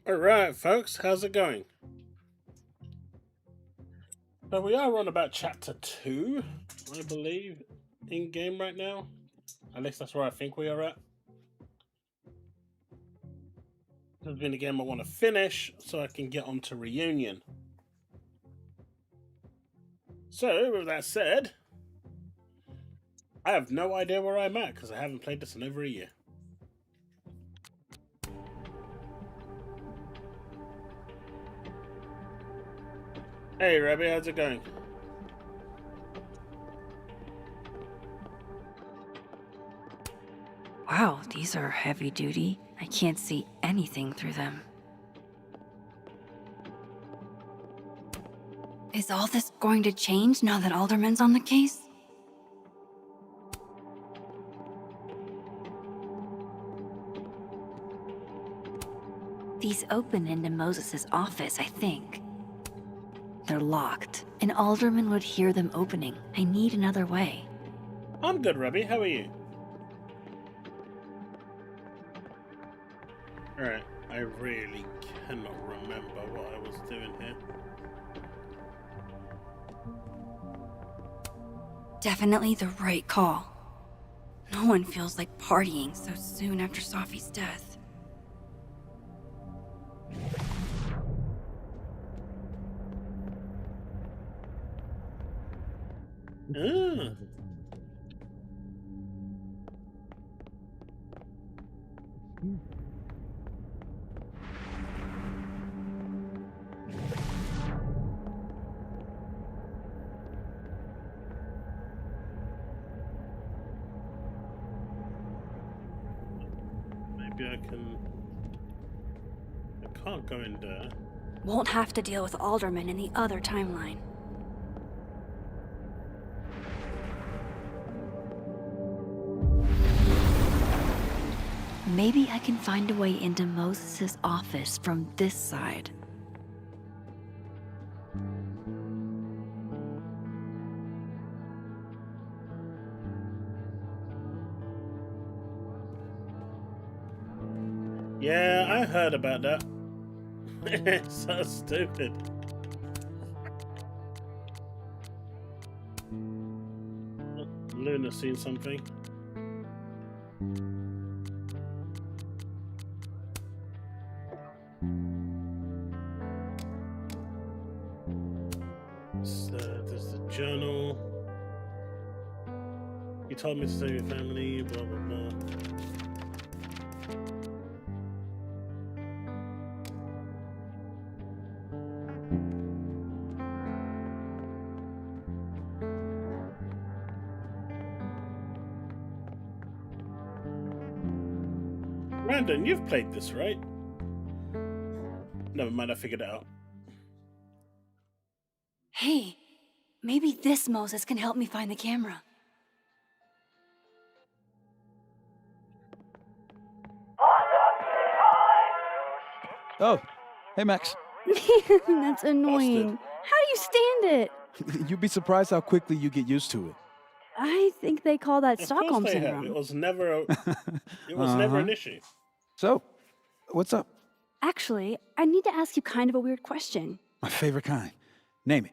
Alright, folks, how's it going? So we are on about chapter 2, I believe, in game right now. At least that's where I think we are at. This has been a game I want to finish so I can get on to Reunion. So, with that said, I have no idea where I'm at because I haven't played this in over a year. Hey, Rabbi, how's it going? Wow, these are heavy duty. I can't see anything through them. Is all this going to change now that Alderman's on the case? These open into Moses' office, I think. They're locked. An alderman would hear them opening. I need another way. I'm good, Rabbi. How are you? Alright, I really cannot remember what I was doing here. Definitely the right call. No one feels like partying so soon after Safi's death. Ah. Maybe I can... I can't go in there. Won't have to deal with Alderman in the other timeline. Maybe I can find a way into Moses' office from this side. Yeah, I heard about that. It's so stupid. Luna's seen something. There's the journal. You told me to save your family, blah blah blah. Brandon, you've played this, right? Never mind, I figured it out. Hey, maybe this Moses can help me find the camera. Oh, hey Max. That's annoying. How do you stand it? You'd be surprised how quickly you get used to it. I think they call that Of Stockholm course they have. syndrome. It was never never an issue. So, what's up? Actually, I need to ask you kind of a weird question. My favorite kind. Name it.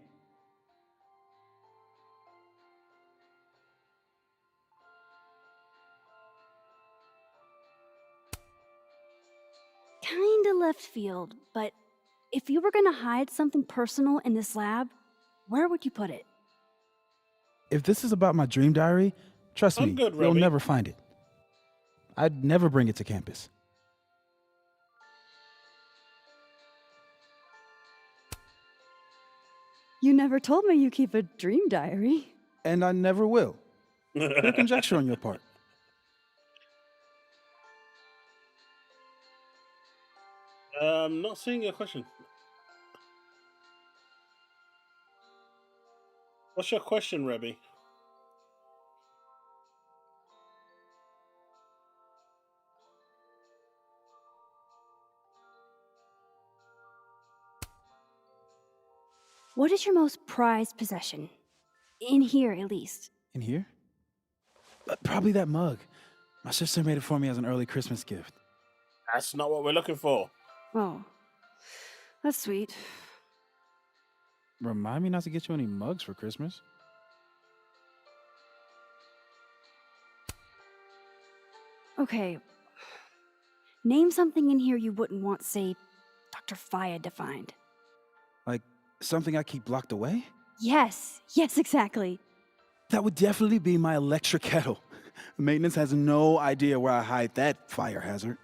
Kinda left field, but if you were gonna hide something personal in this lab, where would you put it? If this is about my dream diary, trust I'm me, good, you'll Robbie. never find it. I'd never bring it to campus. You never told me you keep a dream diary. And I never will. Pure conjecture on your part. Not seeing your question. What's your question, Rebby? What is your most prized possession? In here, at least. In here? Probably that mug. My sister made it for me as an early Christmas gift. That's not what we're looking for. Oh, That's sweet. Remind me not to get you any mugs for Christmas. Okay. Name something in here you wouldn't want, say, Dr. Fayed to find. Like something I keep locked away? Yes, exactly. That would definitely be my electric kettle. Maintenance has no idea where I hide that fire hazard.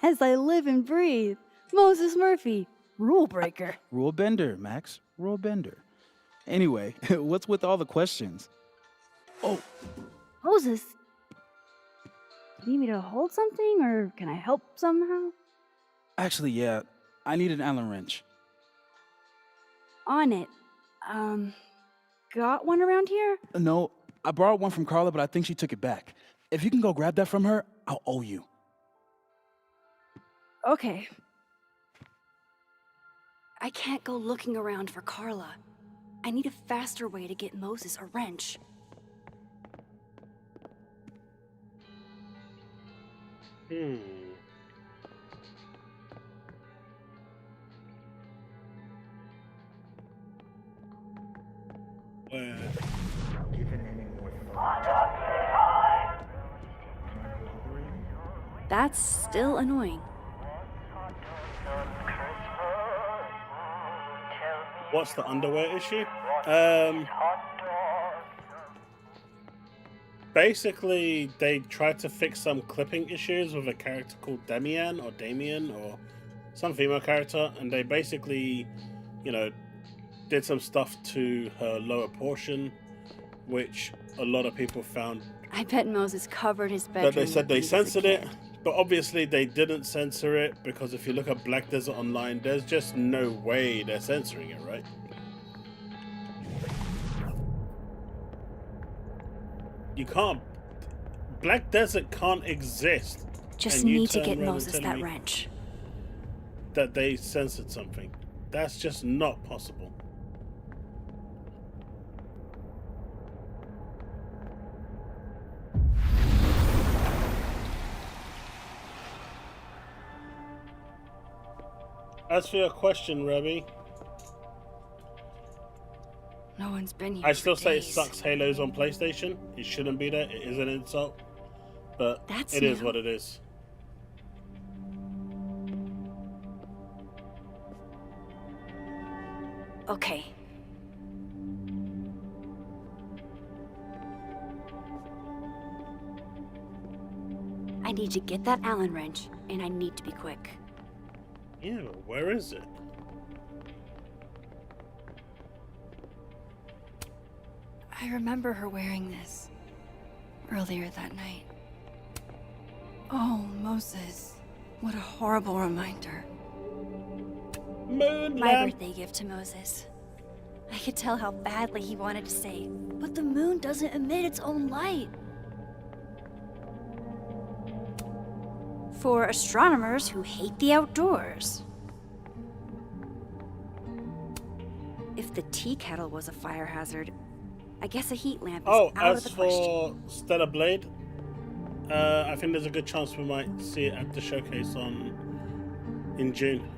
As I live and breathe. Moses Murphy, rule breaker. Rule bender, Max. Rule bender. Anyway, what's with all the questions? Oh, Moses, you need me to hold something, or can I help somehow? actually, yeah. I need an Allen wrench. On it. Got one around here? No, I borrowed one from Carla, but I think she took it back. If you can go grab that from her, I'll owe you. Okay. I can't go looking around for Carla. I need a faster way to get Moses a wrench. That's still annoying. What's the underwear issue? Basically, they tried to fix some clipping issues with a character called Damien or some female character, and they basically, did some stuff to her lower portion, which a lot of people found. I bet Moses covered his bedroom. But they said with they these as a censored it, kid. but obviously they didn't censor it because if you look at Black Desert Online, there's just no way they're censoring it, right? You can't. Black Desert can't exist. Just and you need to turn get around and Moses tell that me wrench. That they censored something. That's just not possible. As for your question, Rebby, No one's been here. I still for say it days. sucks Halo's on PlayStation. It shouldn't be there. It is an insult. But That's it is new. what it is. Okay. I need to get that Allen wrench, and I need to be quick. Yeah, but where is it? I remember her wearing this earlier that night. Oh, Moses. What a horrible reminder. Moon My lamp. birthday gift to Moses. I could tell how badly he wanted to say, but the moon doesn't emit its own light. For astronomers who hate the outdoors. If the tea kettle was a fire hazard, I guess a heat lamp is Oh, out as of the question. for Stellar Blade, I think there's a good chance we might see it at the showcase in June.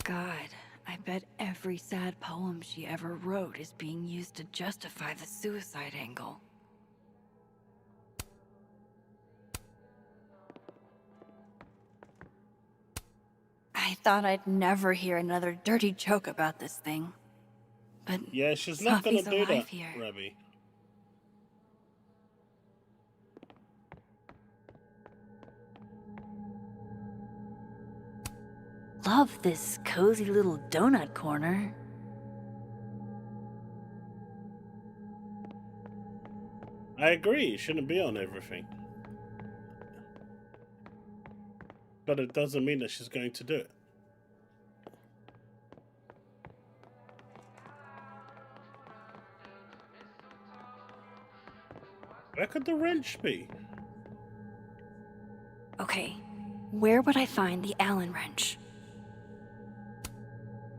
God, I bet every sad poem she ever wrote is being used to justify the suicide angle. I thought I'd never hear another dirty joke about this thing. But Yeah, she's not gonna Sophie's do alive that, here. Rebby. love this cozy little donut corner. I agree, it shouldn't be on everything. But it doesn't mean that she's going to do it. Where could the wrench be? Okay, Where would I find the Allen wrench?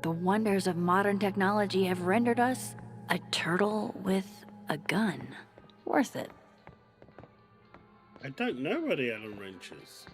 The wonders of modern technology have rendered us a turtle with a gun. Worth it. I don't know where the Allen wrench is.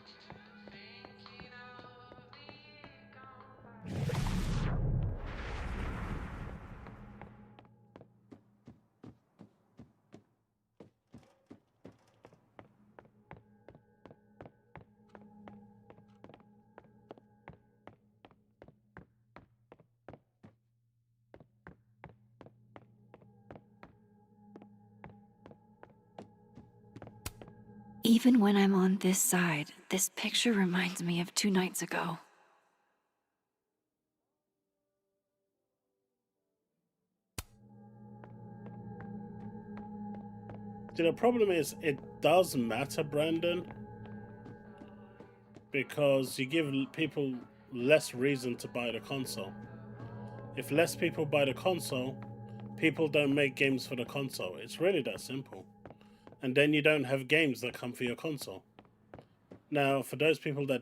Even when I'm on this side, this picture reminds me of 2 nights ago. See, the problem is, it does matter, Brandon, because you give people less reason to buy the console. If less people buy the console, people don't make games for the console. It's really that simple. And then you don't have games that come for your console. Now, for those people that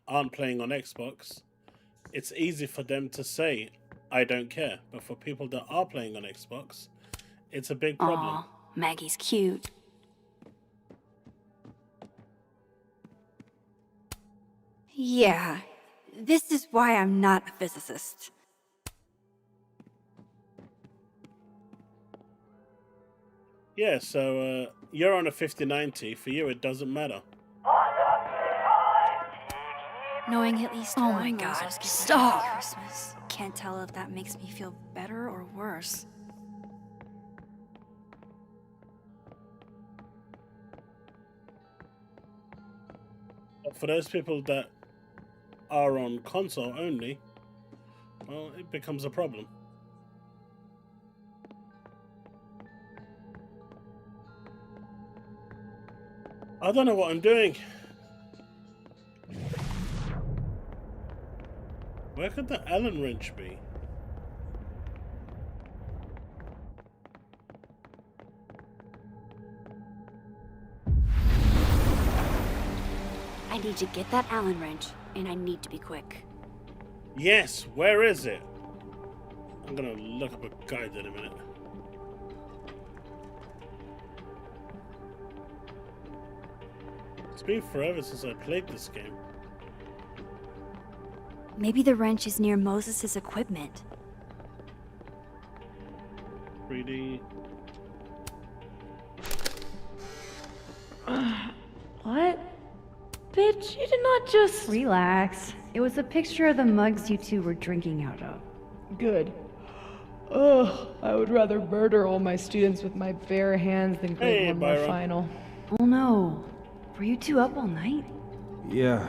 aren't playing on Xbox, it's easy for them to say, I don't care. But for people that are playing on Xbox, it's a big problem. Aw, Maggie's cute. Yeah, this is why I'm not a physicist. Yeah, so you're on a 5090. For you, it doesn't matter. Knowing at least Oh one my Moses god, gets stop! a Christmas. Can't tell if that makes me feel better or worse. But for those people that are on console only, well, it becomes a problem. I don't know what I'm doing. Where could the Allen wrench be? I need to get that Allen wrench, and I need to be quick. Yes, where is it? I'm gonna look up a guide in a minute. It's been forever since I played this game. Maybe the wrench is near Moses' equipment. 3D. What? Bitch, you did not just... Relax. It was a picture of the mugs you two were drinking out of. Good. Ugh, I would rather murder all my students with my bare hands than grade Hey, one more Byron. final. Oh no. Were you two up all night? Yeah.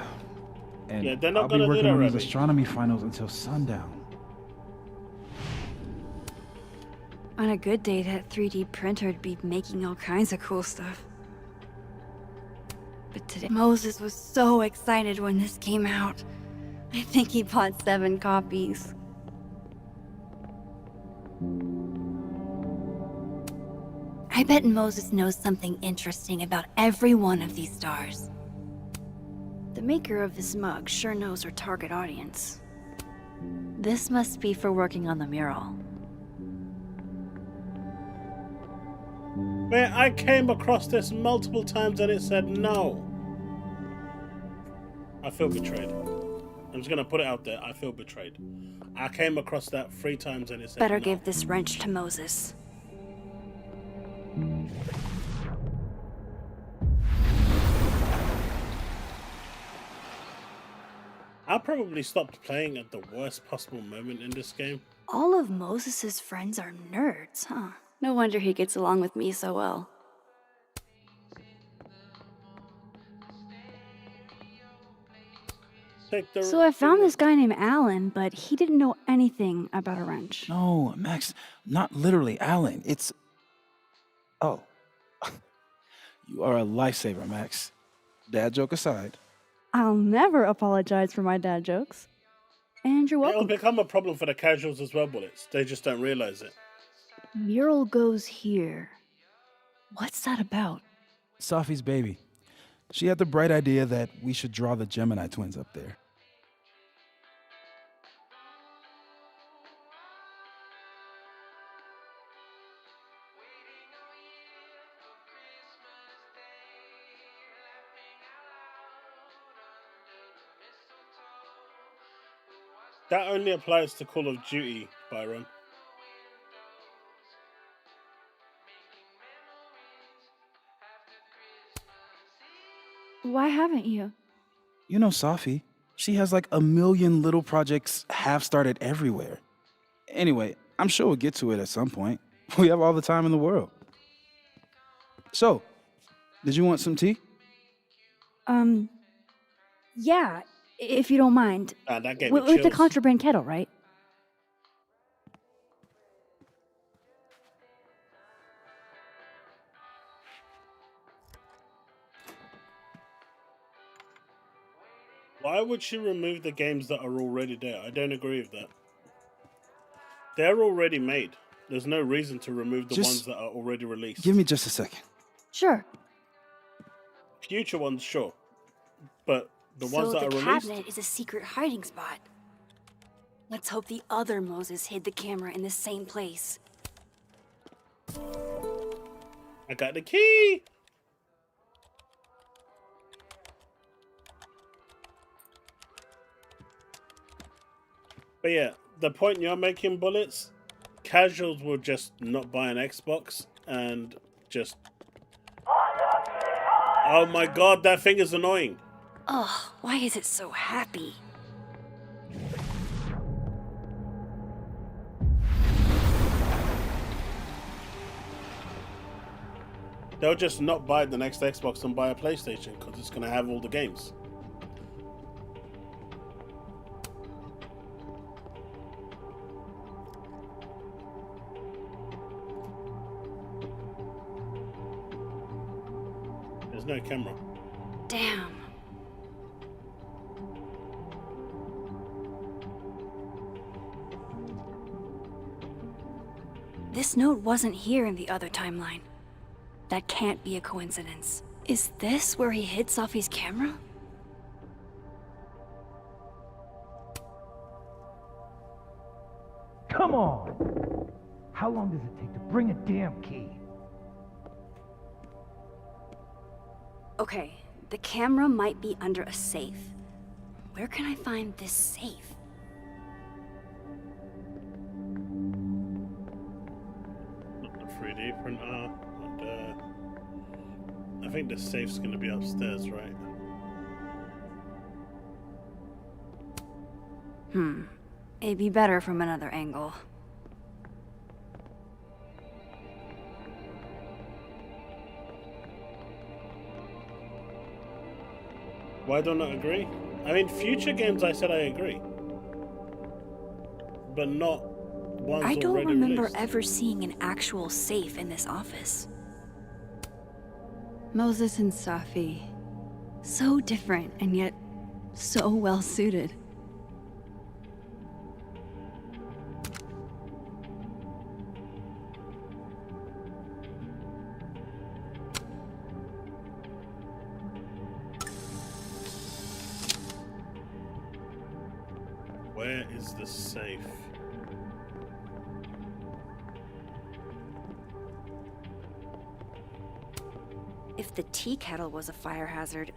And Yeah, they're not I'll be gonna do working that, on these Ravi. astronomy finals until sundown. On a good day, that 3D printer would be making all kinds of cool stuff. But today, Moses was so excited when this came out. I think he bought 7 copies. I bet Moses knows something interesting about every one of these stars. The maker of this mug sure knows her target audience. This must be for working on the mural. Man, I came across this multiple times and it said no. I feel betrayed. I'm just gonna put it out there. I feel betrayed. I came across that 3 times and it said Better no. give this wrench to Moses. I probably stopped playing at the worst possible moment in this game. All of Moses' friends are nerds, huh? No wonder he gets along with me so well. Take the- So I found this guy named Alan, but he didn't know anything about a wrench. No, Max, not literally Alan. It's... Oh. You are a lifesaver, Max. Dad joke aside. I'll never apologize for my dad jokes. And you're It'll welcome. become a problem for the casuals as well, Bullets. They just don't realize it. Mural goes here. What's that about? Safi's baby. She had the bright idea that we should draw the Gemini twins up there. That only applies to Call of Duty, Byron. Why haven't you? You know Safi, she has like a million little projects half-started everywhere. Anyway, I'm sure we'll get to it at some point. We have all the time in the world. So, did you want some tea? Yeah, if you don't mind. That gave me With the chills. contraband kettle, right? Why would she remove the games that are already there? I don't agree with that. They're already made. There's no reason to remove the ones that are already released. Give me just a second. Sure. Future ones, sure. But the ones that are released... So the cabinet is a secret hiding spot. Let's hope the other Moses hid the camera in the same place. I got the key! But yeah, the point you're making, Bullets, casuals will just not buy an Xbox and just... Oh my god, that thing is annoying. Ugh, why is it so happy? They'll just not buy the next Xbox and buy a PlayStation because it's going to have all the games. There's no camera. Damn. This note wasn't here in the other timeline. That can't be a coincidence. Is this where he hid Safi's camera? Come on! How long does it take to bring a damn key? Okay, the camera might be under a safe. Where can I find this safe? Not the 3D printer. I think the safe's going to be upstairs, right? It'd be better from another angle. Why don't I agree? I mean, future games I said I agree. But not ones I don't already remember released. ever seeing an actual safe in this office. Moses and Safi. So different, and yet so well suited. Where is the safe? If the tea kettle was a fire hazard,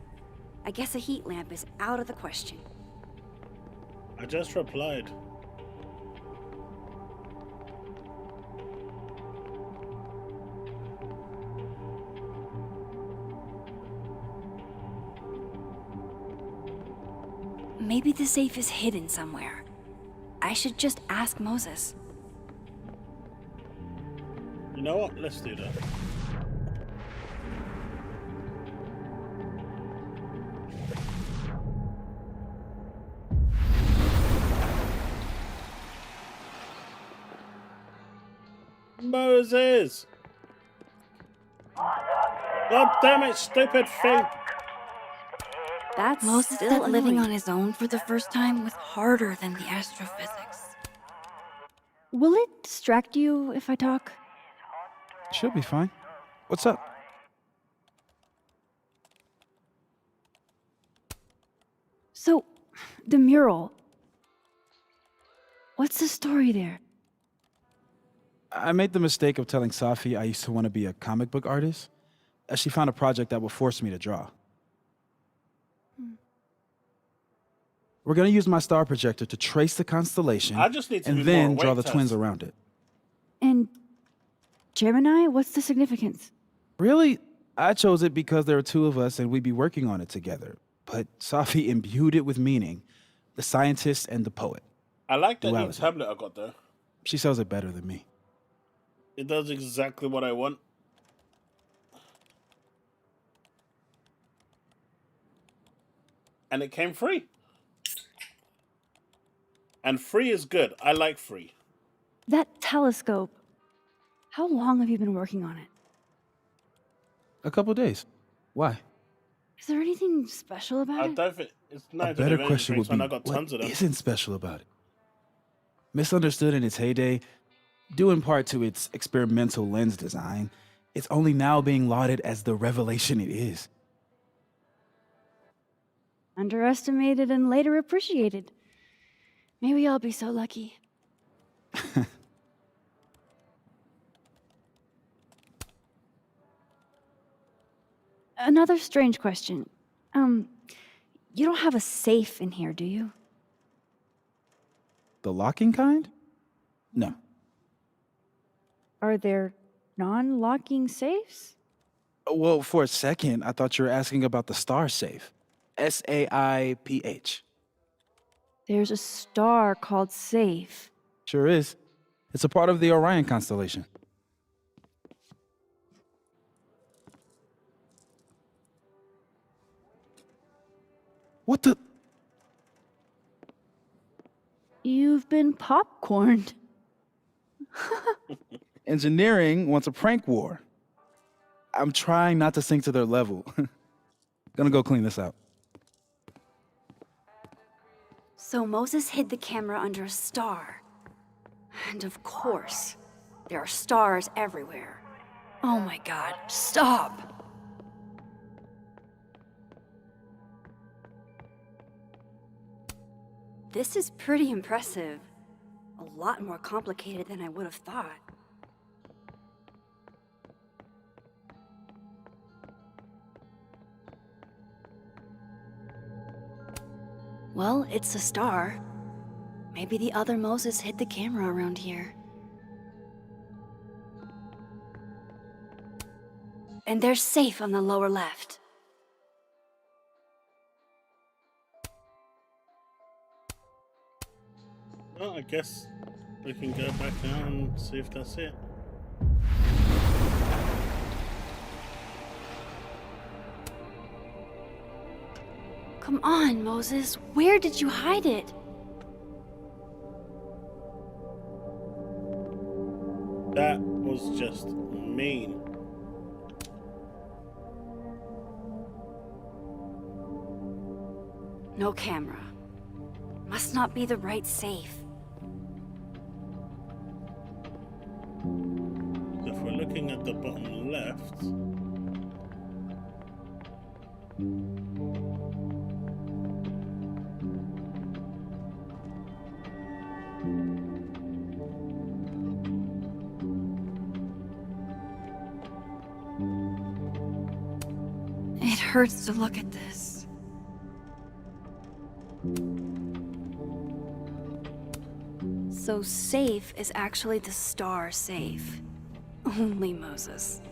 I guess a heat lamp is out of the question. I just replied. Maybe the safe is hidden somewhere. I should just ask Moses. You know what? Let's do that. Moses! God damn it, stupid thing! That's Moses still said living annoying. on his own for the first time was harder than the astrophysics. Will it distract you if I talk? She'll be fine. What's up? The mural. What's the story there? I made the mistake of telling Safi I used to want to be a comic book artist, as she found a project that would force me to draw. We're gonna use my star projector to trace the constellation I just need to and be then more draw awake, the twins Taz. around it. And Gemini? What's the significance? Really, I chose it because there are two of us and we'd be working on it together. But Safi imbued it with meaning, the scientist and the poet. I like that new Duality. tablet I got though. She sells it better than me. It does exactly what I want. And it came free. And free is good. I like free. That telescope. How long have you been working on it? A couple days. Why? Is there anything special about I it? don't think it's no A better question would be, when I got what tons of them. isn't special about it? Misunderstood in its heyday, due in part to its experimental lens design, it's only now being lauded as the revelation it is. Underestimated and later appreciated. Maybe I'll be so lucky. Another strange question. You don't have a safe in here, do you? The locking kind? No. Are there non-locking safes? Well, for a second, I thought you were asking about the star safe. SAIPH. There's a star called Safe. Sure is. It's a part of the Orion constellation. What the? You've been popcorned. Engineering wants a prank war. I'm trying not to sink to their level. Gonna go clean this out. So Moses hid the camera under a star. And of course, there are stars everywhere. Oh my god, stop! This is pretty impressive. A lot more complicated than I would have thought. Well, it's a star. Maybe the other Moses hid the camera around here. And they're safe on the lower left. Well, I guess we can go back down and see if that's it. Come on, Moses. Where did you hide it? That was just mean. No camera. Must not be the right safe. If we're looking at the bottom left, It hurts to look at this. So safe is actually the star safe. Only Moses.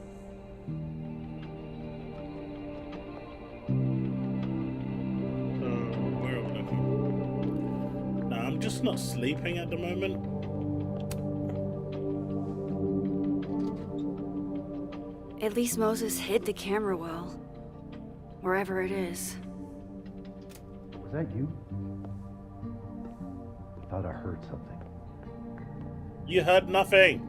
where are we looking? No, I'm just not sleeping at the moment. At least Moses hid the camera well. Wherever it is. Was that you? I thought I heard something. You heard nothing.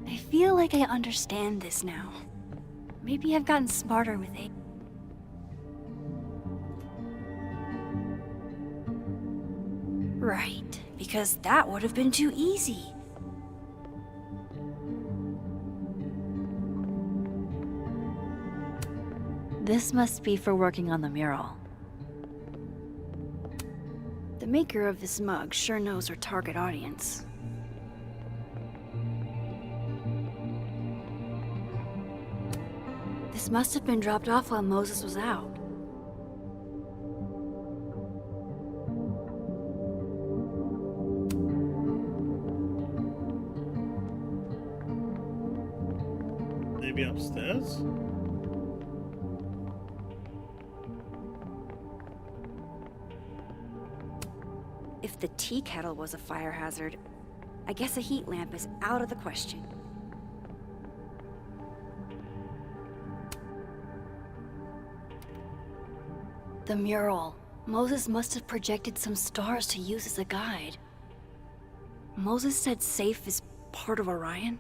I feel like I understand this now. Maybe I've gotten smarter with it. Right, because that would have been too easy. This must be for working on the mural. The maker of this mug sure knows her target audience. This must have been dropped off while Moses was out. Maybe upstairs? If the tea kettle was a fire hazard, I guess a heat lamp is out of the question. The mural. Moses must have projected some stars to use as a guide. Moses said safe is part of Orion?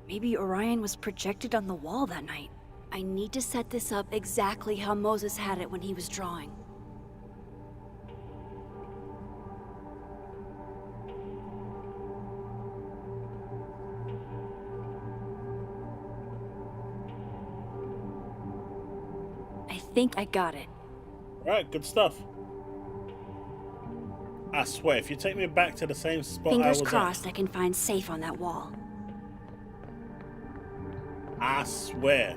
Maybe Orion was projected on the wall that night. I need to set this up exactly how Moses had it when he was drawing. I think I got it. Right, good stuff. I swear, if you take me back to the same spot Fingers I was crossed I can find safe on that wall. at. I swear.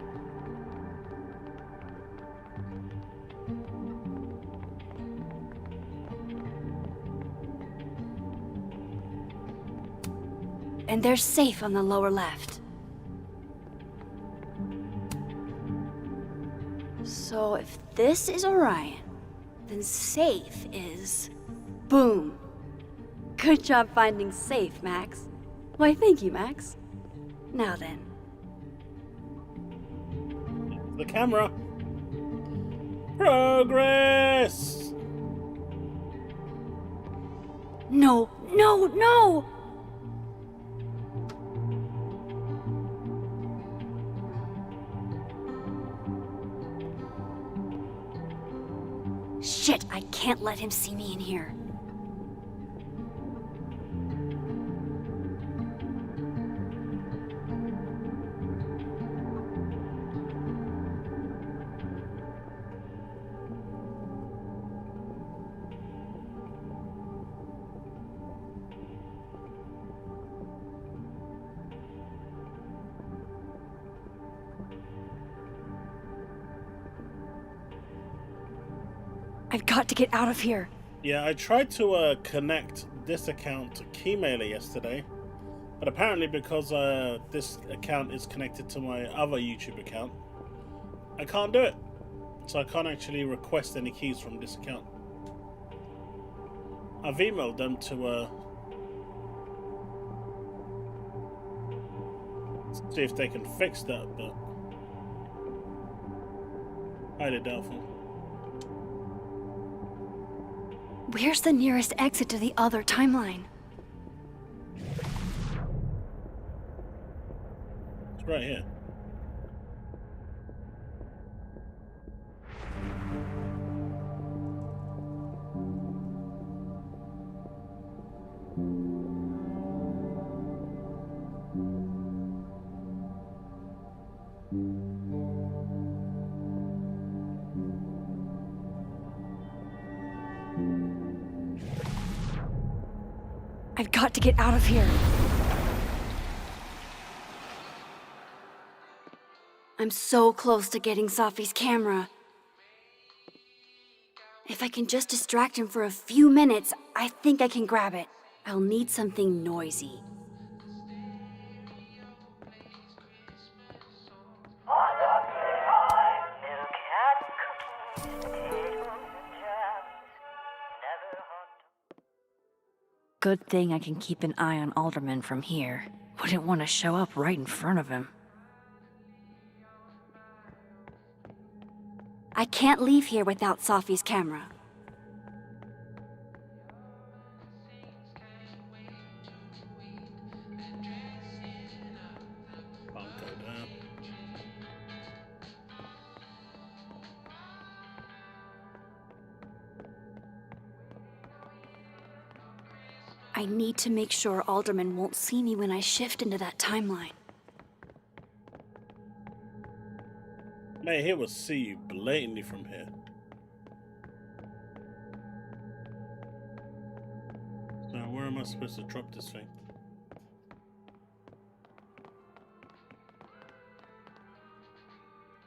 And there's safe on the lower left. So if this is Orion, then safe is... boom. Good job finding safe, Max. Why, thank you, Max. Now then. The camera. Progress! No, no, no! Shit, I can't let him see me in here. I've got to get out of here. Yeah, I tried to connect this account to Keymailer yesterday, but apparently because this account is connected to my other YouTube account, I can't do it. So I can't actually request any keys from this account. I've emailed them to see if they can fix that, but highly doubtful. Where's the nearest exit to the other timeline? It's right here. I've got to get out of here. I'm so close to getting Safi's camera. If I can just distract him for a few minutes, I think I can grab it. I'll need something noisy. Good thing I can keep an eye on Alderman from here. Wouldn't want to show up right in front of him. I can't leave here without Safi's camera. Can't go down. I need to make sure Alderman won't see me when I shift into that timeline. Mate, he will see you blatantly from here. So where am I supposed to drop this thing?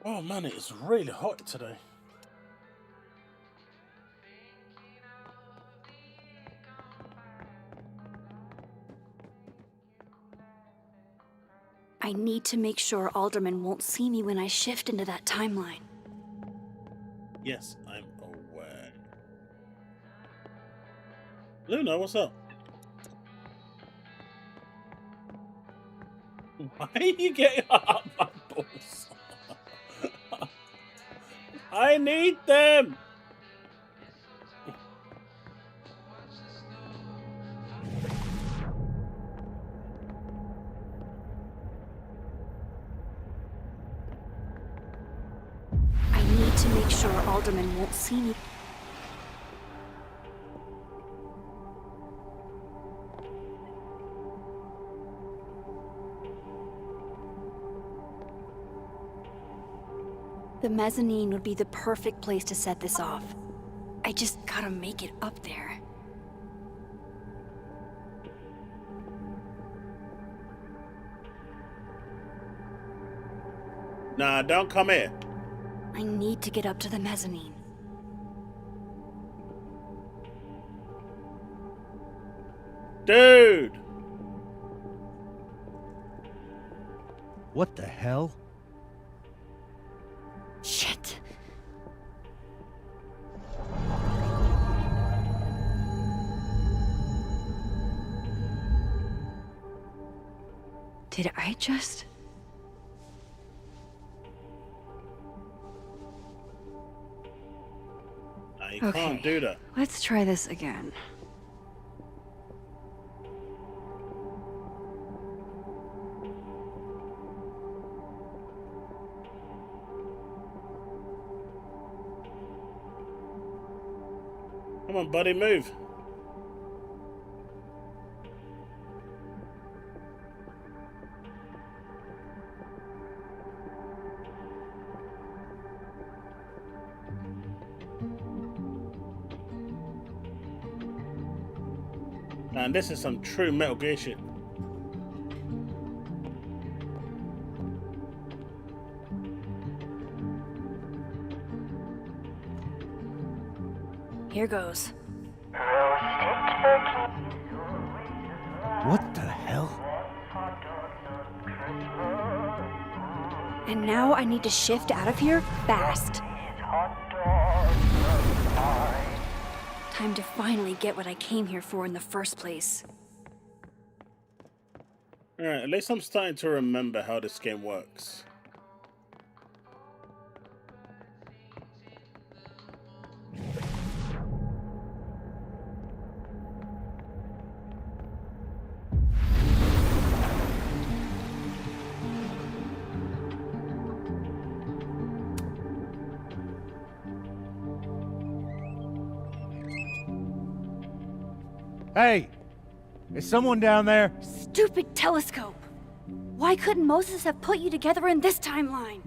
Oh man, it is really hot today. I need to make sure Alderman won't see me when I shift into that timeline. Yes, I'm aware. Luna, what's up? Why are you getting up my balls? I need them! I need to make sure Alderman won't see me. The mezzanine would be the perfect place to set this off. I just gotta make it up there. Nah, don't come here. I need to get up to the mezzanine. Dude! What the hell? Shit. Did I just... Nah, you can't do that. Let's try this again. Come on, buddy, move. Man, this is some true Metal Gear shit. Here goes. What the hell? And now I need to shift out of here fast. Time to finally get what I came here for in the first place. Alright, at least I'm starting to remember how this game works. Hey! Is someone down there? Stupid telescope! Why couldn't Moses have put you together in this timeline?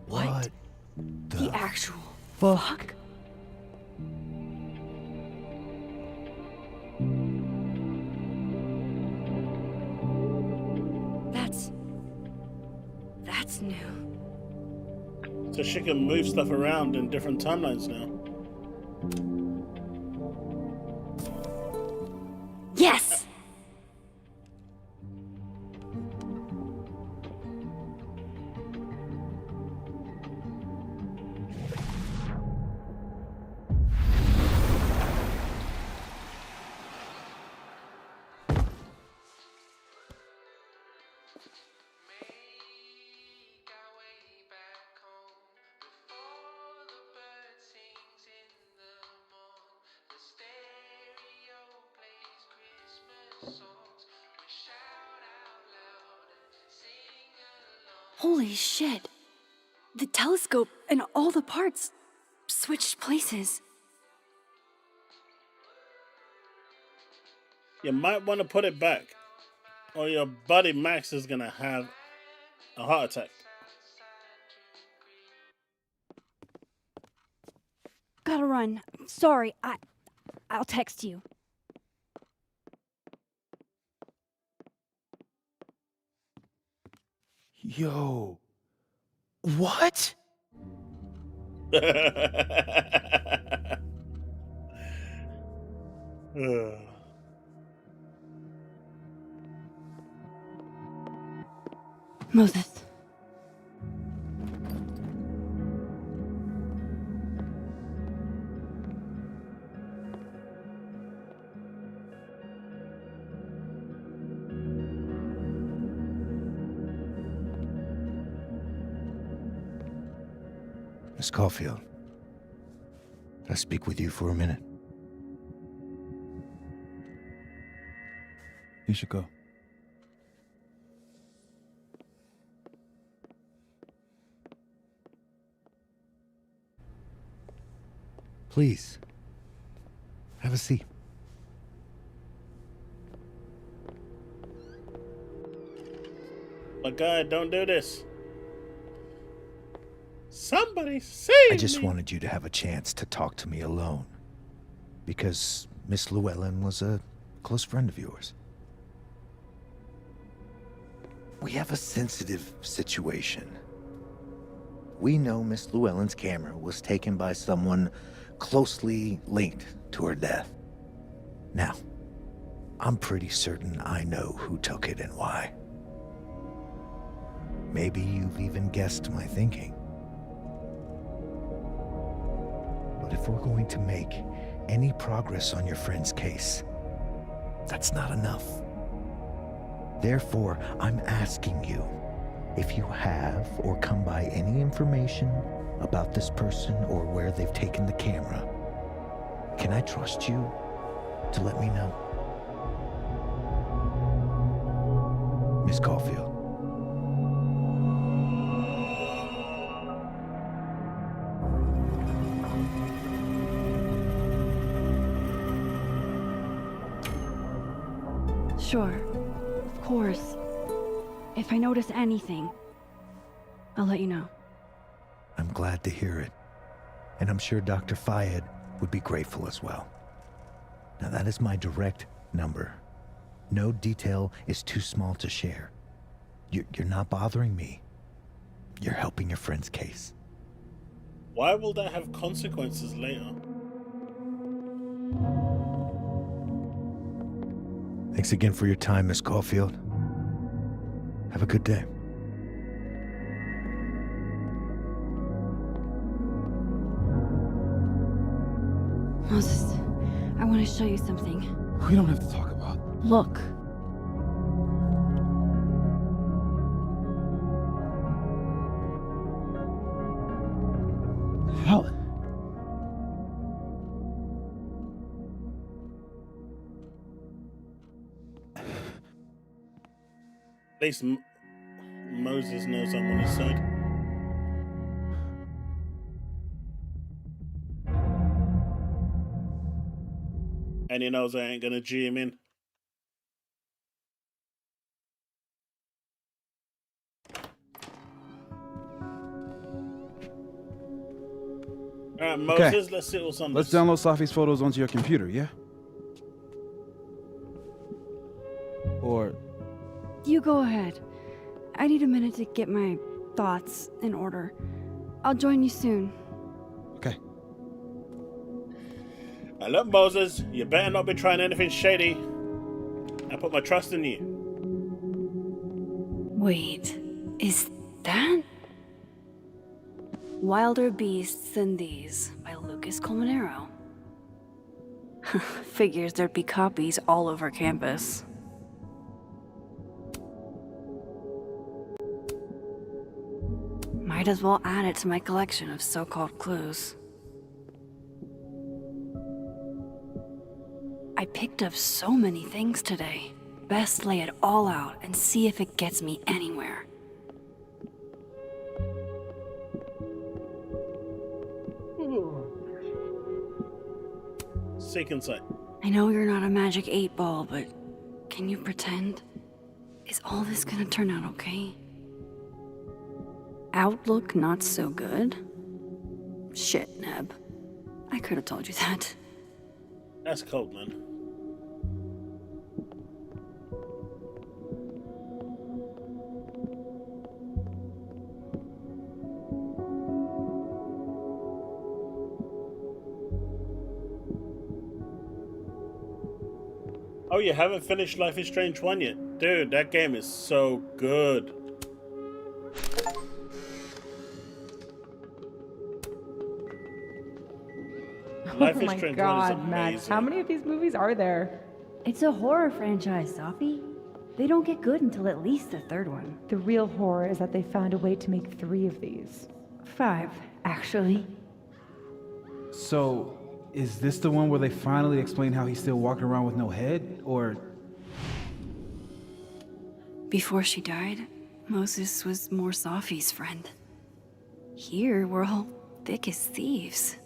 What The actual fuck? fuck? That's new. So she can move stuff around in different timelines now. Yes! Holy shit. The telescope and all the parts switched places. You might want to put it back, or your buddy Max is gonna have a heart attack. Gotta run. Sorry, I'll text you. Yo. What? Moses. Miss Caulfield, can I speak with you for a minute? You should go. Please, have a seat. My God, don't do this. Somebody save I just me. wanted you to have a chance to talk to me alone. Because Miss Llewellyn was a close friend of yours. We have a sensitive situation. We know Miss Llewellyn's camera was taken by someone closely linked to her death. Now, I'm pretty certain I know who took it and why. Maybe you've even guessed my thinking. But if we're going to make any progress on your friend's case, that's not enough. Therefore, I'm asking you, if you have or come by any information about this person or where they've taken the camera, can I trust you to let me know? Miss Caulfield. Sure. Of course. If I notice anything, I'll let you know. I'm glad to hear it. And I'm sure Dr. Fayed would be grateful as well. Now that is my direct number. No detail is too small to share. You're not bothering me. You're helping your friend's case. Why will that have consequences later? Thanks again for your time, Miss Caulfield. Have a good day. Moses, I want to show you something. We don't have to talk about. Look. Hell. At least Moses knows I'm on his side. And he knows I ain't gonna G him in. Alright, Moses, let's see what's on Let's this. download Safi's photos onto your computer, yeah? Or You go ahead. I need a minute to get my thoughts in order. I'll join you soon. okay. Now look, Moses, you better not be trying anything shady. I put my trust in you. Wait, is that? Wilder Beasts Than These by Lucas Colmenero. Figures there'd be copies all over campus. Might as well add it to my collection of so-called clues. I picked up so many things today. Best lay it all out and see if it gets me anywhere. Seek insight. I know you're not a magic 8-ball, but can you pretend? Is all this gonna turn out okay? Outlook not so good? Shit, Neb. I could have told you that. That's cold, man. Oh, you haven't finished Life is Strange 1 yet? Dude, that game is so good. Life Oh is my Strange 1 is god, amazing. Max, how many of these movies are there? It's a horror franchise, Safi. They don't get good until at least the third one. The real horror is that they found a way to make 3 of these. 5, actually. So, is this the one where they finally explain how he's still walking around with no head? Or Before she died, Moses was more Safi's friend. Here, we're all thick as thieves.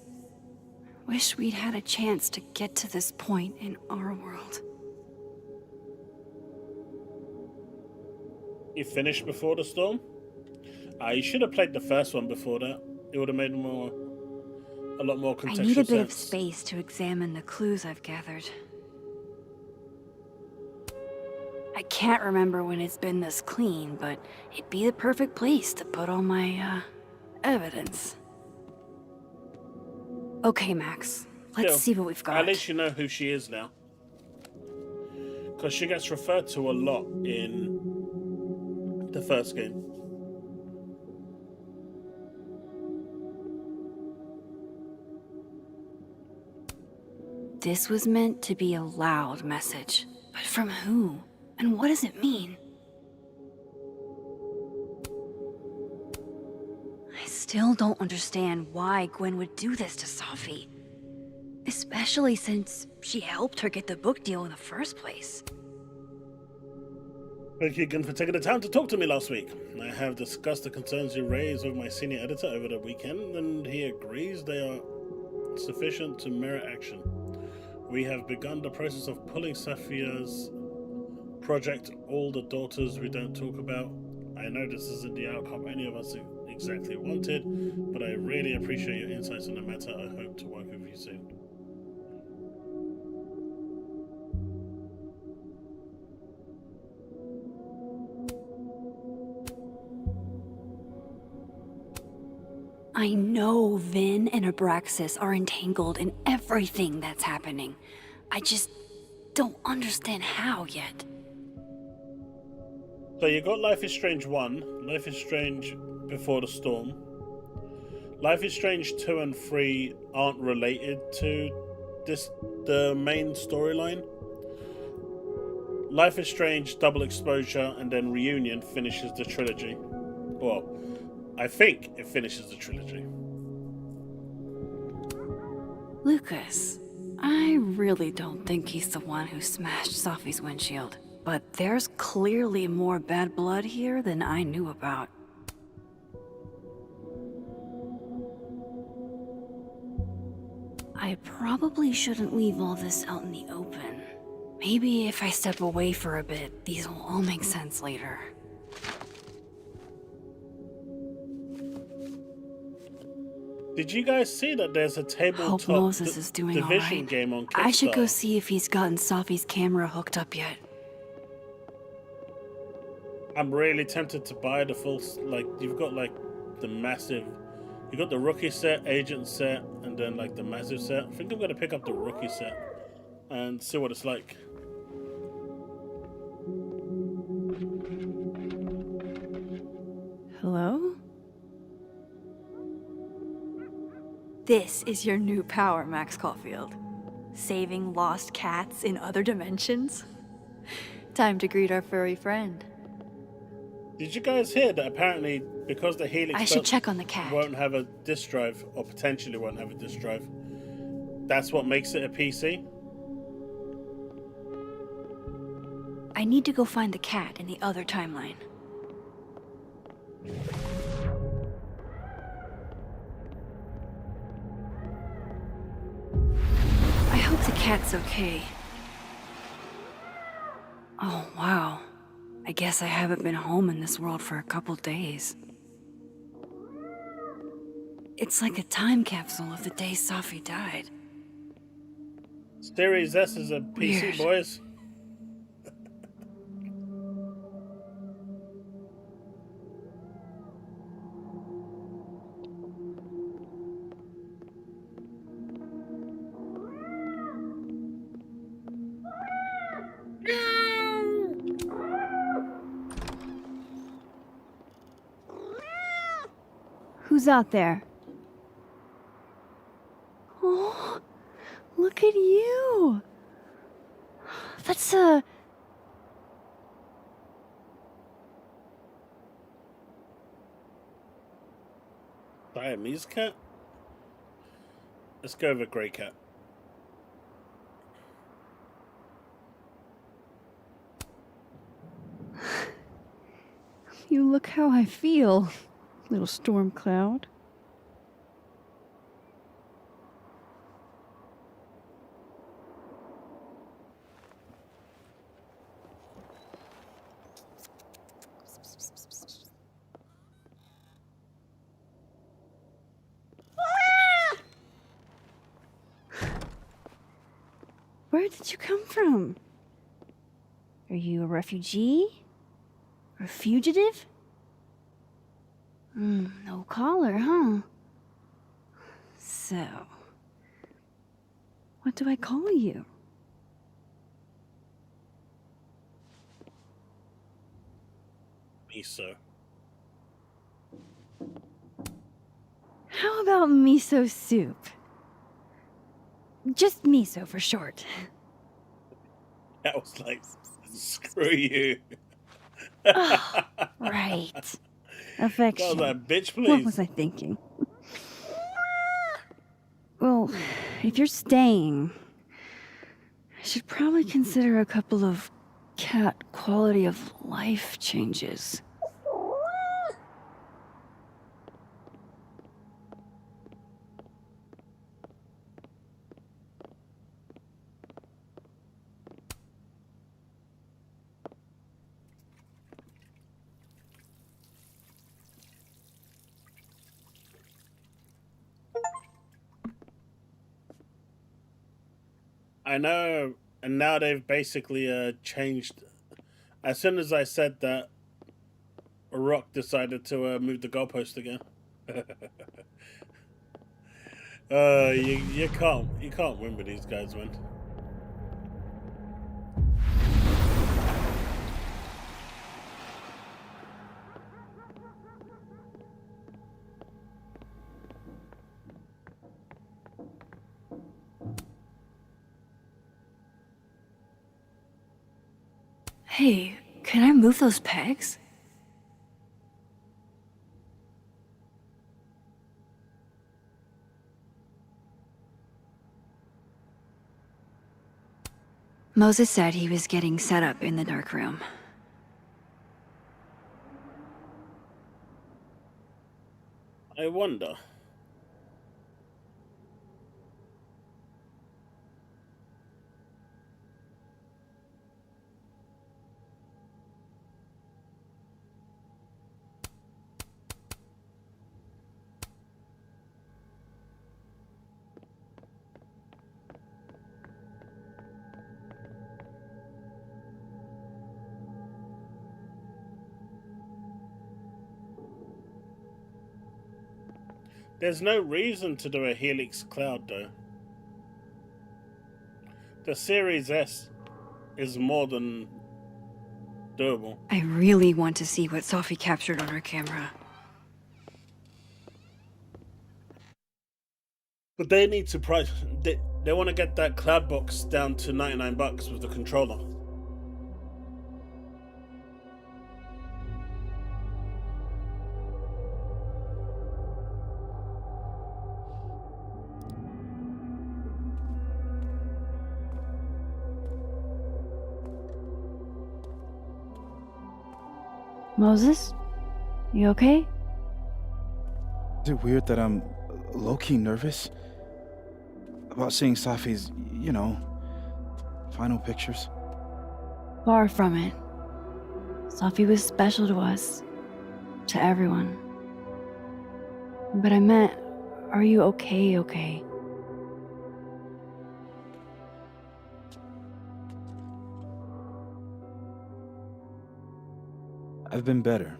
Wish we'd had a chance to get to this point in our world. You finished Before the Storm? You should have played the first one before that. It would have made a lot more contextual I need a bit of sense. space to examine the clues I've gathered. I can't remember when it's been this clean, but it'd be the perfect place to put all my, evidence. Okay, Max. Let's Still, see what we've got. At least you know who she is now. Because she gets referred to a lot in the first game. This was meant to be a loud message. But from who? And what does it mean? I still don't understand why Gwen would do this to Safi. Especially since she helped her get the book deal in the first place. Thank you again for taking the time to talk to me last week. I have discussed the concerns you raised with my senior editor over the weekend, and he agrees they are sufficient to merit action. We have begun the process of pulling Safia's project, All the Daughters We Don't Talk About. I know this isn't the outcome any of us exactly wanted, but I really appreciate your insights on the matter. I hope to work with you soon. I know Vin and Abraxas are entangled in everything that's happening. I just don't understand how yet. So you got Life is Strange 1, Life is Strange Before the Storm. Life is Strange 2 and 3 aren't related to the main storyline. Life is Strange, Double Exposure, and then Reunion finishes the trilogy. Well, I think it finishes the trilogy. Lucas, I really don't think he's the one who smashed Safi's windshield. But there's clearly more bad blood here than I knew about. I probably shouldn't leave all this out in the open. Maybe if I step away for a bit, these will all make sense later. Did you guys see that there's a tabletop Hope Moses is doing all Division right. game on Kickstarter? I should go see if he's gotten Safi's camera hooked up yet. I'm really tempted to buy the full, like, you've got like the massive, you got the rookie set, agent set, and then like the massive set. I think I'm going to pick up the rookie set and see what it's like. Hello? This is your new power, Max Caulfield. Saving lost cats in other dimensions? Time to greet our furry friend. Did you guys hear that apparently because the Helix I should check on the cat. won't have a disk drive, or potentially won't have a disk drive, that's what makes it a PC? I need to go find the cat in the other timeline. hope the cat's okay. Oh, wow. I guess I haven't been home in this world for a couple days. It's like a time capsule of the day Safi died. Series S is a PC, Weird. boys. Who's out there? Oh, look at you. That's a... Siamese cat? Let's go with a grey cat. You look how I feel, little storm cloud. Where did you come from? Are you a refugee? Or a fugitive? No collar, huh? So, what do I call you? Miso. How about miso soup? Just miso for short. That was like, screw you. Oh, right. Affection. God, that bitch, please. What was I thinking? Well, if you're staying, I should probably consider a couple of cat quality of life changes. I know, and now they've basically changed. As soon as I said that, Rock decided to move the goalpost again. You can't win with these guys, man. Hey, can I move those pegs? Moses said he was getting set up in the dark room. I wonder. There's no reason to do a Helix Cloud, though. The Series S is more than doable. I really want to see what Sophie captured on her camera. But they need to price. They want to get that cloud box down to $99 with the controller. Moses? You okay? Is it weird that I'm low-key nervous? about seeing Safi's, final pictures. Far from it. Safi was special to us. To everyone. But I meant, are you okay? I've been better.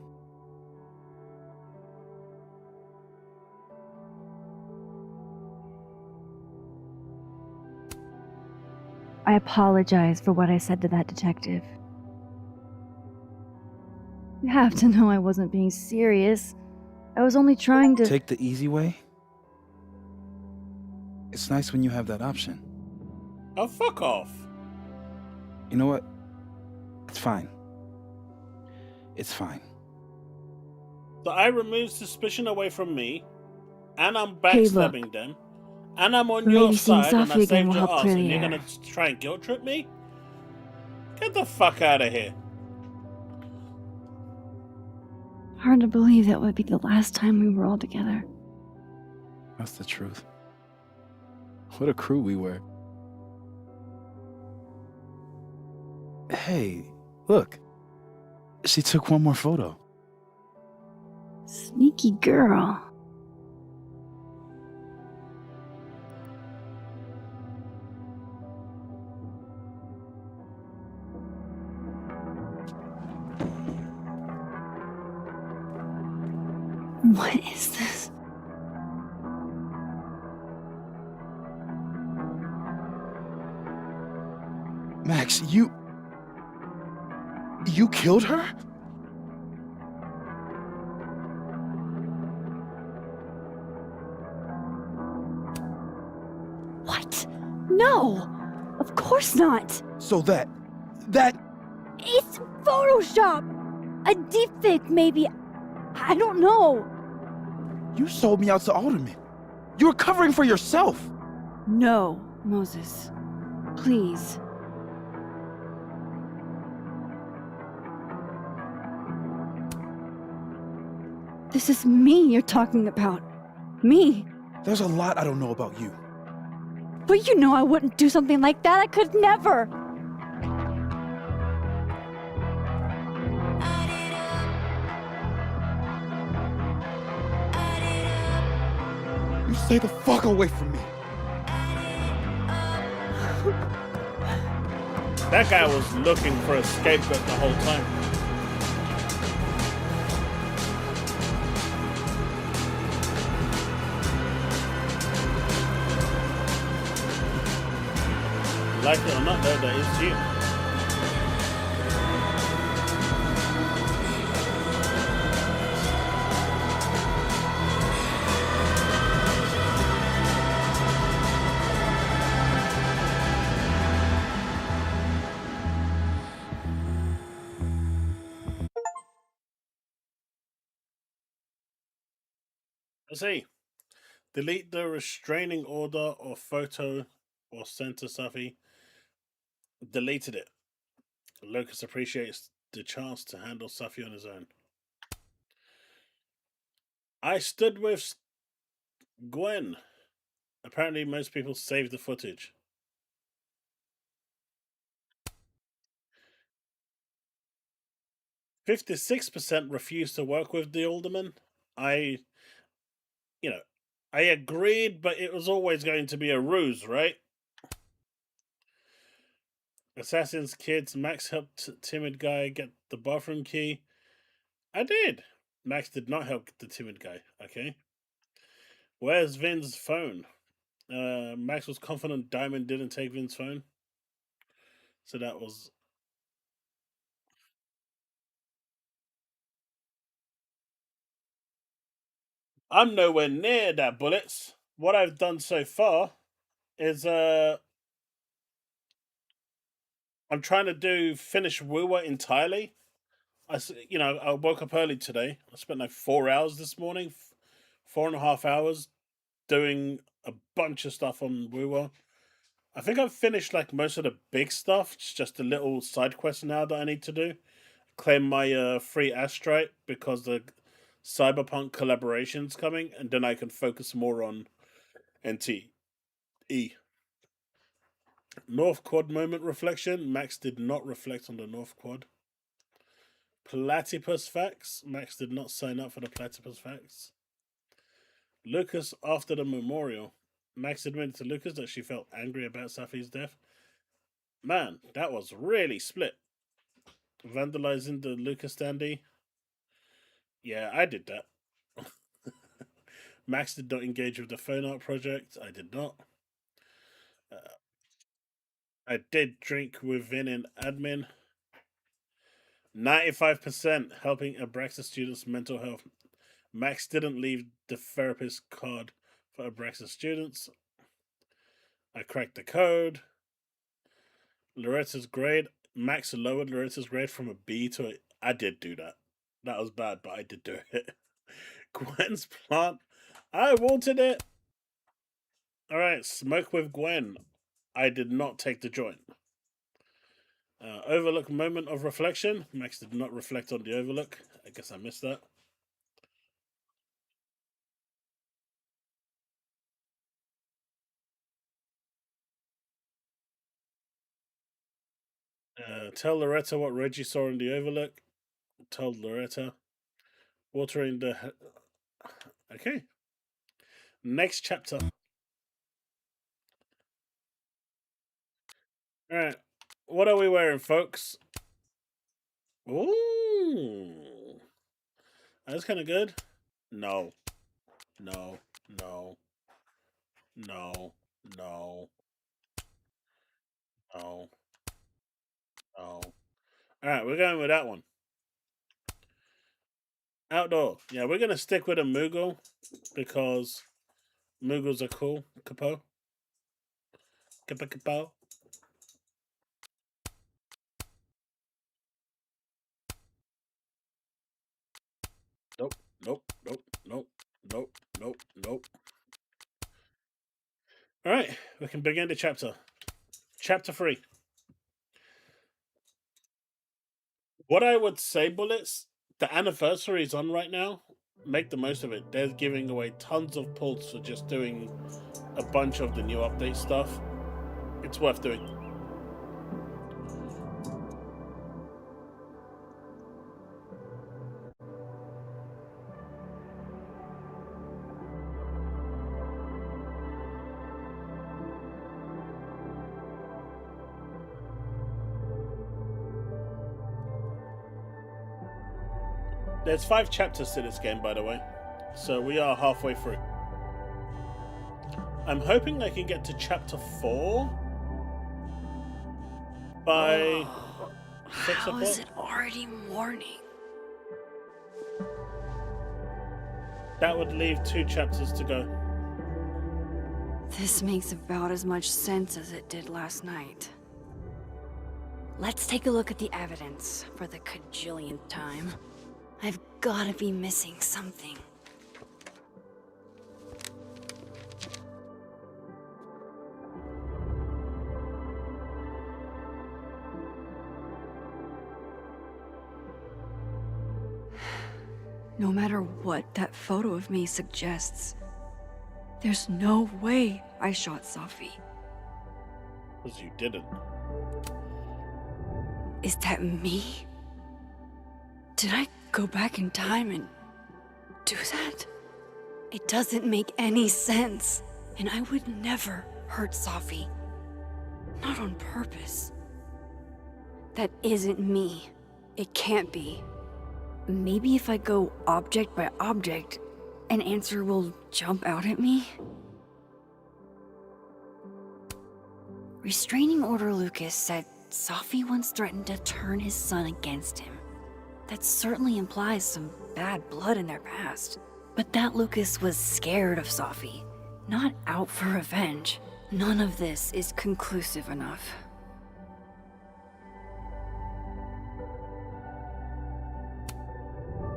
I apologize for what I said to that detective. You have to know I wasn't being serious. I was only trying to... Take the easy way? It's nice when you have that option. Oh, fuck off. You know what? It's fine. It's fine. So I removed suspicion away from me, and I'm Hey, look. backstabbing them, and I'm on your Maybe seeing side, and I Safi again saved will your help ass, clear and the you're air. gonna try and guilt trip me? Get the fuck out of here. Hard to believe that would be the last time we were all together. That's the truth. What a crew we were. Hey, look. She took one more photo. Sneaky girl. What is this? Max, you killed her? What? No! Of course not! So that... It's Photoshop! A deepfake, maybe. I don't know. You sold me out to Alderman. You were covering for yourself. No, Moses. Please. This is me you're talking about. Me. There's a lot I don't know about you. But you know I wouldn't do something like that. I could never. You stay the fuck away from me. That guy was looking for a scapegoat the whole time. Like it or not, though, that is you. Let's see. Delete the restraining order or photo or sent to Safi. Deleted it. Lucas appreciates the chance to handle Safi on his own. I stood with Gwen. Apparently, most people saved the footage. 56% refused to work with the alderman. I agreed, but it was always going to be a ruse, right? Assassin's kids. Max helped timid guy get the bathroom key. I did. Max did not help the timid guy. Okay. Where's Vin's phone? Max was confident Diamond didn't take Vin's phone. So that was... I'm nowhere near that, Bullets. What I've done so far is I'm trying to finish Woowa entirely. I woke up early today. I spent like 4 hours this morning, 4.5 hours doing a bunch of stuff on Woowa. I think I've finished like most of the big stuff. It's just a little side quest now that I need to do. Claim my free astrite because the Cyberpunk collaboration's coming, and then I can focus more on NTE. North Quad moment reflection. Max did not reflect on the North Quad. Platypus facts. Max did not sign up for the platypus facts. Lucas after the memorial. Max admitted to Lucas that she felt angry about Safi's death. Man, that was really split. Vandalizing the Lucas standee. Yeah, I did that. Max did not engage with the phone art project. I did not. I did drink with Vin in admin. 95% helping Abraxa students' mental health. Max didn't leave the therapist card for Abraxa students. I cracked the code. Loretta's grade. Max lowered Loretta's grade from a B to a... I did do that. That was bad, but I did do it. Gwen's plant. I wanted it. Alright, smoke with Gwen. I did not take the joint. Overlook moment of reflection. Max did not reflect on the overlook. I guess I missed that. Tell Loretta what Reggie saw in the overlook. Told Loretta. Watering the... Okay. Next chapter. Alright. What are we wearing, folks? Ooh. That's kind of good. No. No. No. No. No. No. No. Alright, we're going with that one. Outdoor. Yeah, we're going to stick with a Moogle because Moogles are cool. Capo. Capo. Nope. Nope. Nope. Nope. Nope. Nope. Nope. Alright, we can begin the chapter. Chapter 3. What I would say, Bullets, the anniversary is on right now. Make the most of it. They're giving away tons of pulls for just doing a bunch of the new update stuff. It's worth doing. There's 5 chapters to this game, by the way. So we are halfway through. I'm hoping I can get to chapter 4 by 6 How o'clock. is it already morning? That would leave 2 chapters to go. This makes about as much sense as it did last night. Let's take a look at the evidence for the cajillionth time. I've gotta be missing something. No matter what that photo of me suggests, there's no way I shot Safi. Because you didn't. Is that me? Did I go back in time and do that? It doesn't make any sense. And I would never hurt Safi. Not on purpose. That isn't me. It can't be. Maybe if I go object by object, an answer will jump out at me? Restraining Order Lucas said Safi once threatened to turn his son against him. That certainly implies some bad blood in their past. But that Lucas was scared of Safi, not out for revenge. None of this is conclusive enough.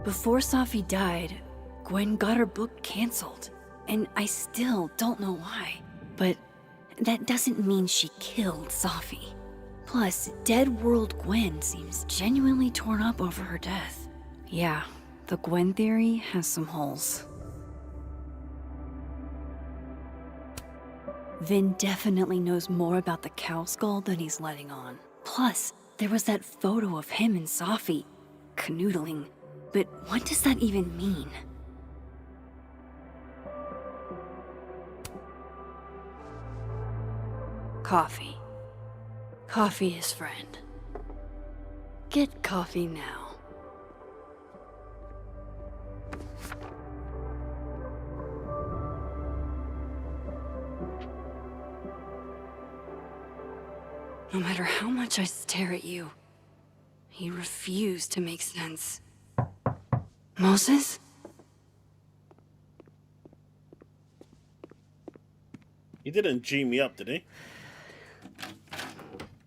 Before Safi died, Gwen got her book canceled. And I still don't know why. But that doesn't mean she killed Safi. Plus, Dead World Gwen seems genuinely torn up over her death. Yeah, the Gwen theory has some holes. Vin definitely knows more about the cow skull than he's letting on. Plus, there was that photo of him and Safi canoodling. But what does that even mean? Coffee. Coffee, his friend. Get coffee now. No matter how much I stare at you, you refuse to make sense. Moses? He didn't G me up, did he?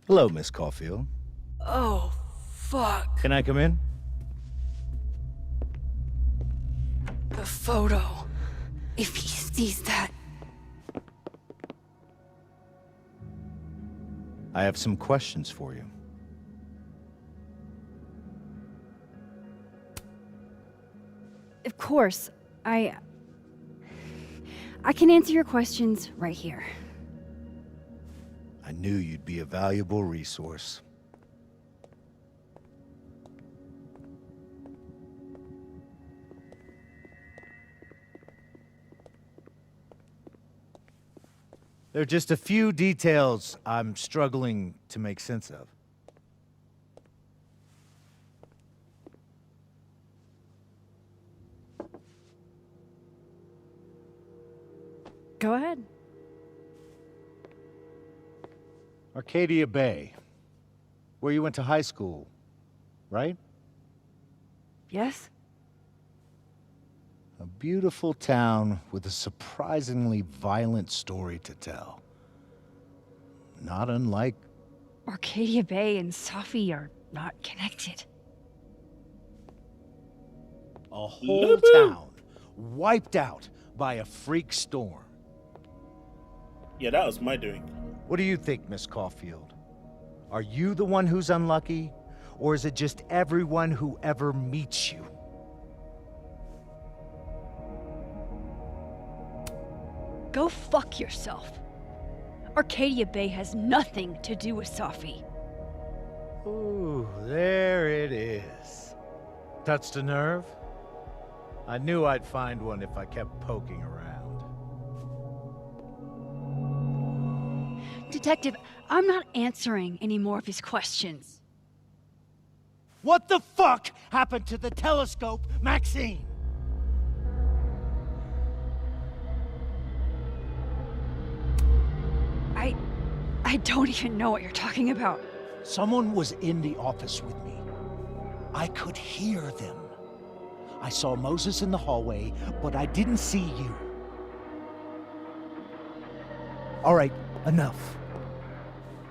Hello, Miss Caulfield. Oh, fuck. Can I come in? The photo. If he sees that... I have some questions for you. Of course, I can answer your questions right here. I knew you'd be a valuable resource. There are just a few details I'm struggling to make sense of. Go ahead. Arcadia Bay, where you went to high school, right? Yes? A beautiful town with a surprisingly violent story to tell. Not unlike... Arcadia Bay and Safi are not connected. a whole town wiped out by a freak storm. Yeah, that was my doing. What do you think, Miss Caulfield? Are you the one who's unlucky, or is it just everyone who ever meets you? Go fuck yourself. Arcadia Bay has nothing to do with Safi. Ooh, there it is. Touched a nerve? I knew I'd find one if I kept poking around. Detective, I'm not answering any more of his questions. What the fuck happened to the telescope, Maxine? I don't even know what you're talking about. Someone was in the office with me. I could hear them. I saw Moses in the hallway, but I didn't see you. All right, enough.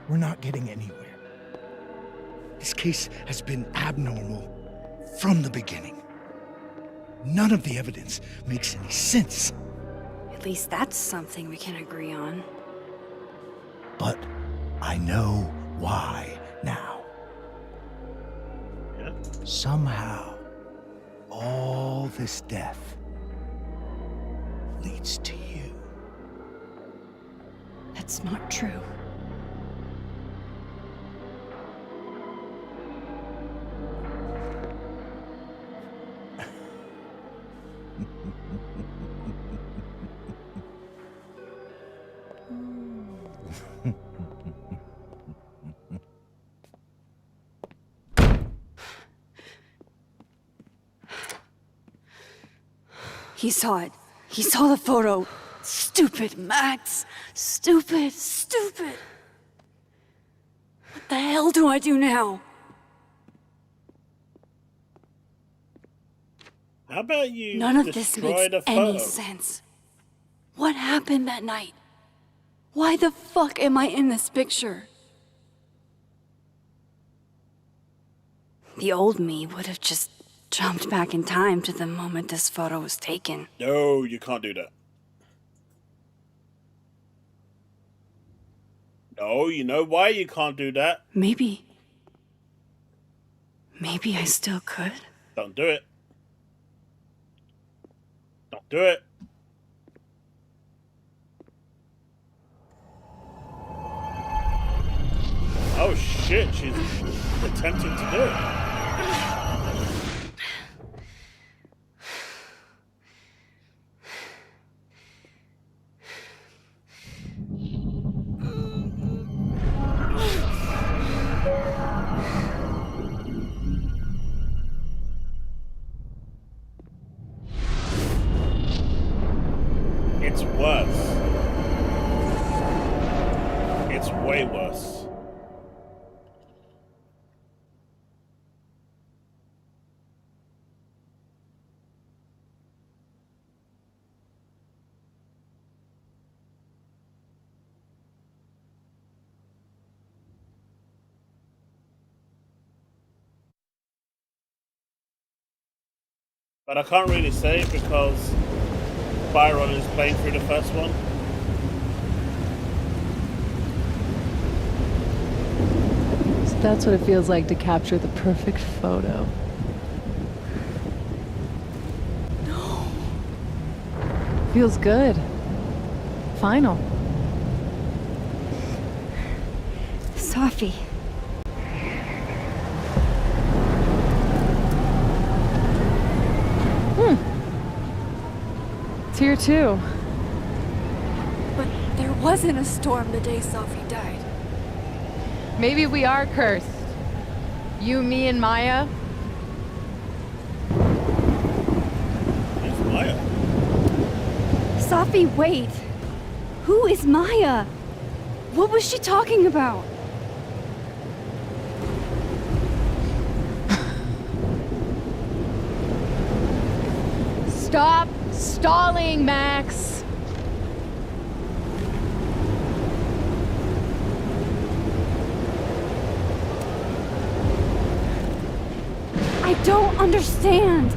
We're not getting anywhere. This case has been abnormal from the beginning. None of the evidence makes any sense. At least that's something we can agree on. But I know why now. Yeah. Somehow, all this death leads to you. That's not true. He saw it. He saw the photo. Stupid, Max. Stupid, stupid. What the hell do I do now? How about you None of this destroy makes the photo? any sense. What happened that night? Why the fuck am I in this picture? The old me would have just jumped back in time to the moment this photo was taken. No, you can't do that. No, you know why you can't do that? Maybe I still could. Don't do it. Don't do it. shit, she's attempting to do it. It's worse. It's way worse. But I can't really say because Byron is playing through the first one. So that's what it feels like to capture the perfect photo. No. Feels good. Final. Sophie. It's here too. But there wasn't a storm the day Sophie died. Maybe we are cursed. You, me, and Maya. It's Maya. Sophie, wait. Who is Maya? What was she talking about? Stop stalling, Max. I don't understand.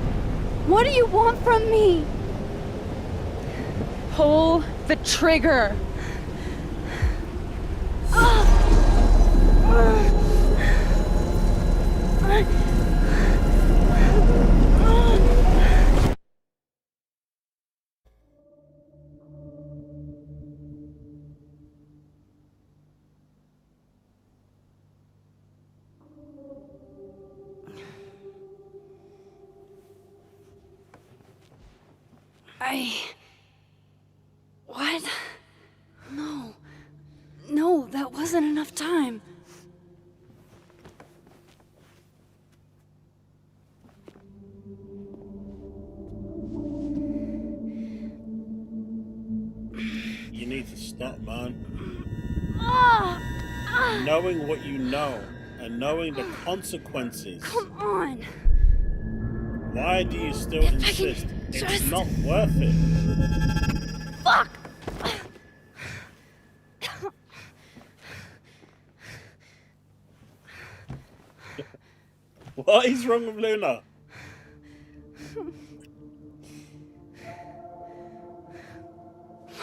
What do you want from me? Pull the trigger. What? No. No, that wasn't enough time. You need to stop, man. Knowing what you know and knowing the consequences. Come on. Why do you still insist? It's just- not worth it. Fuck! What is wrong with Luna?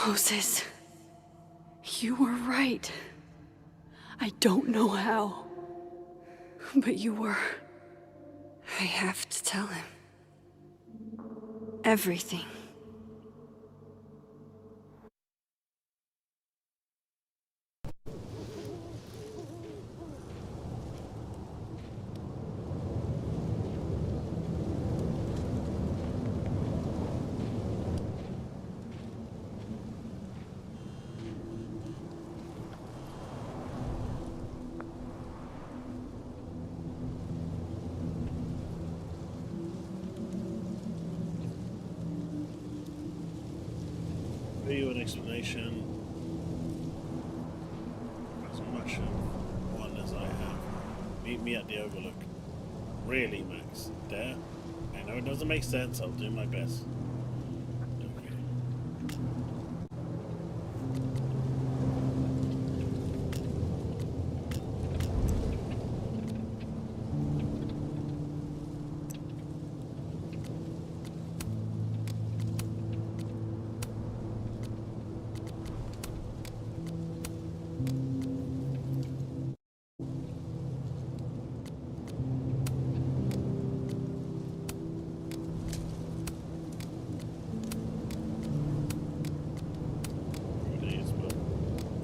Moses, you were right. I don't know how, but you were. I have to tell him. Everything. You an explanation as much of one as I have. Meet me at the Overlook. Really, Max? Dare? I know it doesn't make sense. I'll do my best. Okay.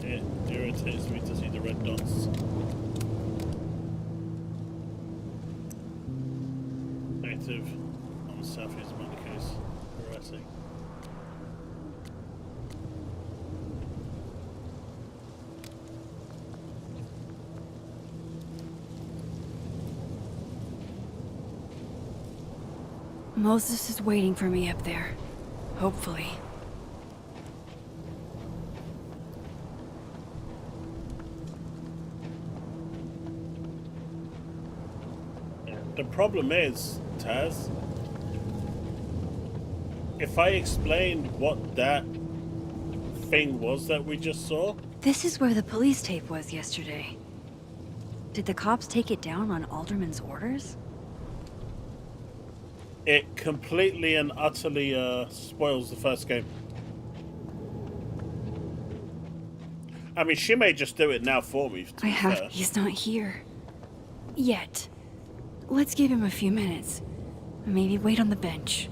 It irritates me to see the red dots. negative on Sophie's money case. Alrighty. Moses is waiting for me up there. Hopefully. The problem is, Taz, if I explained what that thing was that we just saw, This is where the police tape was yesterday. Did the cops take it down on Alderman's orders? it completely and utterly spoils the first game. I mean, she may just do it now for me. To be fair. He's not here. Yet. Let's give him a few minutes. Maybe wait on the bench.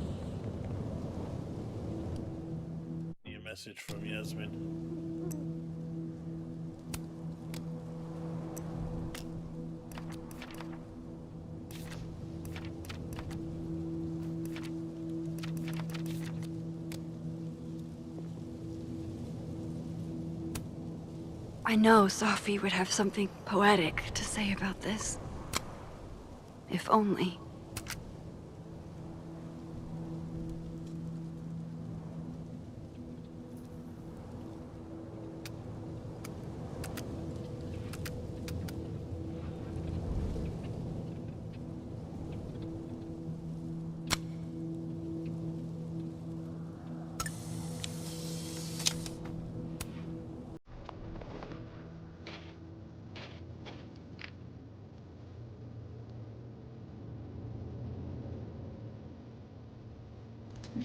New message from Yasmin. I know Sophie would have something poetic to say about this. If only.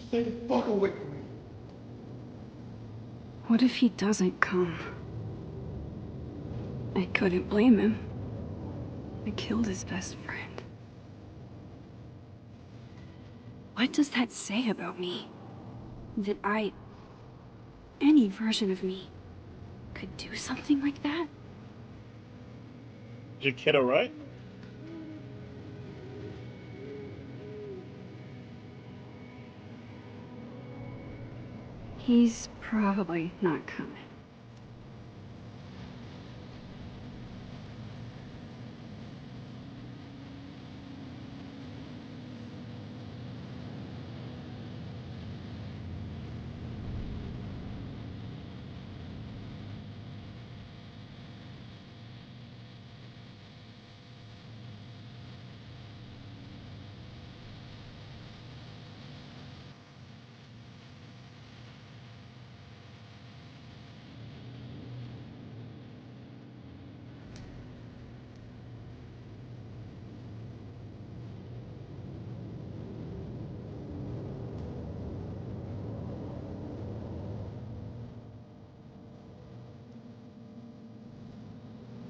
Stay the fuck away from me. What if he doesn't come? I couldn't blame him. I killed his best friend. What does that say about me? That any version of me, could do something like that? Is your kid alright? He's probably not coming.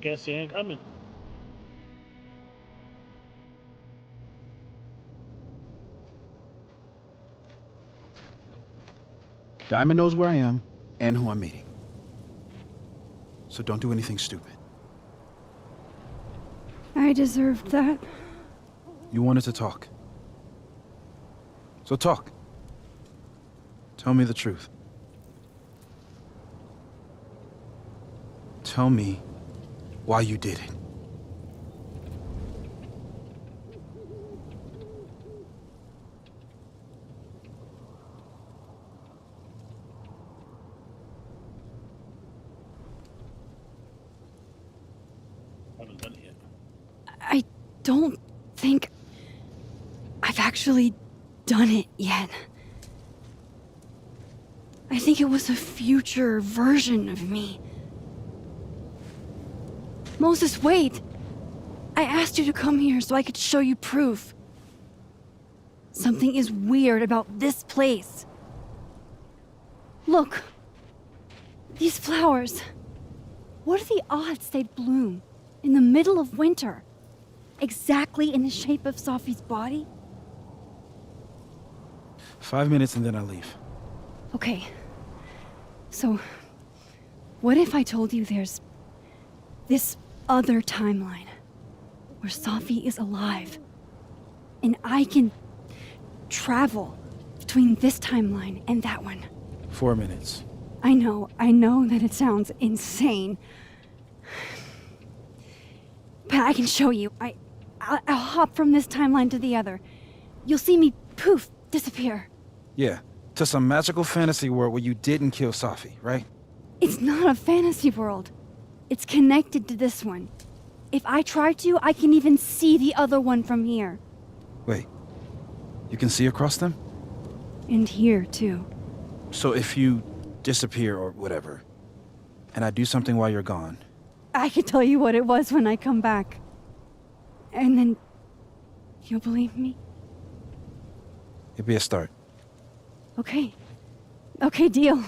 Guess he ain't coming. Diamond knows where I am and who I'm meeting. So don't do anything stupid. I deserved that. You wanted to talk. So talk. Tell me the truth. Tell me why you did it. Haven't done it yet. I don't think I've actually done it yet. I think it was a future version of me. Moses, wait! I asked you to come here so I could show you proof. Something is weird about this place. Look. These flowers. What are the odds they bloom in the middle of winter? Exactly in the shape of Sophie's body? 5 minutes and then I leave. Okay. So, what if I told you there's this other timeline where Sophie is alive and I can travel between this timeline and that one. 4 minutes. I know that it sounds insane. But I can show you. I'll hop from this timeline to the other. You'll see me, poof, disappear. Yeah, to some magical fantasy world where you didn't kill Safi, right? It's not a fantasy world. It's connected to this one. If I try to, I can even see the other one from here. Wait, you can see across them? And here, too. So if you disappear or whatever, and I do something while you're gone, I can tell you what it was when I come back. And then you'll believe me? it'd be a start. Okay. Okay, deal.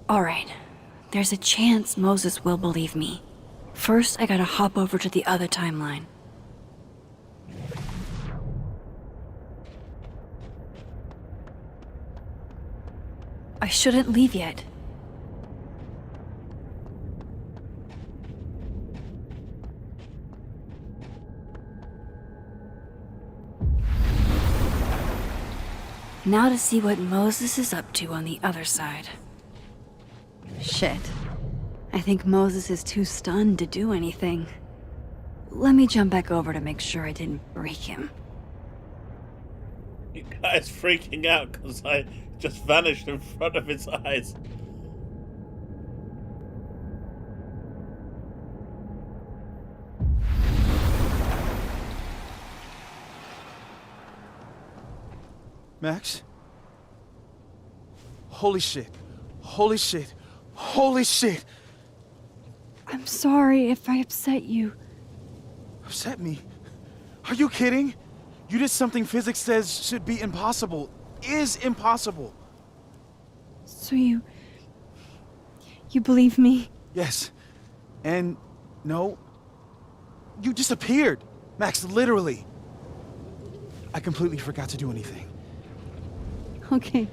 All right. There's a chance Moses will believe me. First, I gotta hop over to the other timeline. I shouldn't leave yet. Now to see what Moses is up to on the other side. Shit. I think Moses is too stunned to do anything. Let me jump back over to make sure I didn't break him. You guys freaking out because I just vanished in front of his eyes. Max? Holy shit. Holy shit. Holy shit! I'm sorry if I upset you. Upset me? Are you kidding? You did something physics says should be impossible. Is impossible. So you believe me? Yes. And no. You disappeared. Max, literally. I completely forgot to do anything. Okay.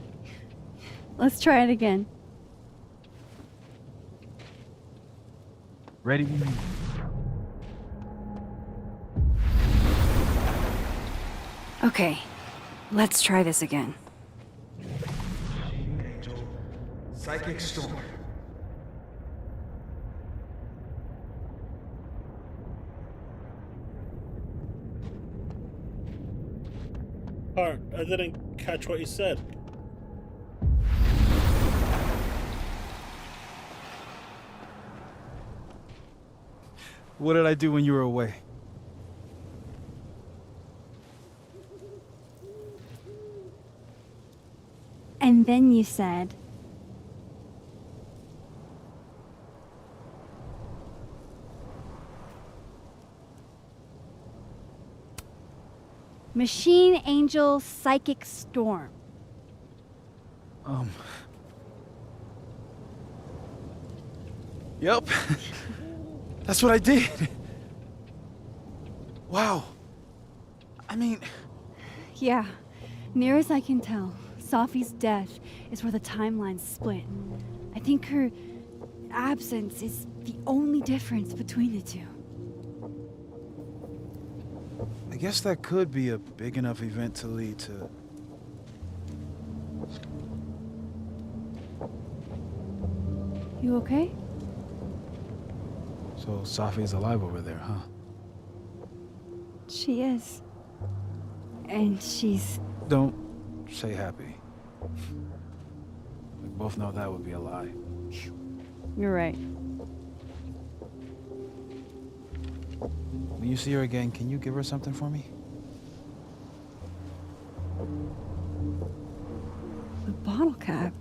Let's try it again. Ready? Okay. Let's try this again. Angel. Psychic storm. Alright, I didn't catch what you said. What did I do when you were away? And then you said... Machine Angel Psychic Storm. Yep. That's what I did. Wow. I mean... Yeah, near as I can tell, Safi's death is where the timelines split. I think her absence is the only difference between the two. I guess that could be a big enough event to lead to... You okay? So Safi's alive over there, huh? She is. And she's... Don't say happy. We both know that would be a lie. You're right. When you see her again, can you give her something for me? The bottle cap?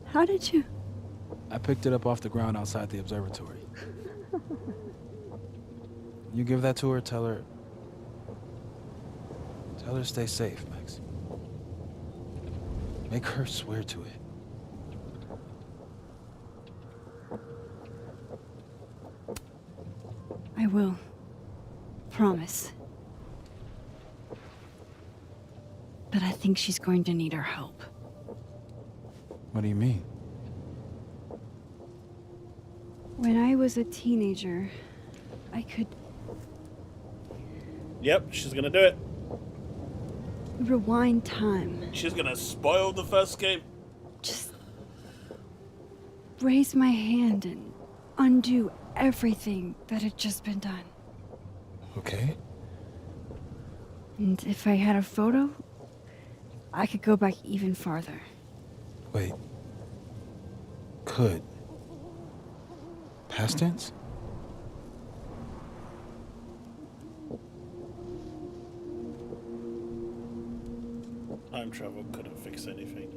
How did you... I picked it up off the ground outside the observatory. You give that to her, tell her stay safe, Max. Make her swear to it. I will. Promise. But I think she's going to need our help. What do you mean? When I was a teenager, I could Yep, she's gonna do it. Rewind time. She's gonna spoil the first game. Just raise my hand and undo everything that had just been done. Okay. And if I had a photo, I could go back even farther. Wait. Could. Past tense? Time travel couldn't fix anything.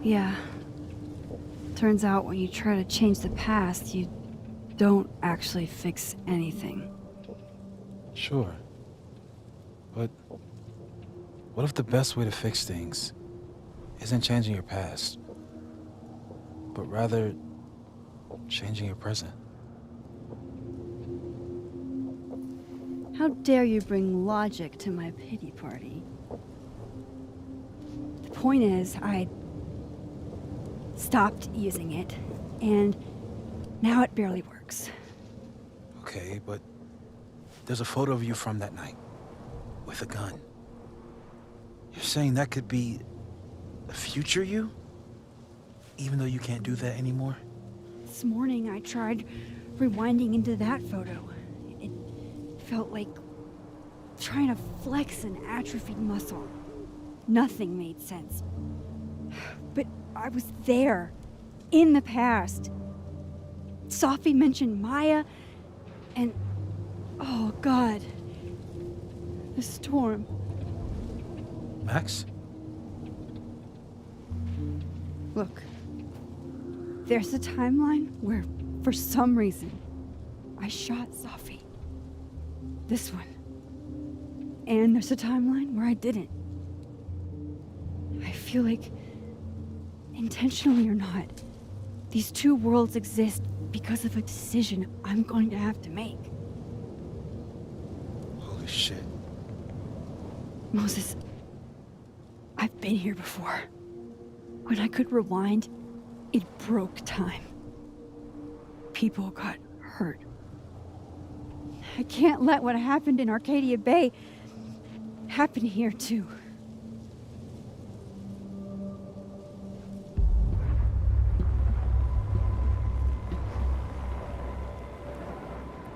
Yeah. Turns out when you try to change the past, you don't actually fix anything. Sure. But what if the best way to fix things isn't changing your past, but rather changing your present? How dare you bring logic to my pity party? The point is, I stopped using it, and now it barely works. Okay, but there's a photo of you from that night, with a gun. You're saying that could be a future you? Even though you can't do that anymore? This morning I tried rewinding into that photo. It felt like trying to flex an atrophied muscle. Nothing made sense. But I was there, in the past. Sophie mentioned Maya, and oh God, the storm. Max? Look, there's a timeline where, for some reason, I shot Sophie. This one. And there's a timeline where I didn't. I feel like, intentionally or not, these two worlds exist because of a decision I'm going to have to make. Holy shit. Moses, I've been here before. When I could rewind, it broke time. People got hurt. I can't let what happened in Arcadia Bay happen here too.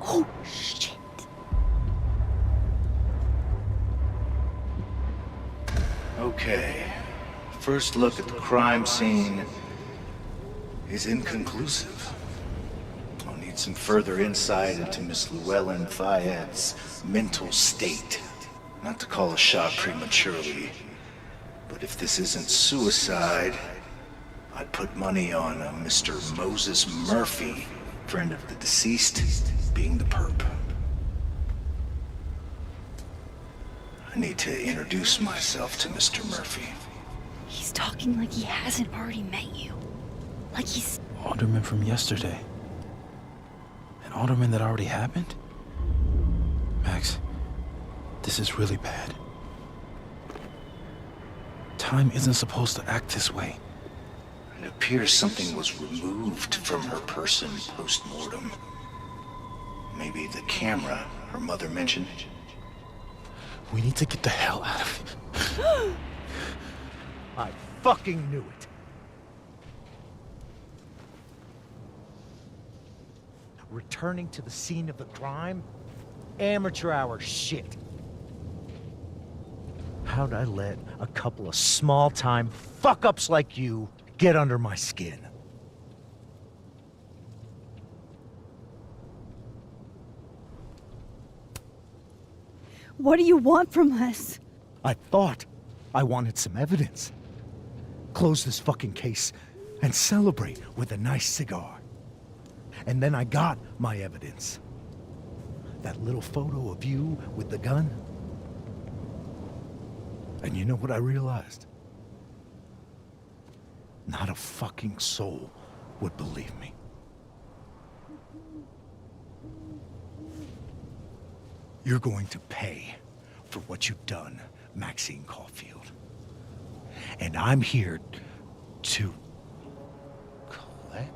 Oh, shit. Okay. First look at the crime scene is inconclusive. I'll need some further insight into Miss Llewellyn Fayette's mental state. Not to call a shot prematurely, but if this isn't suicide, I'd put money on a Mr. Moses Murphy, friend of the deceased, being the perp. I need to introduce myself to Mr. Murphy. He's talking like he hasn't already met you. Like he's... Alderman from yesterday. An alderman that already happened? Max, this is really bad. Time isn't supposed to act this way. It appears something was removed from her person post-mortem. Maybe the camera her mother mentioned. We need to get the hell out of here. I fucking knew it. Returning to the scene of the crime? Amateur hour shit. How'd I let a couple of small-time fuck-ups like you get under my skin? What do you want from us? I thought I wanted some evidence. Close this fucking case and celebrate with a nice cigar. And then I got my evidence. That little photo of you with the gun. And you know what I realized? Not a fucking soul would believe me. You're going to pay for what you've done, Maxine Caulfield. And I'm here to collect.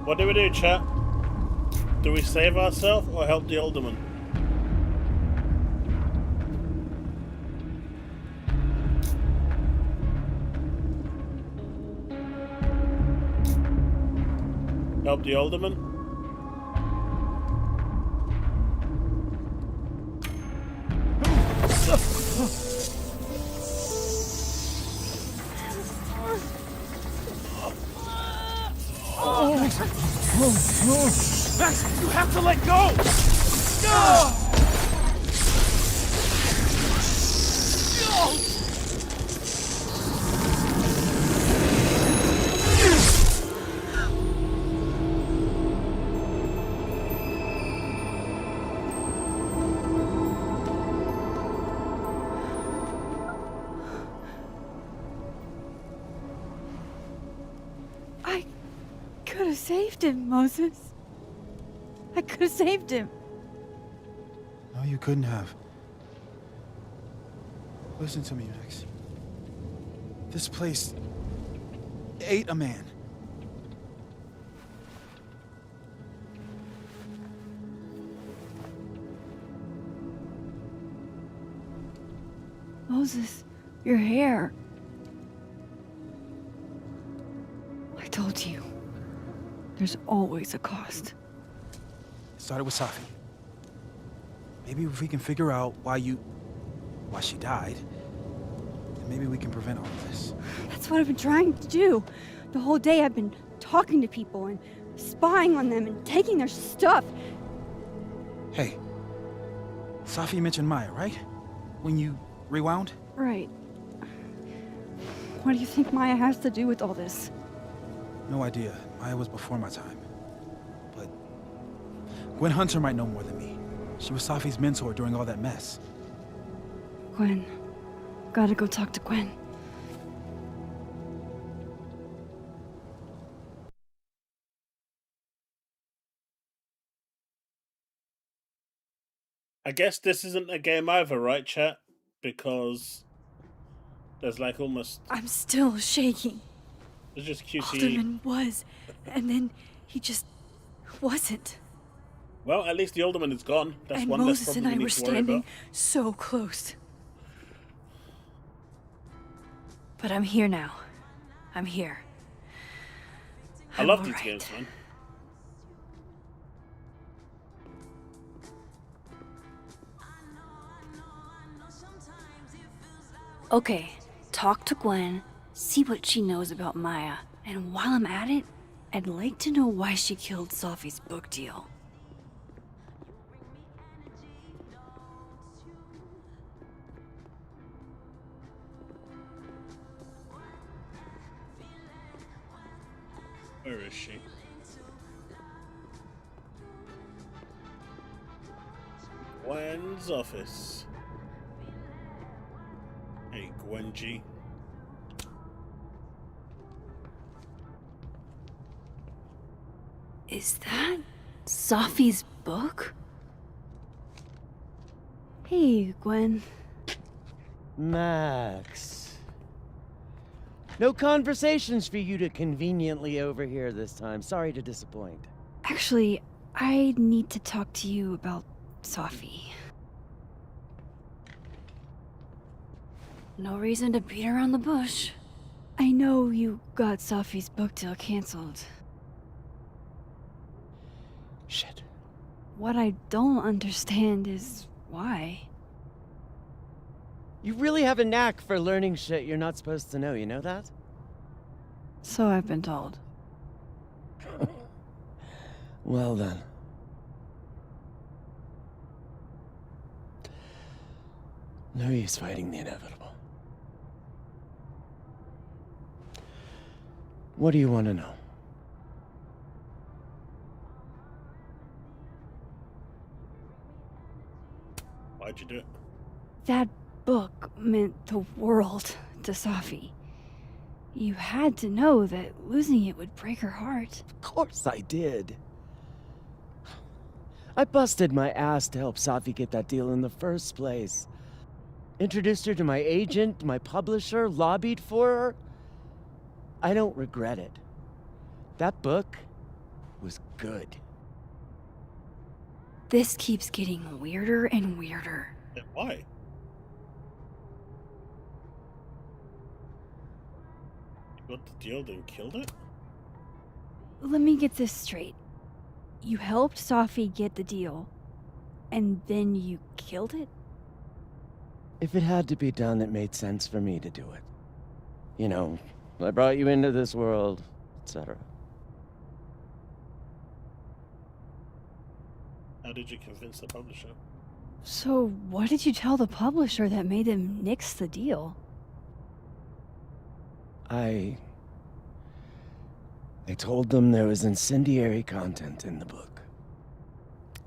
What do we do, chat? Do we save ourselves or help the alderman? Help the alderman? Max, you have to let go! I could have saved him, Moses. I could have saved him. No, you couldn't have. Listen to me, Max. This place ate a man. Moses, your hair. I told you. There's always a cost. It started with Safi. Maybe if we can figure out why she died, then maybe we can prevent all of this. That's what I've been trying to do. The whole day I've been talking to people and spying on them and taking their stuff. Hey, Safi mentioned Maya, right? When you rewound? Right. What do you think Maya has to do with all this? No idea. Maya was before my time. But Gwen Hunter might know more than me. She was Safi's mentor during all that mess. Gwen. Gotta go talk to Gwen. I guess this isn't a game over, right, chat? Because there's like almost... I'm still shaking. It's just QTE. Alderman was, and then he just wasn't. Well, at least the alderman is gone. That's And one Moses less and problem I we were need to worry standing about. so close. But I'm here now. I'm here. I I'm love all these right. games, man. Okay, talk to Gwen, see what she knows about Maya, and while I'm at it, I'd like to know why she killed Safi's book deal. Where is she? Gwen's office. Hey, Gwen G. Is that Safi's book? Hey, Gwen. Max. No conversations for you to conveniently overhear this time. Sorry to disappoint. Actually, I need to talk to you about Safi. No reason to beat around the bush. I know you got Safi's book deal canceled. Shit. What I don't understand is why. You really have a knack for learning shit you're not supposed to know, you know that? So I've been told. Well then. No use fighting the inevitable. What do you want to know? Why'd you do it? That book meant the world to Safi. You had to know that losing it would break her heart. Of course I did. I busted my ass to help Safi get that deal in the first place. Introduced her to my agent, my publisher, lobbied for her. I don't regret it. That book was good. This keeps getting weirder and weirder. Yeah, why? You got the deal, then killed it? Let me get this straight. You helped Safi get the deal, and then you killed it? If it had to be done, it made sense for me to do it. You know, I brought you into this world, etc. How did you convince the publisher? So, what did you tell the publisher that made them nix the deal? I told them there was incendiary content in the book,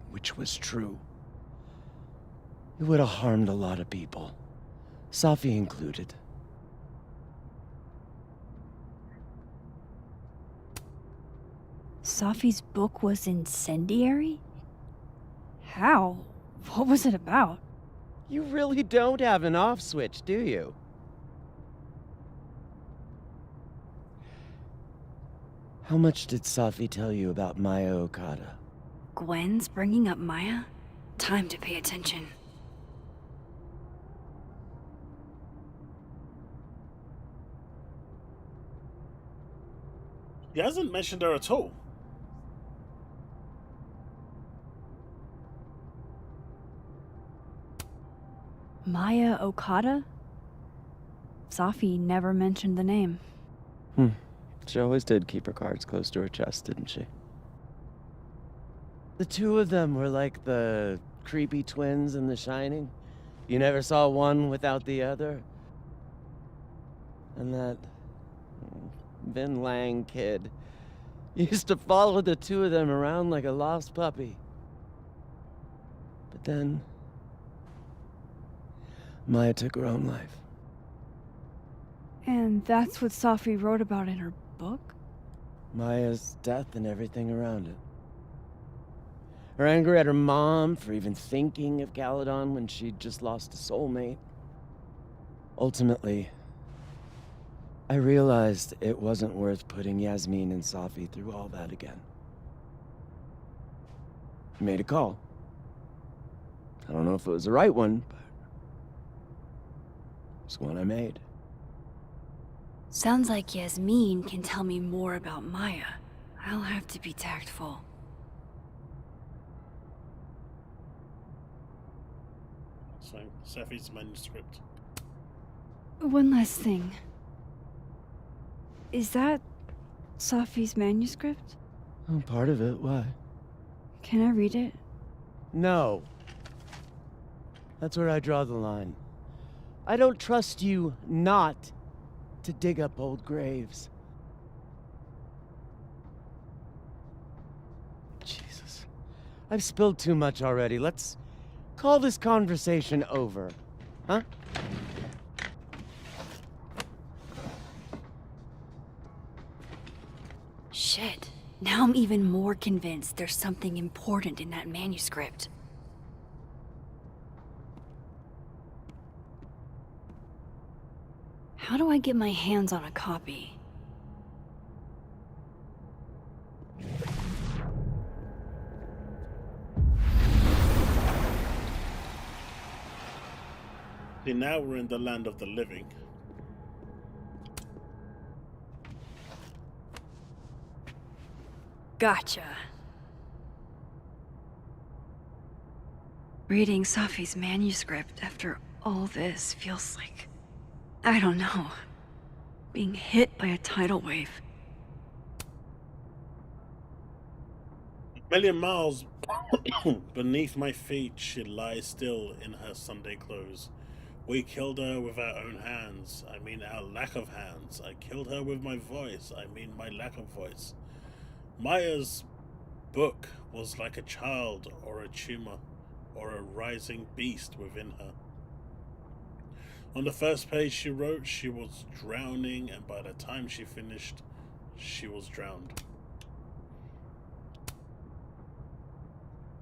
which was true. It would have harmed a lot of people, Safi included. Safi's book was incendiary? How? What was it about? You really don't have an off switch, do you? How much did Safi tell you about Maya Okada? Gwen's bringing up Maya? Time to pay attention. He hasn't mentioned her at all. Maya Okada? Safi never mentioned the name. She always did keep her cards close to her chest, didn't she? The two of them were like the creepy twins in The Shining. You never saw one without the other. And that Vin Lang kid used to follow the two of them around like a lost puppy. But then Maya took her own life. And that's what Safi wrote about in her book? Maya's death and everything around it. Her anger at her mom for even thinking of Caledon when she'd just lost a soulmate. Ultimately, I realized it wasn't worth putting Yasmin and Safi through all that again. I made a call. I don't know if it was the right one, but it's one I made. Sounds like Yasmin can tell me more about Maya. I'll have to be tactful. So, Safi's manuscript. One last thing. Is that Safi's manuscript? Oh, part of it, why? Can I read it? No. That's where I draw the line. I don't trust you not to dig up old graves. Jesus. I've spilled too much already. Let's call this conversation over, huh? Shit. Now I'm even more convinced there's something important in that manuscript. How do I get my hands on a copy? See, now we're in the land of the living. Gotcha. Reading Safi's manuscript after all this feels like, I don't know, being hit by a tidal wave. A million miles beneath my feet, she lies still in her Sunday clothes. We killed her with our own hands. I mean our lack of hands. I killed her with my voice. I mean my lack of voice. Maya's book was like a child or a tumor or a rising beast within her. On the first page she wrote she was drowning, and by the time she finished, she was drowned.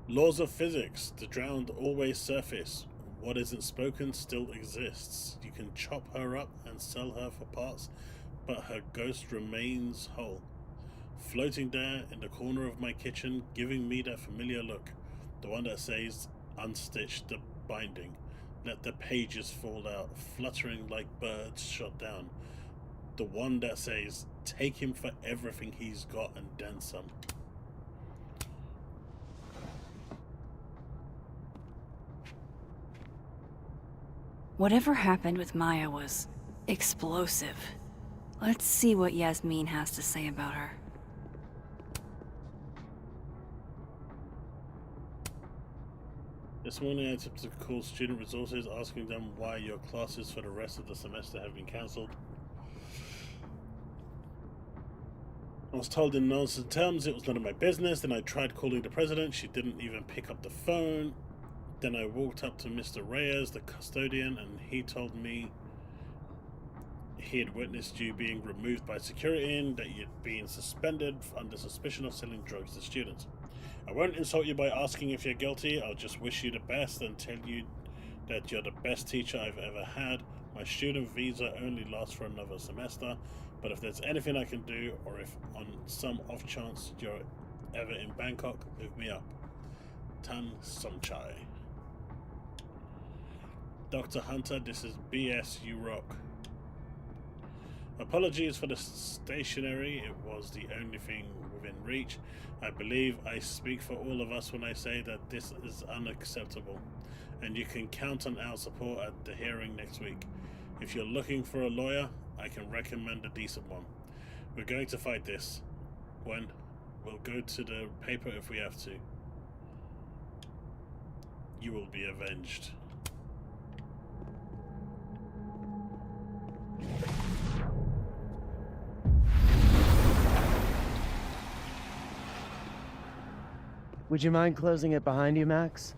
Laws of physics. The drowned always surface. What isn't spoken still exists. You can chop her up and sell her for parts, but her ghost remains whole. floating there in the corner of my kitchen, giving me that familiar look. The one that says, unstitch the binding. Let the pages fall out, fluttering like birds shot down. The one that says, take him for everything he's got and then some. Whatever happened with Maya was explosive. Let's see what Yasmin has to say about her. This morning I attempted to call student resources, asking them why your classes for the rest of the semester have been cancelled. I was told in no uncertain terms it was none of my business. Then I tried calling the president. She didn't even pick up the phone. Then I walked up to Mr. Reyes, the custodian, and he told me he had witnessed you being removed by security and that you'd been suspended under suspicion of selling drugs to students. I won't insult you by asking if you're guilty. I'll just wish you the best and tell you that you're the best teacher I've ever had. My student visa only lasts for another semester, but if there's anything I can do, or if on some off chance you're ever in Bangkok, move me up. Tan Somchai. Dr. Hunter, this is BS, you rock. Apologies for the stationery, it was the only thing within reach. I believe I speak for all of us when I say that this is unacceptable, and you can count on our support at the hearing next week. If you're looking for a lawyer, I can recommend a decent one. We're going to fight this. When? We'll go to the paper if we have to. You will be avenged. Would you mind closing it behind you, Max?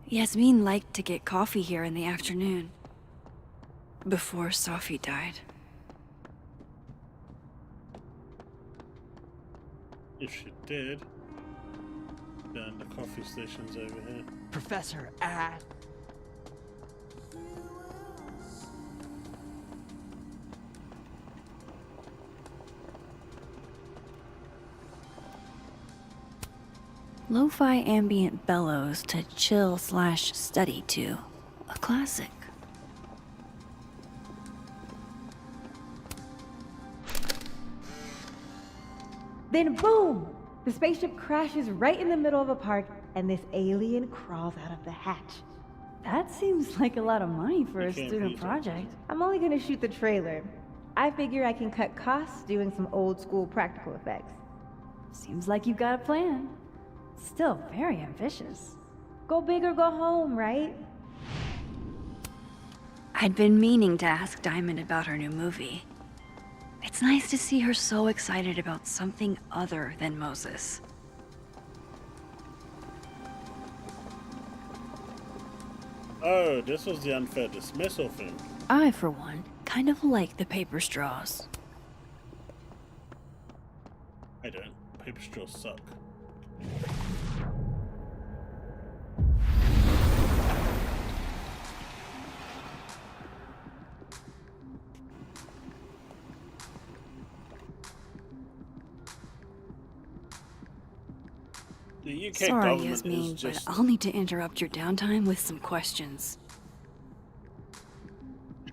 Yasmin liked to get coffee here in the afternoon. Before Sophie died. If she did, then the coffee station's over here. Professor, Lo-fi ambient bellows to chill/study to. A classic. Then boom! The spaceship crashes right in the middle of a park, and this alien crawls out of the hatch. That seems like a lot of money for You a can't student beat that. project. I'm only gonna shoot the trailer. I figure I can cut costs doing some old school practical effects. Seems like you've got a plan. Still very ambitious. Go big or go home, right? I'd been meaning to ask Diamond about her new movie. It's nice to see her so excited about something other than Moses. Oh, this was the unfair dismissal thing. I, for one, kind of like the paper straws. I don't. Paper straws suck. The UK Sorry, government is Yasmin, just but I'll need to interrupt your downtime with some questions.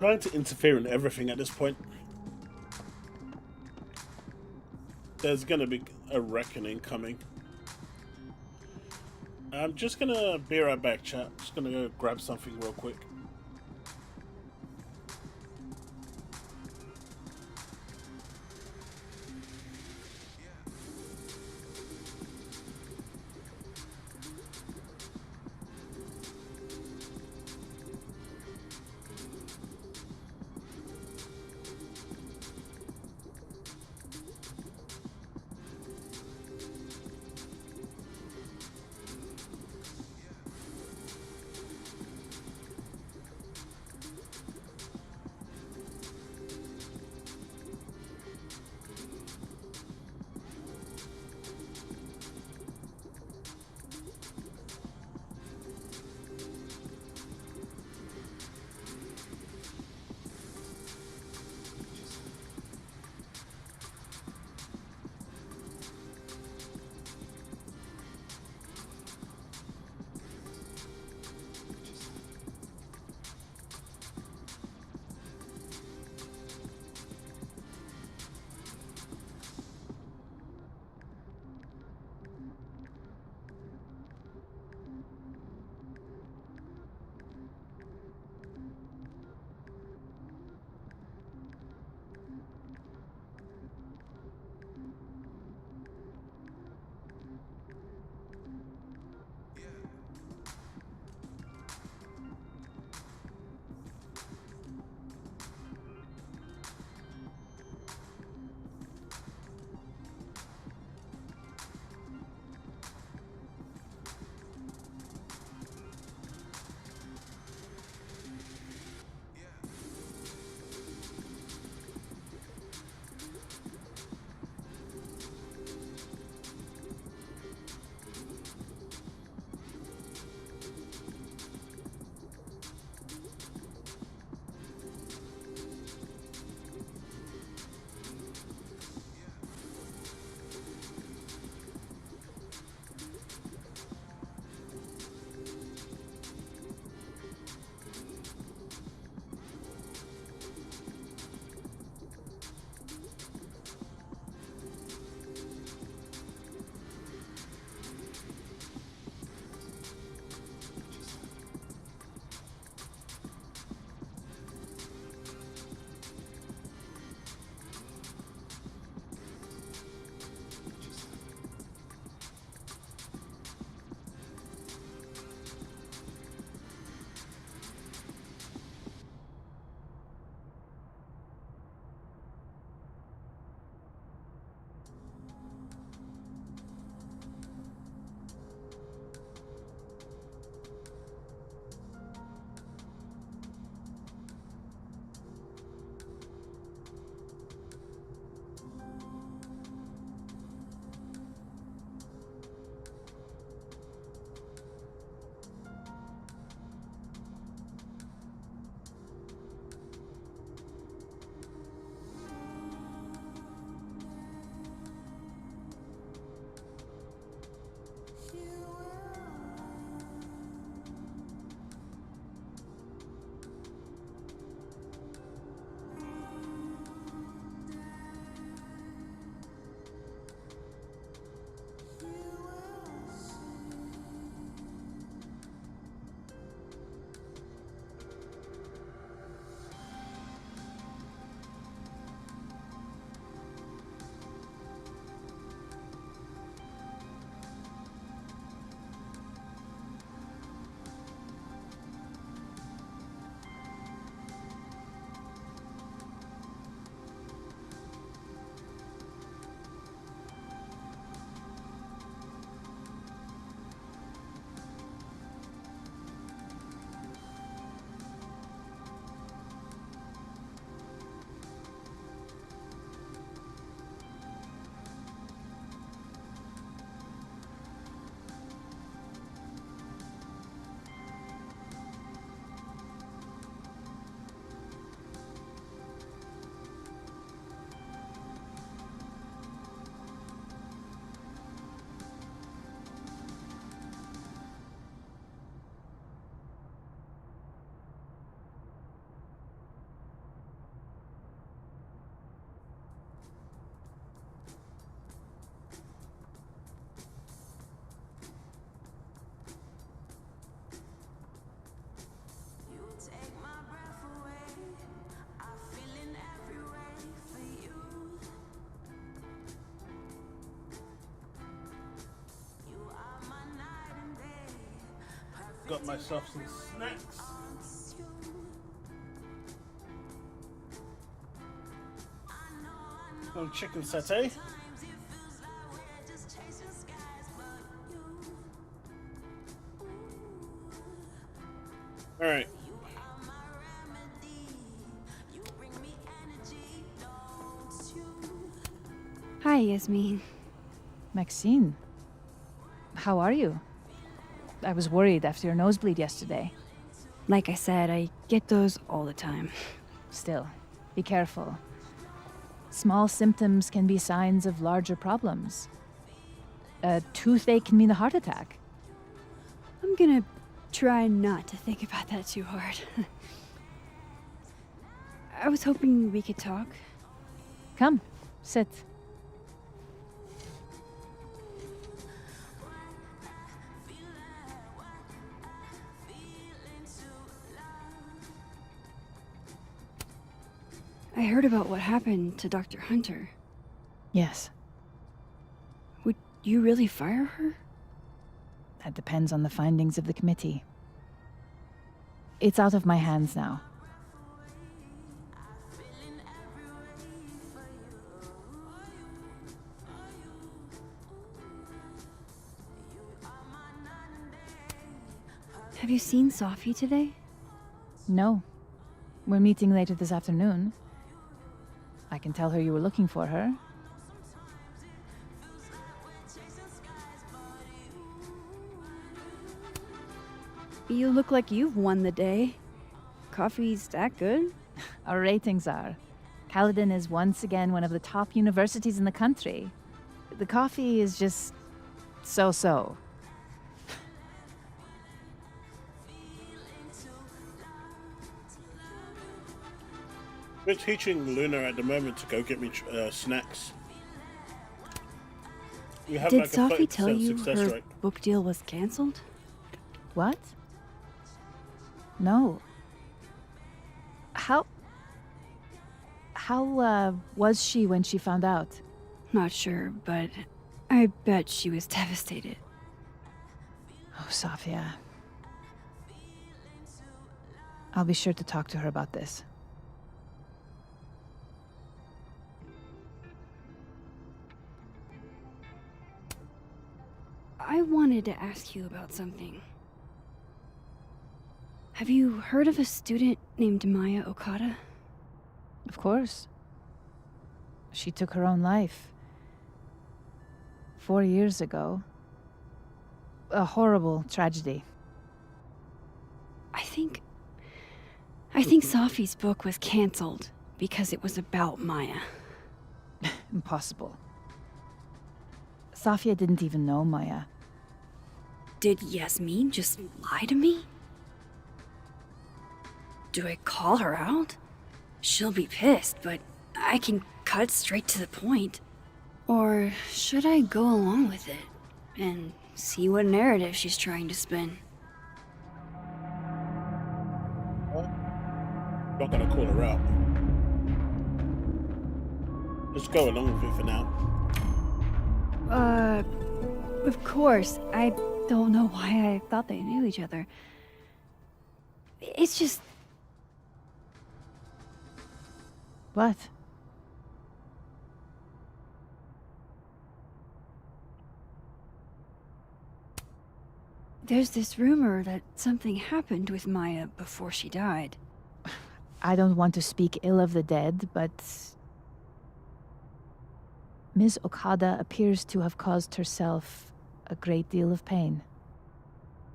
trying to interfere in everything at this point. There's gonna be a reckoning coming. I'm just gonna be right back, chat. Just gonna go grab something real quick. Got myself some snacks. Some chicken satay. All right. Hi, Yasmin. Maxine, how are you? I was worried after your nosebleed yesterday. Like I said, I get those all the time. Still, be careful. Small symptoms can be signs of larger problems. A toothache can mean a heart attack. I'm gonna try not to think about that too hard. I was hoping we could talk. Come, sit. I heard about what happened to Dr. Hunter. Yes, Would you really fire her? that depends on the findings of the committee. It's out of my hands now. Have you seen Sophie today? No. We're meeting later this afternoon. I can tell her you were looking for her. You look like you've won the day. Coffee's that good? Our ratings are. Caledon is once again one of the top universities in the country. The coffee is just so-so. We're teaching Luna at the moment to go get me snacks. We have Did like a Sophie 30% tell you success her rate. book deal was cancelled? What? No. How was she when she found out? Not sure, but I bet she was devastated. Oh, Sophia. I'll be sure to talk to her about this. I wanted to ask you about something. Have you heard of a student named Maya Okada? Of course. She took her own life. 4 years ago. A horrible tragedy. I think Sophie's book was cancelled because it was about Maya. Impossible. Sophia didn't even know Maya. Did Yasmin just lie to me? Do I call her out? She'll be pissed, but I can cut straight to the point. Or should I go along with it and see what narrative she's trying to spin? Not gonna call her out. Just go along with it for now. Of course. I don't know why I thought they knew each other. It's just... What? There's this rumor that something happened with Maya before she died. I don't want to speak ill of the dead, but Ms. Okada appears to have caused herself a great deal of pain.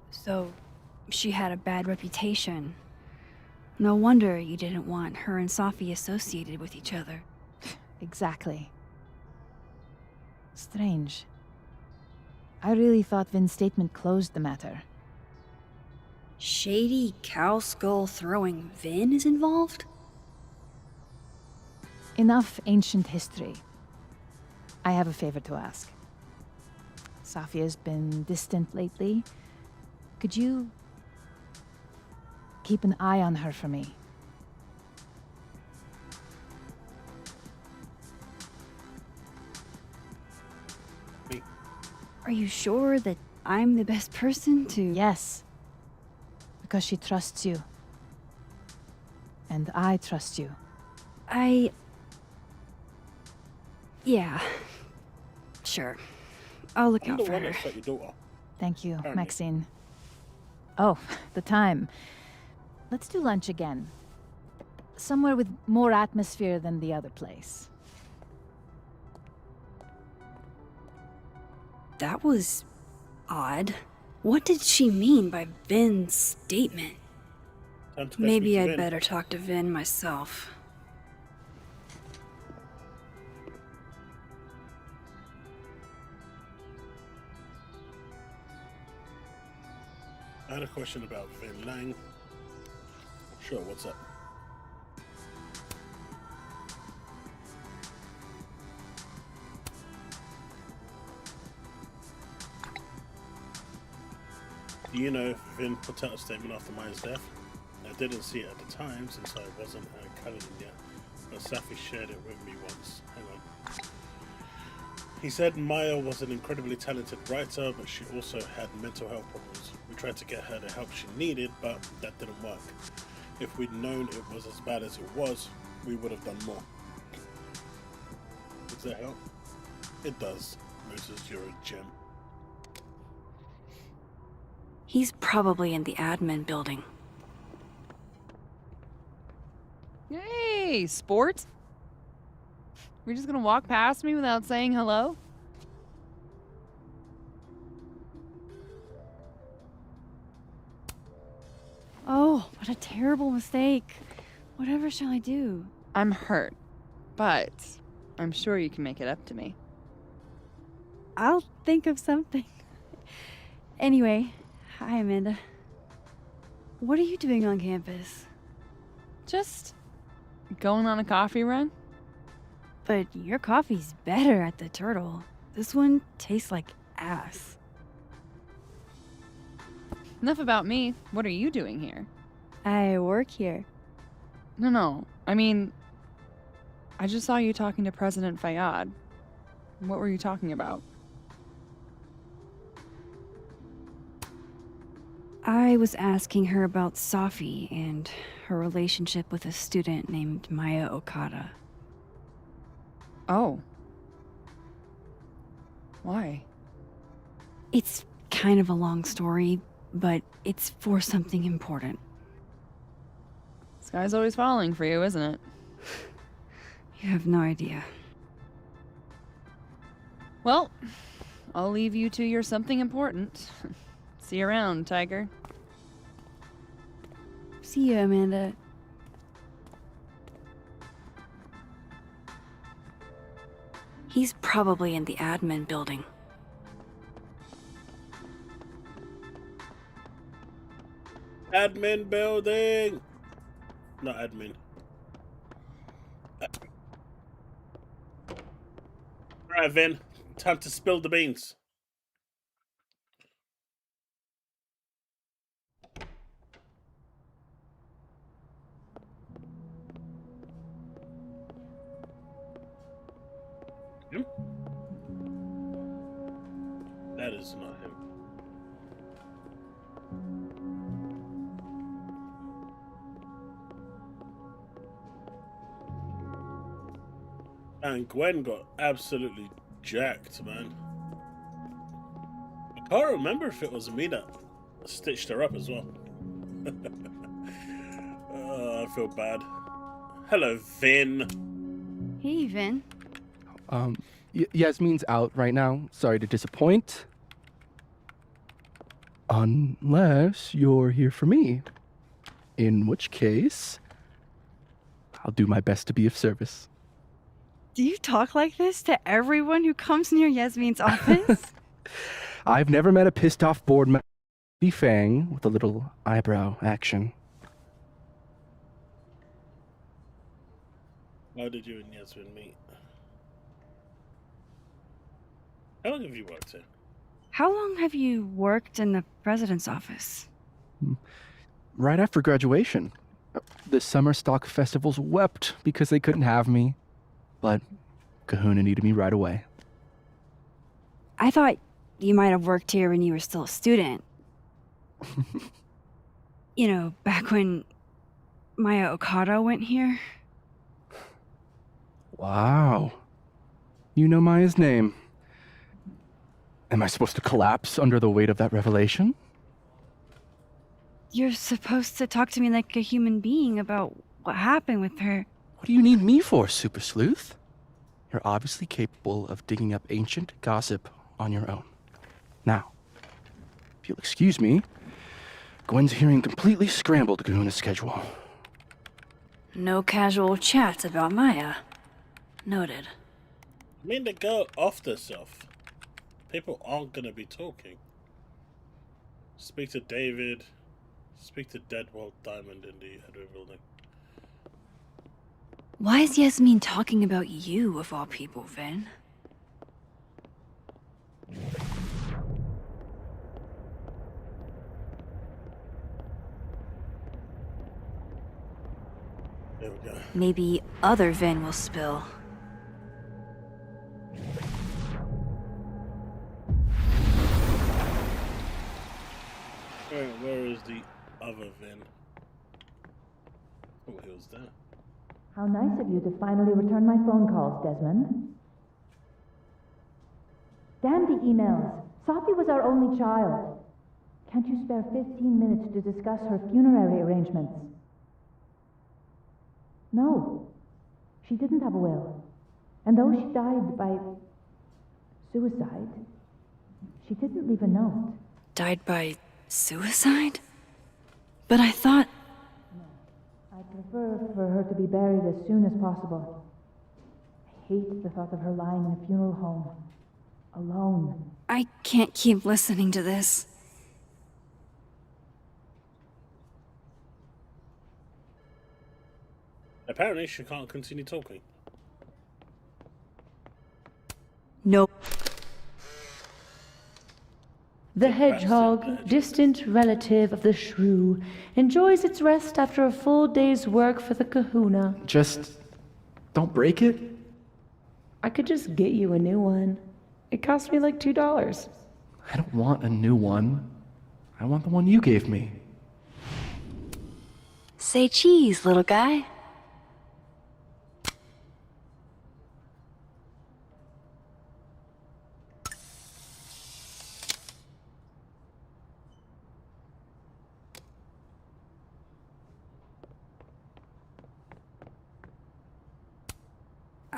So, she had a bad reputation. No wonder you didn't want her and Sophie associated with each other. Exactly. Strange. I really thought Vin's statement closed the matter. Shady cow skull throwing Vin is involved? Enough ancient history. I have a favor to ask. Sophia's been distant lately. Could you keep an eye on her for me? Are you sure that I'm the best person to... Yes. Because she trusts you. And I trust you. Yeah. Sure. I'll look I'm out the for one her. that shot your daughter. Thank you, Apparently. Maxine. Oh, the time. Let's do lunch again. Somewhere with more atmosphere than the other place. That was odd. What did she mean by Vin's statement? Time to go speak Maybe to I'd Vin. better talk to Vin myself. I had a question about Vin Lang. Sure, what's up? Do you know if Vin put out a statement after Maya's death? I didn't see it at the time since I wasn't a Caledon yet, but Safi shared it with me once. Hang on. He said Maya was an incredibly talented writer, but she also had mental health problems. We tried to get her the help she needed, but that didn't work. If we'd known it was as bad as it was, we would have done more. Does that help? It does. Moses, you're a gem. He's probably in the admin building. Hey, sport. We're just gonna walk past me without saying hello? Oh, what a terrible mistake. Whatever shall I do? I'm hurt, but I'm sure you can make it up to me. I'll think of something. Anyway, hi, Amanda. What are you doing on campus? Just going on a coffee run? But your coffee's better at the Turtle. This one tastes like ass. Enough about me. What are you doing here? I work here. No. I mean, I just saw you talking to President Fayyad. What were you talking about? I was asking her about Safi and her relationship with a student named Maya Okada. Oh. Why? It's kind of a long story, but it's for something important. Sky's always falling for you, isn't it? You have no idea. Well, I'll leave you to your something important. See you around, Tiger. See you, Amanda. He's probably in the admin building. Admin building! Not admin. Alright, Vin. Time to spill the beans. Him? That is not him. And Gwen got absolutely jacked, man. I can't remember if it was me that stitched her up as well. Oh, I feel bad. Hello, Vin. Hey, Vin. Yasmin's out right now. Sorry to disappoint. Unless you're here for me. In which case, I'll do my best to be of service. Do you talk like this to everyone who comes near Yasmin's office? I've never met a pissed off board member Fang with a little eyebrow action. How did you and Yasmin meet? How long have you worked here? How long have you worked in the president's office? Right after graduation. The summer stock festivals wept because they couldn't have me. But Kahuna needed me right away. I thought you might have worked here when you were still a student. You know, back when Maya Okada went here? Wow. You know Maya's name. Am I supposed to collapse under the weight of that revelation? You're supposed to talk to me like a human being about what happened with her. What do you need me for, Super Sleuth? You're obviously capable of digging up ancient gossip on your own. Now, if you'll excuse me, Gwen's hearing completely scrambled Kahuna's schedule. No casual chats about Maya. Noted. I mean, to go off this stuff. People aren't gonna be talking. Speak to David. Speak to Deadwalt Diamond in the Edward building. Why is Yasmin talking about you, of all people, Vin? There we go. Maybe other Vin will spill. Where is the other Vin? Oh, he was there. How nice of you to finally return my phone calls, Desmond. Damn the emails. Sophie was our only child. Can't you spare 15 minutes to discuss her funerary arrangements? No. She didn't have a will. And though she died by suicide, she didn't leave a note. Died by suicide? But I thought... I prefer for her to be buried as soon as possible. I hate the thought of her lying in a funeral home. Alone. I can't keep listening to this. Apparently, she can't continue talking. Nope. The hedgehog, distant relative of the shrew, enjoys its rest after a full day's work for the kahuna. Just don't break it? I could just get you a new one. It cost me like $2. I don't want a new one. I want the one you gave me. Say cheese, little guy.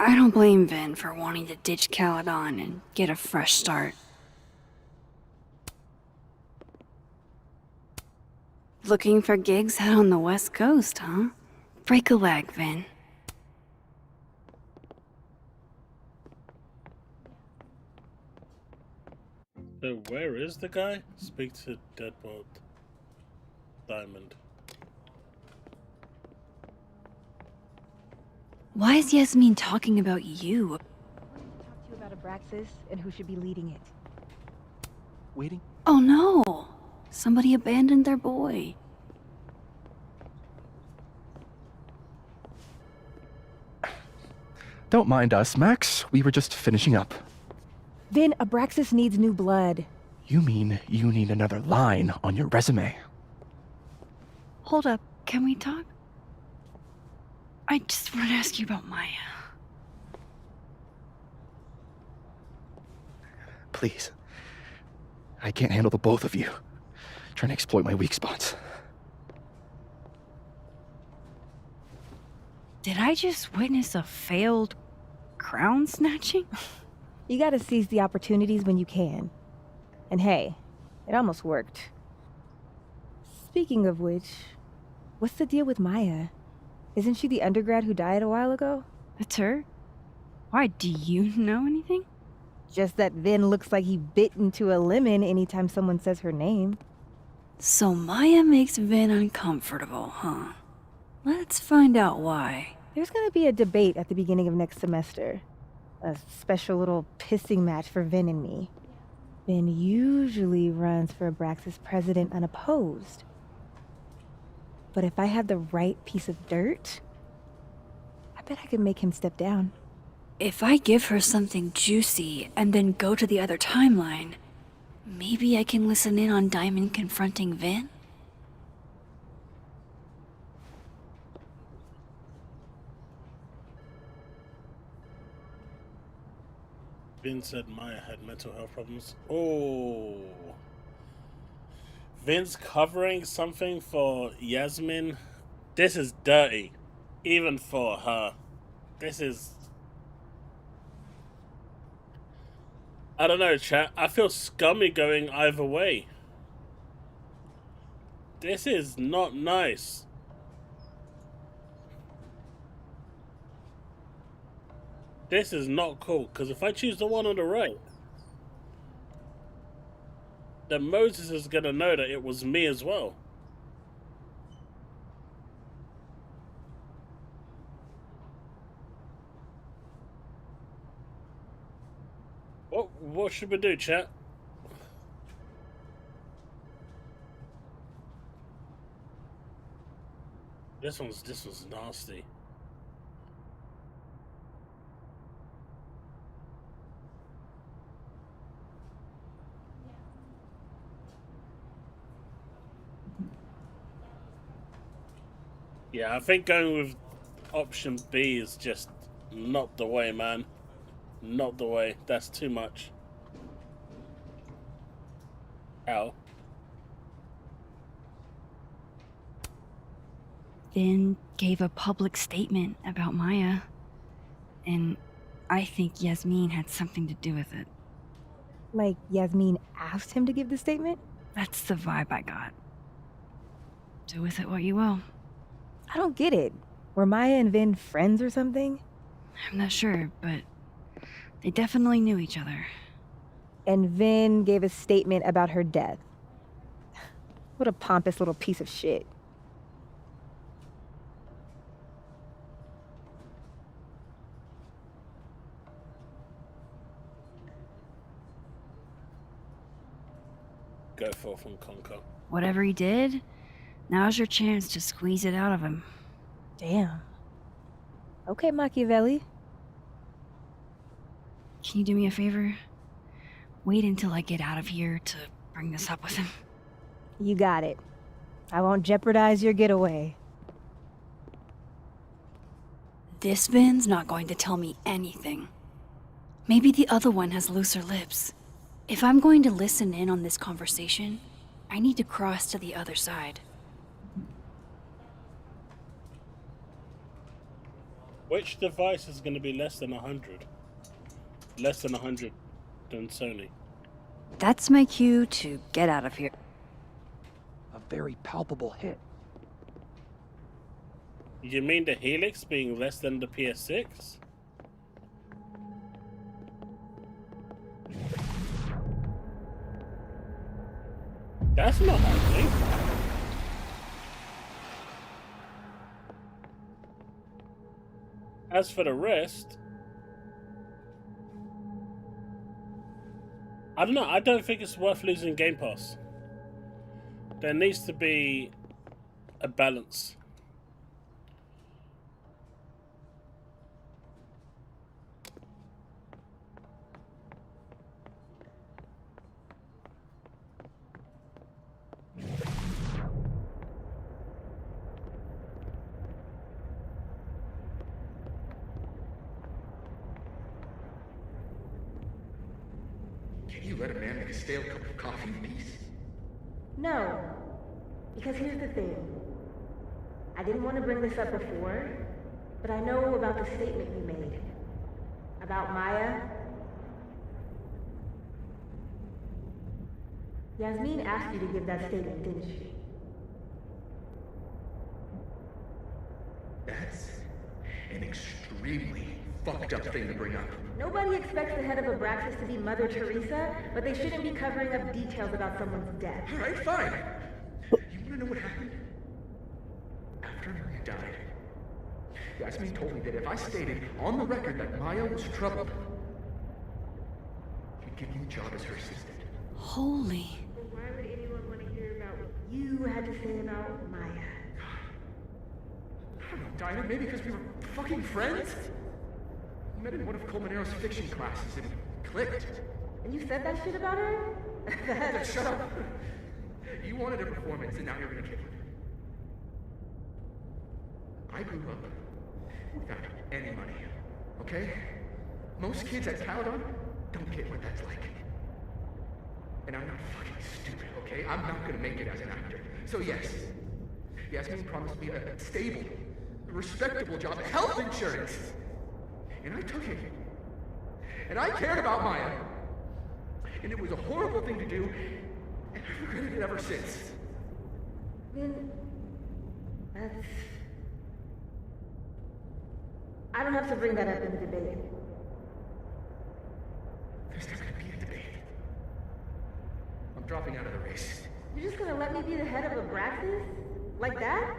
I don't blame Vin for wanting to ditch Caledon and get a fresh start. Looking for gigs out on the West Coast, huh? Break a leg, Vin. So where is the guy? Speak to Deadbolt Diamond. Why is Yasmin talking about you? I wanted to talk to you about Abraxas and who should be leading it. Waiting? Oh no! Somebody abandoned their boy. Don't mind us, Max. We were just finishing up. Vin, Abraxas needs new blood. You mean you need another line on your resume? Hold up, can we talk? I just want to ask you about Maya. Please. I can't handle the both of you. Trying to exploit my weak spots. Did I just witness a failed crown snatching? You gotta seize the opportunities when you can. And hey, it almost worked. Speaking of which, what's the deal with Maya? Isn't she the undergrad who died a while ago? That's her? Why, do you know anything? Just that Vin looks like he bit into a lemon anytime someone says her name. So Maya makes Vin uncomfortable, huh? Let's find out why. There's gonna be a debate at the beginning of next semester. A special little pissing match for Vin and me. Vin usually runs for Abraxas president unopposed. But if I had the right piece of dirt, I bet I could make him step down. If I give her something juicy and then go to the other timeline, maybe I can listen in on Diamond confronting Vin? Vin said Maya had mental health problems. Oh. Vin's covering something for Yasmin. This is dirty. Even for her. This is... I don't know, chat. I feel scummy going either way. This is not nice. This is not cool, because if I choose the one on the right, then Moses is going to know that it was me as well. What should we do, chat? This one's nasty. Yeah, I think going with option B is just not the way, man. Not the way. That's too much. Ow. Vin gave a public statement about Maya, and I think Yasmin had something to do with it. Like Yasmin asked him to give the statement? That's the vibe I got. Do with it what you will. I don't get it. Were Maya and Vin friends or something? I'm not sure, but they definitely knew each other. And Vin gave a statement about her death. What a pompous little piece of shit. Go forth and conquer. Whatever he did, now's your chance to squeeze it out of him. Damn. Okay, Machiavelli. Can you do me a favor? Wait until I get out of here to bring this up with him. You got it. I won't jeopardize your getaway. This Vin's not going to tell me anything. Maybe the other one has looser lips. If I'm going to listen in on this conversation, I need to cross to the other side. Which device is going to be less than 100? Less than 100 than Sony. That's my cue to get out of here. A very palpable hit. You mean the Helix being less than the PS6? That's not happening. As for the rest, I don't know. I don't think it's worth losing Game Pass. There needs to be a balance. Can you let a man make a stale cup of coffee in peace? No. Because here's the thing. I didn't want to bring this up before, but I know about the statement you made. About Maya. Yasmin asked you to give that statement, didn't she? That's an extremely fucked up thing to bring up. Nobody expects the head of Abraxas to be Mother Teresa, but they shouldn't be covering up details about someone's death. Alright, fine. You wanna know what happened? After Maya died, Yasmin told me that if I stated on the record that Maya was troubled, she'd give me a job as her assistant. Holy. Why would anyone want to hear about what you had to say about Maya? I don't know, Dinah, maybe because we were fucking friends? We met in one of Colmenaro's fiction classes and it clicked. And you said that shit about her? Shut up! You wanted a performance and now you're gonna give it. I grew up without any money, okay? Most kids at Caledon don't get what that's like. And I'm not fucking stupid, okay? I'm not gonna make it as an actor. So yes, Yasmin promised me a stable, respectable job, health insurance. And I took it. And I cared about Maya. And it was a horrible thing to do, and I've regretted it ever since. Then that's... I don't have to bring that up in the debate. There's not gonna be a debate. I'm dropping out of the race. You're just gonna let me be the head of a Abraxas? Like that?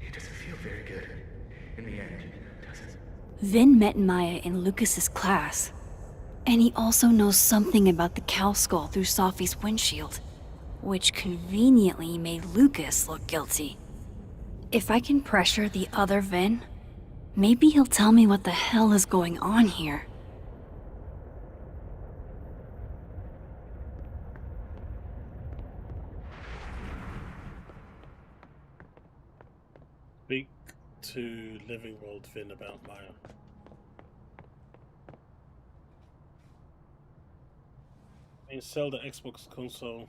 It doesn't feel very good. In the end, does it? Vin met Maya in Lucas's class. And he also knows something about the cow skull through Sophie's windshield, which conveniently made Lucas look guilty. If I can pressure the other Vin, maybe he'll tell me what the hell is going on here. Speak to Living World Vin about Maya. And sell the Xbox console.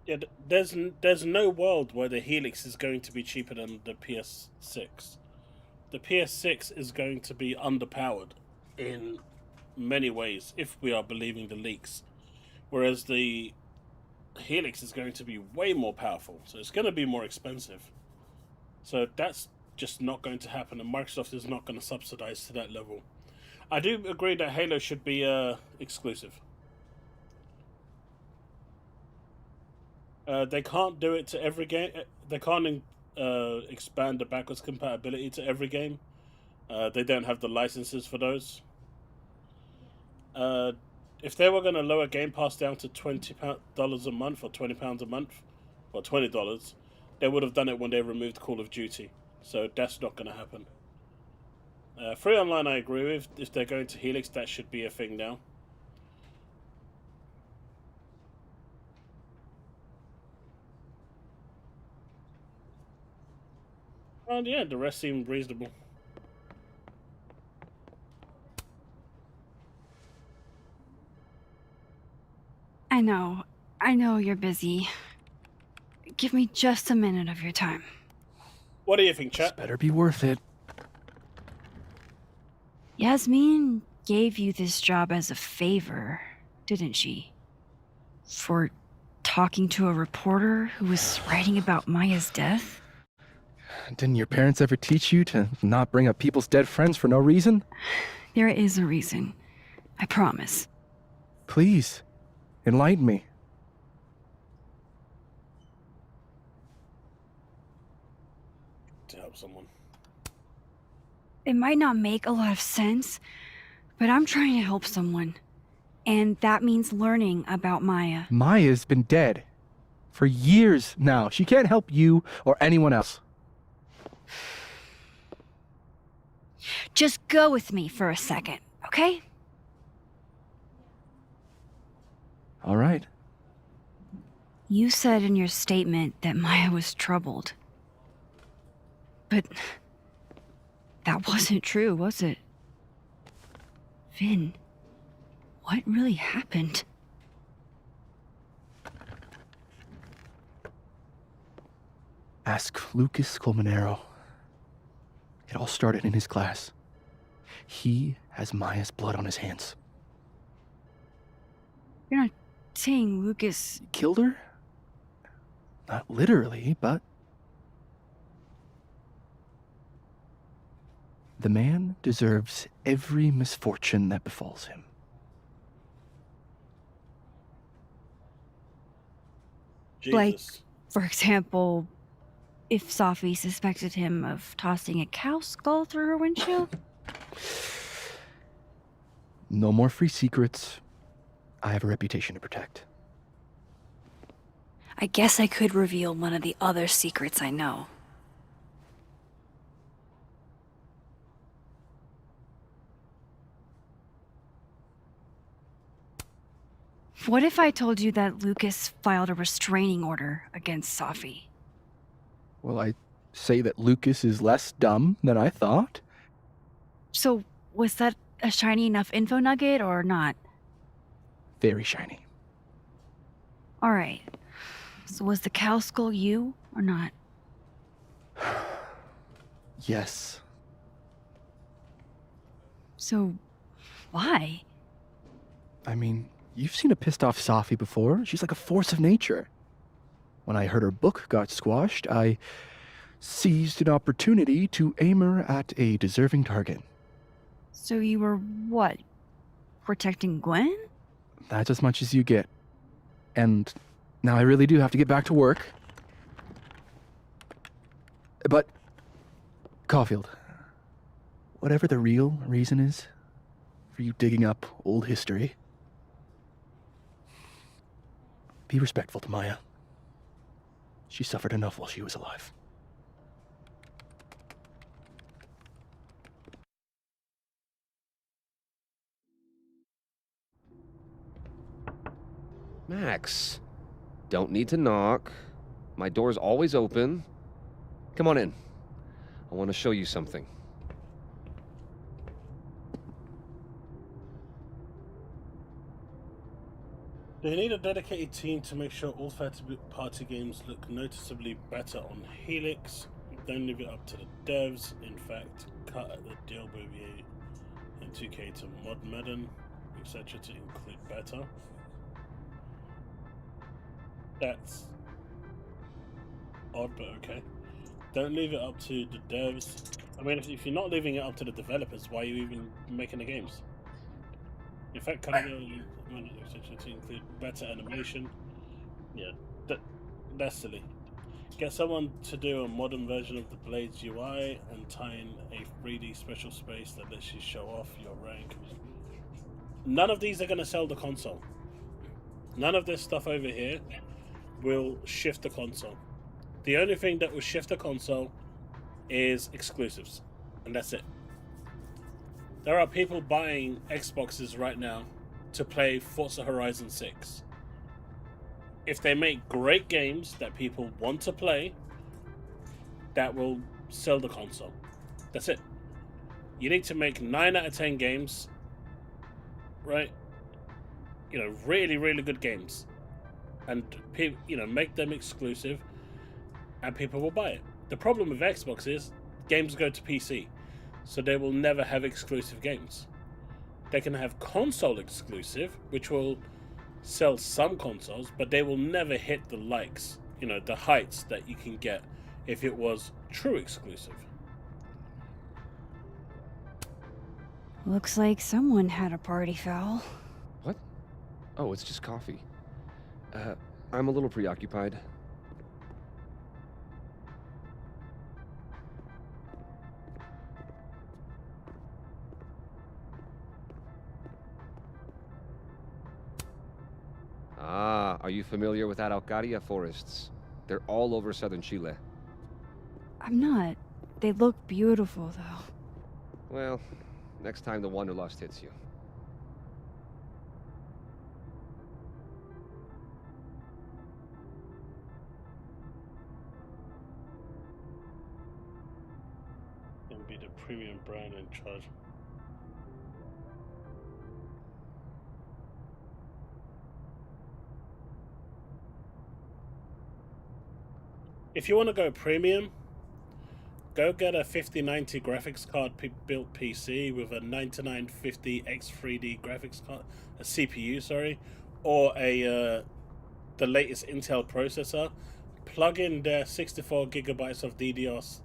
Yeah, there's no world where the Helix is going to be cheaper than the PS6. The PS6 is going to be underpowered in many ways, if we are believing the leaks. Whereas the Helix is going to be way more powerful, so it's going to be more expensive. So that's just not going to happen, and Microsoft is not going to subsidize to that level. I do agree that Halo should be exclusive. They can't do it to every game. They can't expand the backwards compatibility to every game. They don't have the licenses for those. If they were going to lower Game Pass down to $20 a month or £20 a month, or $20, they would have done it when they removed Call of Duty. So that's not going to happen. Free online, I agree with. If they're going to Helix, that should be a thing now. And yeah, the rest seemed reasonable. I know you're busy. Give me just a minute of your time. What do you think, chat? This better be worth it. Yasmin gave you this job as a favor, didn't she? For talking to a reporter who was writing about Maya's death? Didn't your parents ever teach you to not bring up people's dead friends for no reason? There is a reason. I promise. Please, enlighten me. To help someone. It might not make a lot of sense, but I'm trying to help someone. And that means learning about Maya. Maya's been dead for years now. She can't help you or anyone else. Just go with me for a second, okay? All right. You said in your statement that Maya was troubled. But that wasn't true, was it? Vin, what really happened? Ask Lucas Colmenero. It all started in his class. He has Maya's blood on his hands. You're not saying Lucas Killed her? Not literally, but... The man deserves every misfortune that befalls him. Jesus. Like, for example, if Sophie suspected him of tossing a cow skull through her windshield? No more free secrets. I have a reputation to protect. I guess I could reveal one of the other secrets I know. What if I told you that Lucas filed a restraining order against Sophie? Well, I say that Lucas is less dumb than I thought. So, was that a shiny enough info nugget or not? Very shiny. Alright. So was the cow skull you or not? Yes. So, why? I mean, you've seen a pissed off Safi before. She's like a force of nature. When I heard her book got squashed, I seized an opportunity to aim her at a deserving target. So you were, what, protecting Gwen? That's as much as you get. And now I really do have to get back to work. But, Caulfield, whatever the real reason is for you digging up old history, be respectful to Maya. She suffered enough while she was alive. Max, don't need to knock. My door's always open. Come on in. I want to show you something. They need a dedicated team to make sure all third-party games look noticeably better on Helix. Don't leave it up to the devs. In fact, cut at the deal with you and 2K to mod Madden, etc. to include better. That's odd, but okay. Don't leave it up to the devs. I mean, if you're not leaving it up to the developers, why are you even making the games? In fact, cut it to include better animation. Yeah, that's silly. Get someone to do a modern version of the Blades UI and tie in a 3D special space that lets you show off your rank. None of these are going to sell the console. None of this stuff over here will shift the console. The only thing that will shift the console is exclusives, and that's it. There are people buying Xboxes right now to play Forza Horizon 6. If they make great games that people want to play, that will sell the console. That's it. You need to make 9 out of 10 games, right? You know, really, really good games. And, make them exclusive, and people will buy it. The problem with Xbox is games go to PC, so they will never have exclusive games. They can have console exclusive, which will sell some consoles, but they will never hit the likes, the heights that you can get if it was true exclusive. Looks like someone had a party foul. What? Oh, it's just coffee. I'm a little preoccupied. Ah, are you familiar with Araucaria forests? They're all over southern Chile. I'm not. They look beautiful, though. Well, next time the Wanderlust hits you. And be the premium brand in charge. If you want to go premium, go get a 5090 graphics card built PC with a 9950 X3D graphics card, a CPU, sorry, or the latest Intel processor. Plug in their 64 gigabytes of DDR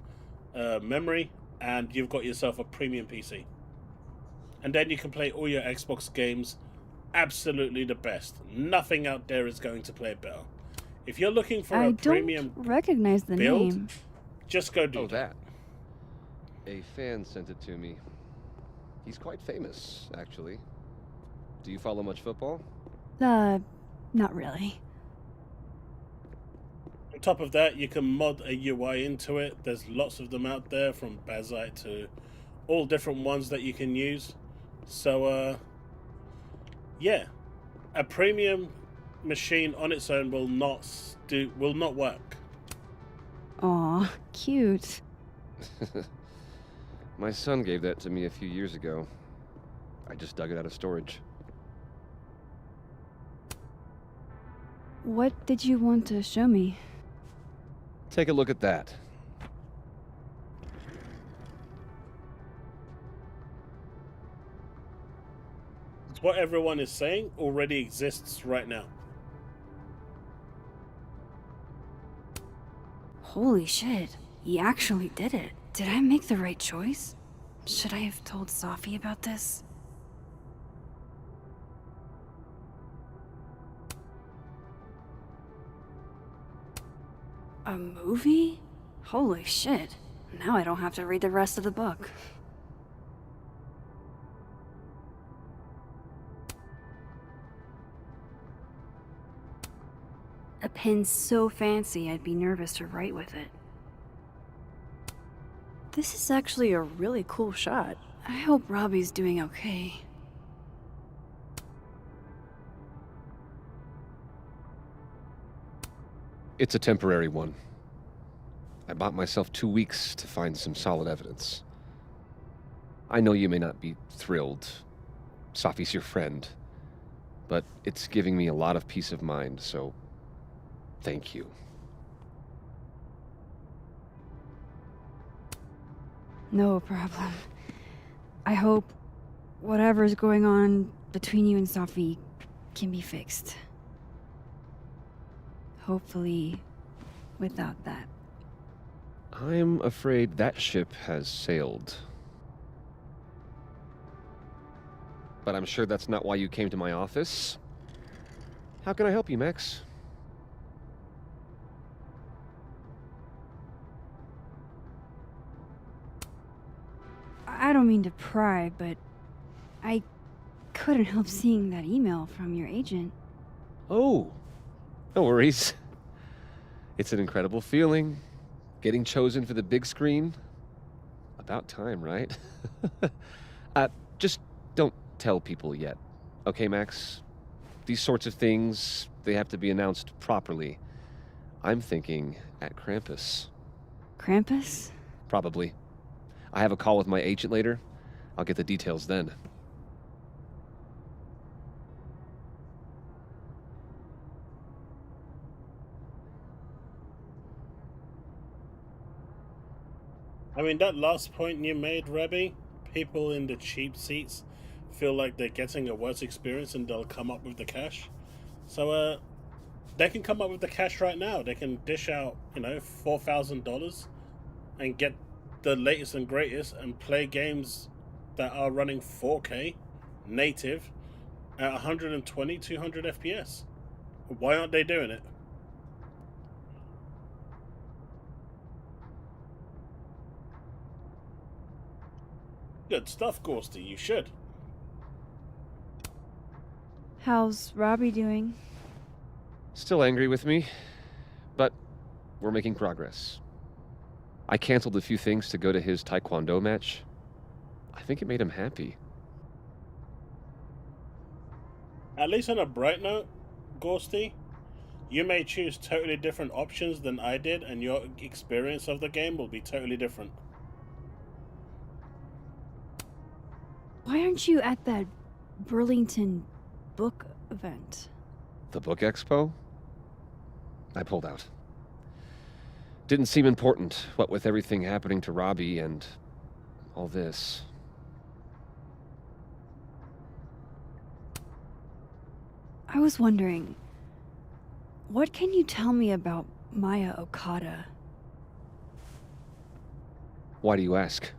memory, and you've got yourself a premium PC. And then you can play all your Xbox games absolutely the best. Nothing out there is going to play better. If you're looking for a premium I don't recognize the build, name. just go do that. A fan sent it to me. He's quite famous, actually. Do you follow much football? Not really. On top of that, you can mod a UI into it. There's lots of them out there, from Bazite to all different ones that you can use. So, yeah, a premium machine on its own will not work. Aw, cute. My son gave that to me a few years ago. I just dug it out of storage. What did you want to show me? Take a look at that. What everyone is saying already exists right now. Holy shit, he actually did it. Did I make the right choice? Should I have told Safi about this? A movie? Holy shit. Now I don't have to read the rest of the book. A pen so fancy I'd be nervous to write with it. This is actually a really cool shot. I hope Robbie's doing okay. It's a temporary one. I bought myself 2 weeks to find some solid evidence. I know you may not be thrilled. Safi's your friend. But it's giving me a lot of peace of mind, so thank you. No problem. I hope whatever's going on between you and Safi can be fixed. Hopefully, without that. I'm afraid that ship has sailed. But I'm sure that's not why you came to my office. How can I help you, Max? I don't mean to pry, but I couldn't help seeing that email from your agent. Oh, no worries. It's an incredible feeling. Getting chosen for the big screen. About time, right? Just don't tell people yet. Okay, Max? These sorts of things, they have to be announced properly. I'm thinking at Krampus. Krampus? Probably. I have a call with my agent later. I'll get the details then. I mean, that last point you made, Rebby, people in the cheap seats feel like they're getting a worse experience and they'll come up with the cash. So, they can come up with the cash right now. They can dish out, $4,000 and get the latest and greatest and play games that are running 4K native at 120, 200 FPS. Why aren't they doing it? Good stuff, Gorsty. You should. How's Robbie doing? Still angry with me, but we're making progress. I canceled a few things to go to his taekwondo match. I think it made him happy. At least on a bright note, Gorsty, you may choose totally different options than I did, and your experience of the game will be totally different. Why aren't you at that Burlington book event? The book expo? I pulled out. Didn't seem important, what with everything happening to Robbie and all this. I was wondering, what can you tell me about Maya Okada? Why do you ask?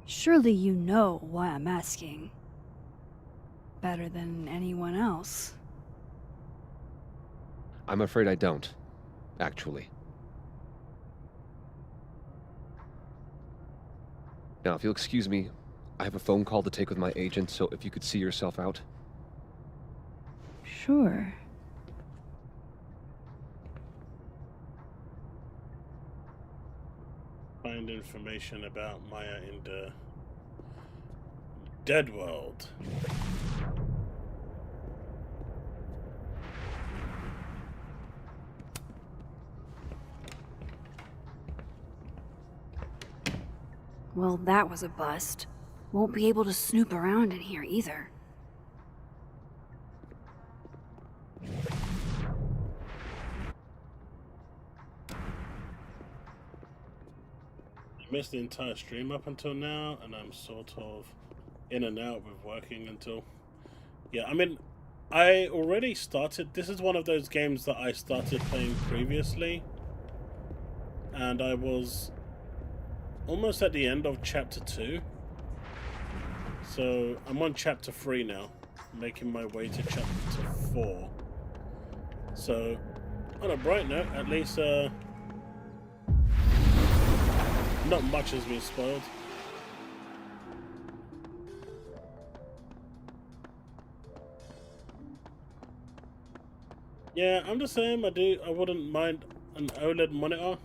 Surely you know why I'm asking. Better than anyone else. I'm afraid I don't, actually. Now, if you'll excuse me, I have a phone call to take with my agent, so if you could see yourself out. Sure. Find information about Maya in the Dead World. Well, that was a bust. Won't be able to snoop around in here either. I missed the entire stream up until now, and I'm sort of in and out with working until... Yeah, I mean, I already started... This is one of those games that I started playing previously, and I was almost at the end of Chapter 2. So, I'm on Chapter 3 now, making my way to Chapter 4. So, on a bright note, at least, not much has been spoiled. Yeah, I'm the same. I wouldn't mind an OLED monitor.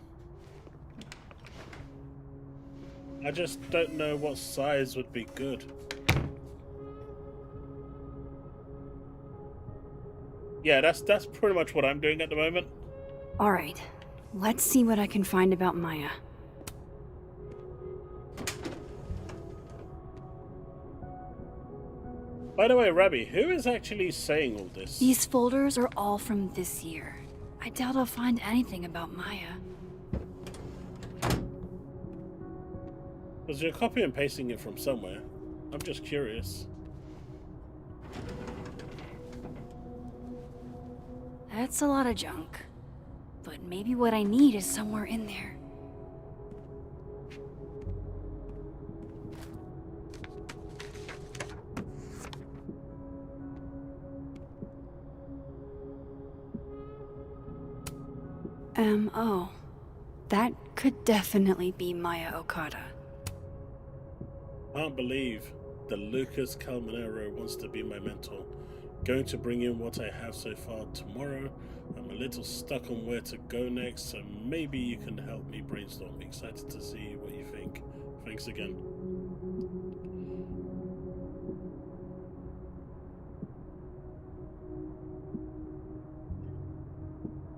I just don't know what size would be good. Yeah, that's pretty much what I'm doing at the moment. Alright, let's see what I can find about Maya. By the way, Rabbi, who is actually saying all this? These folders are all from this year. I doubt I'll find anything about Maya. Because you're copy and pasting it from somewhere. I'm just curious. That's a lot of junk. But maybe what I need is somewhere in there. Oh. That could definitely be Maya Okada. Can't believe that Lucas Calmanero wants to be my mentor. Going to bring in what I have so far tomorrow. I'm a little stuck on where to go next, so maybe you can help me brainstorm. Excited to see what you think. Thanks again.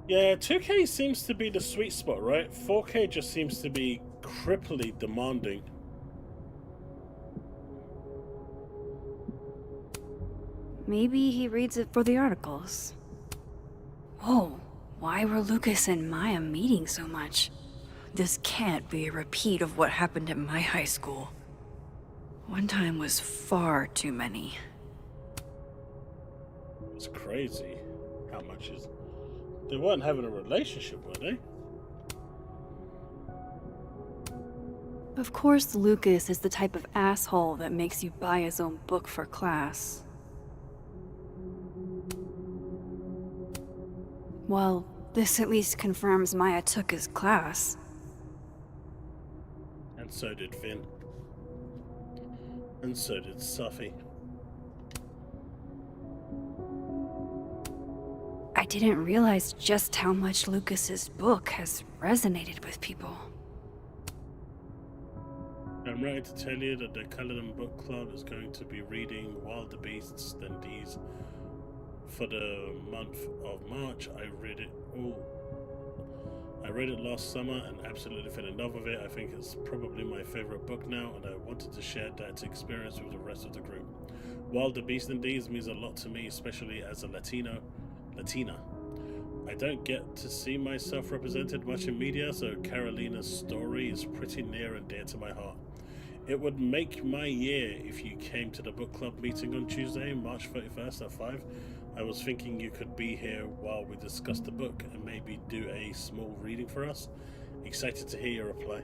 Yeah, 2K seems to be the sweet spot, right? 4K just seems to be cripply demanding. Maybe he reads it for the articles. Whoa, why were Lucas and Maya meeting so much? This can't be a repeat of what happened at my high school. One time was far too many. It's crazy how much is... They weren't having a relationship, were they? Of course, Lucas is the type of asshole that makes you buy his own book for class. Well, this at least confirms Maya took his class. And so did Finn. And so did Sophie. I didn't realize just how much Lucas's book has resonated with people. I'm ready to tell you that the Culloden Book Club is going to be reading Wilder Beasts Than These for the month of March. I read it last summer and absolutely fell in love with it. I think it's probably my favorite book now, and I wanted to share that experience with the rest of the group. Wilder Beasts Than These means a lot to me, especially as a Latina. I don't get to see myself represented much in media, so Carolina's story is pretty near and dear to my heart. It would make my year if you came to the book club meeting on Tuesday, March 31st at 5. I was thinking you could be here while we discuss the book and maybe do a small reading for us. Excited to hear your reply.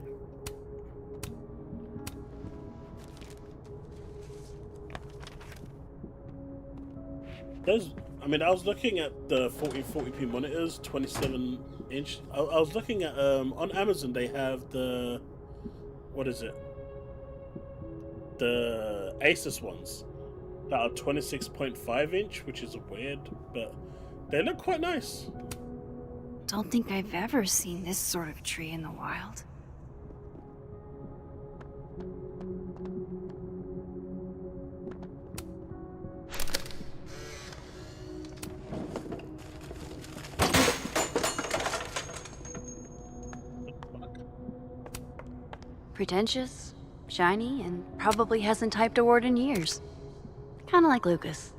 I was looking at the 1440p monitors, 27-inch. I was looking at, on Amazon they have the, what is it? The Asus ones that are 26.5-inch, which is weird, but they look quite nice. Don't think I've ever seen this sort of tree in the wild. Pretentious, shiny, and probably hasn't typed a word in years. Kinda like Lucas.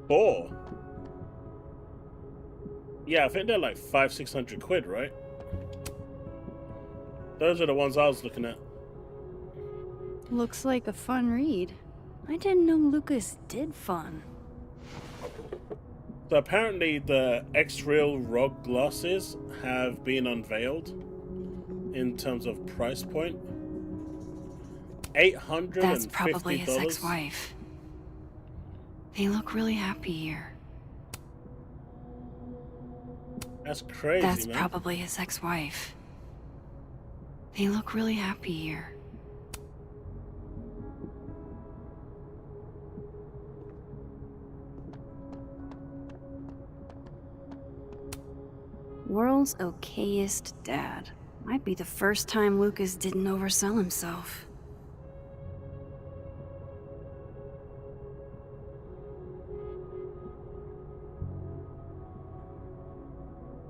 Four. Yeah, I think they're like 500-600 quid, right? Those are the ones I was looking at. Looks like a fun read. I didn't know Lucas did fun. So apparently the X-Real ROG glasses have been unveiled in terms of price point. $850. That's probably his ex-wife. They look really happy here. That's crazy, That's man. probably his ex-wife. They look really happy here. World's okayest dad. Might be the first time Lucas didn't oversell himself.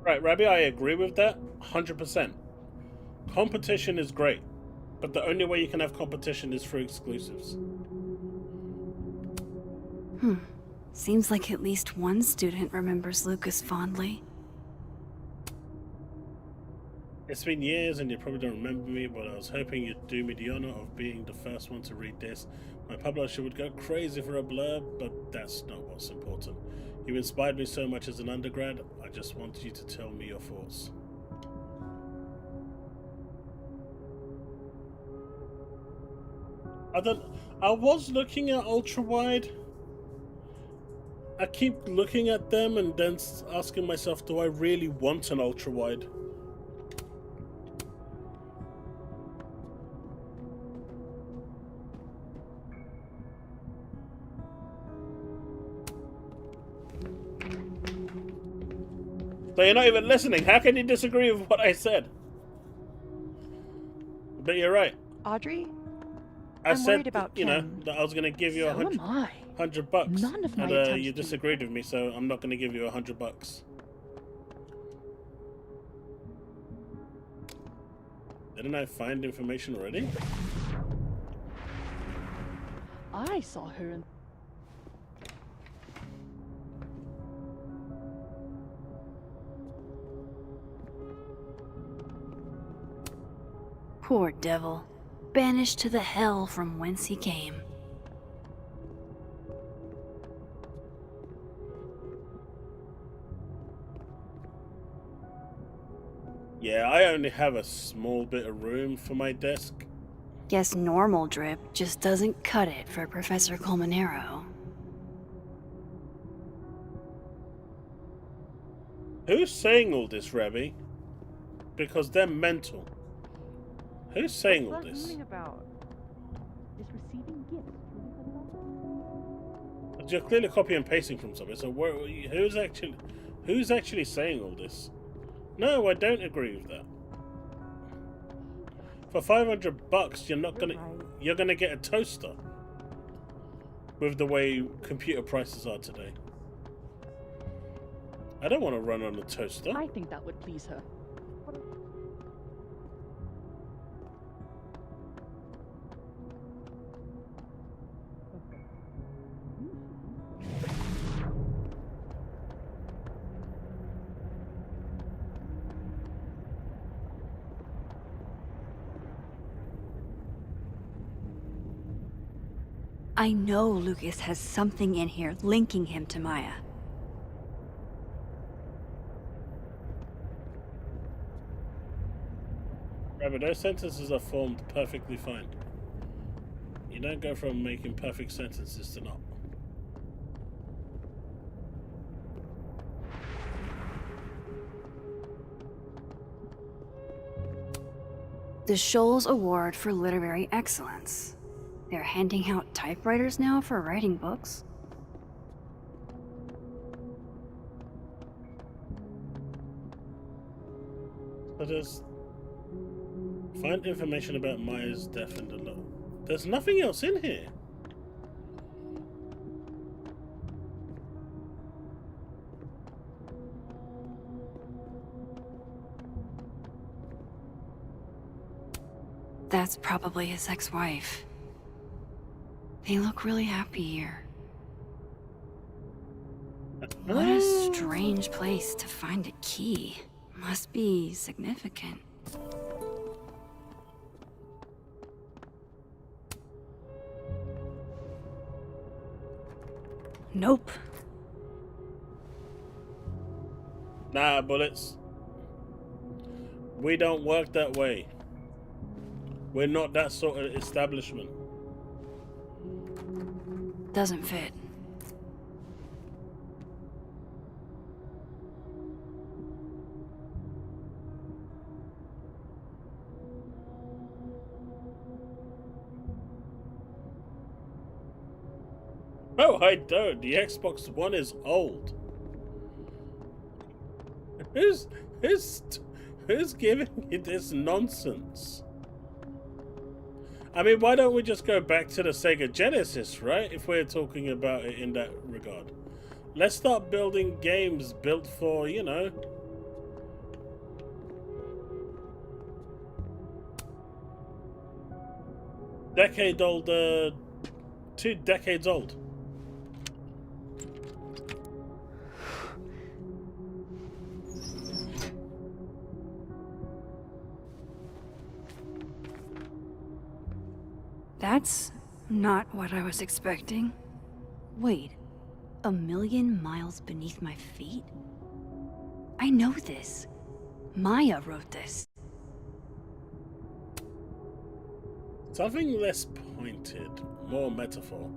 Right, Rabbi, I agree with that 100%. Competition is great, but the only way you can have competition is through exclusives. Seems like at least one student remembers Lucas fondly. It's been years and you probably don't remember me, but I was hoping you'd do me the honor of being the first one to read this. My publisher would go crazy for a blurb, but that's not what's important. You inspired me so much as an undergrad, I just wanted you to tell me your thoughts. I was looking at ultra wide. I keep looking at them and then asking myself, do I really want an ultra wide? So you're not even listening. How can you disagree with what I said? But you're right. Audrey? I I'm said, worried about you know, Ken. that I was going to give you So am I. $100. None of my and attempts you to- disagreed with me, so I'm not going to give you $100. Didn't I find information already? I saw her in... Poor devil. Banished to the hell from whence he came. Yeah, I only have a small bit of room for my desk. Guess normal drip just doesn't cut it for Professor Colmenero. Who's saying all this, Rebby? Because they're mental. Who's saying all this? about? Is receiving gifts You're clearly copy and pasting from somewhere. So who's actually saying all this? No, I don't agree with that. For $500, you're gonna get a toaster. With the way computer prices are today. I don't want to run on a toaster. I think that would please her. I know Lucas has something in here linking him to Maya. Right, but those sentences are formed perfectly fine. You don't go from making perfect sentences to not. The Shoals Award for Literary Excellence. They're handing out typewriters now for writing books. So there's... Find information about Maya's death in the law. There's nothing else in here. That's probably his ex-wife. They look really happy here. What a strange place to find a key. Must be significant. Nope. Nah, Bullets. We don't work that way. We're not that sort of establishment. Doesn't fit. No, I don't. The Xbox One is old. Who's giving you this nonsense? I mean, why don't we just go back to the Sega Genesis, right? If we're talking about it in that regard. Let's start building games built for, you know... decade-old, 2 decades old. That's not what I was expecting. Wait, 1,000,000 miles beneath my feet? I know this. Maya wrote this. Something less pointed, more metaphor.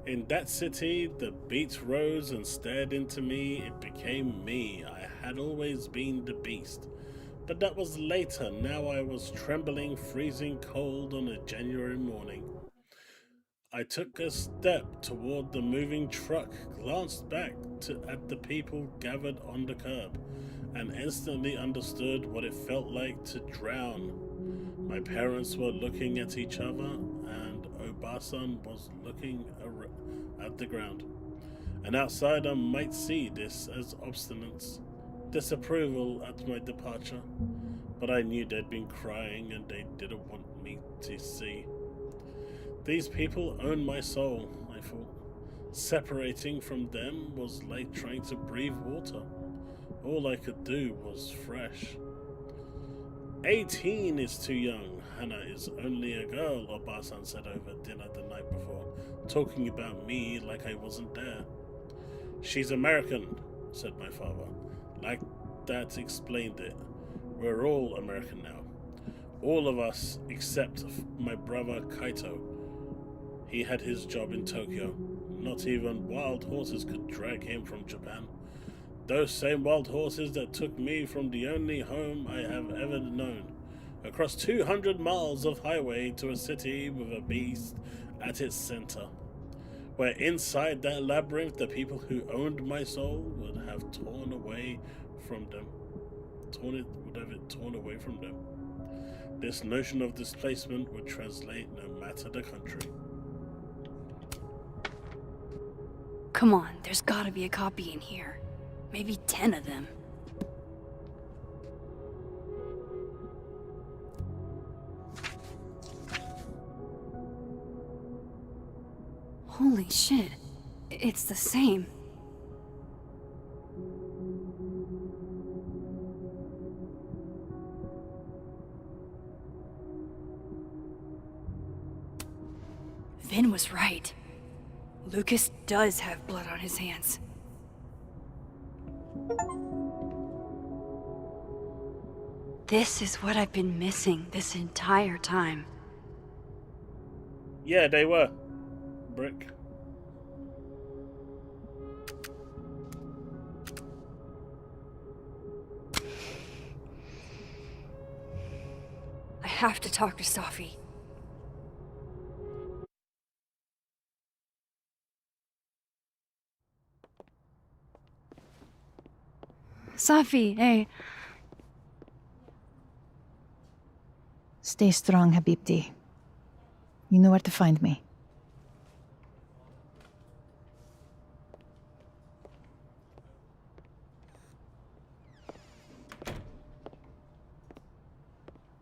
In that city, the beats rose and stared into me. It became me. I had always been the beast. But that was later. Now I was trembling, freezing cold on a January morning. I took a step toward the moving truck, glanced back at the people gathered on the curb, and instantly understood what it felt like to drown. My parents were looking at each other, and Obasan was looking at the ground. An outsider might see this as obstinance, disapproval at my departure, but I knew they'd been crying and they didn't want me to see. These people own my soul, I thought. Separating from them was like trying to breathe water. All I could do was fresh. 18 is too young. Hannah is only a girl, Obasan said over dinner the night before, talking about me like I wasn't there. She's American, said my father. Like that explained it. We're all American now. All of us except my brother Kaito. He had his job in Tokyo. Not even wild horses could drag him from Japan. Those same wild horses that took me from the only home I have ever known, across 200 miles of highway to a city with a beast at its center, where inside that labyrinth the people who owned my soul would have torn away from them. Would have it torn away from them. This notion of displacement would translate no matter the country. Come on, there's gotta be a copy in here. Maybe 10 of them. Holy shit. It's the same. Vin was right. Lucas does have blood on his hands. This is what I've been missing this entire time. Yeah, they were. Brick. I have to talk to Safi. Safi, hey. Stay strong, Habibti. You know where to find me.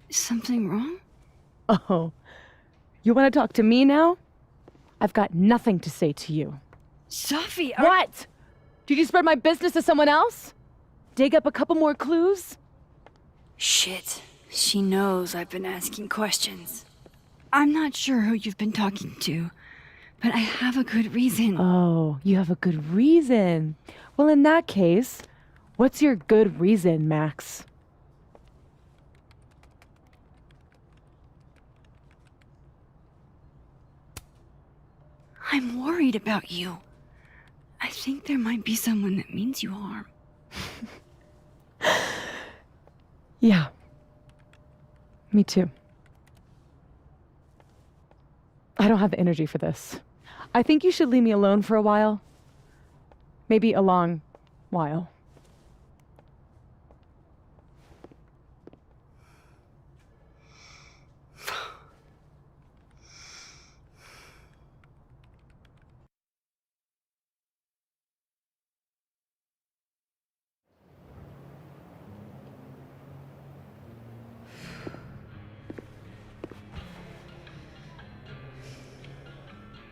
Something wrong? Oh, you want to talk to me now? I've got nothing to say to you. Sophie, What? Did you spread my business to someone else? Dig up a couple more clues? Shit. She knows I've been asking questions. I'm not sure who you've been talking to, but I have a good reason. Oh, you have a good reason. Well, in that case, what's your good reason, Max? I'm worried about you. I think there might be someone that means you harm. Yeah. Me too. I don't have the energy for this. I think you should leave me alone for a while. Maybe a long while.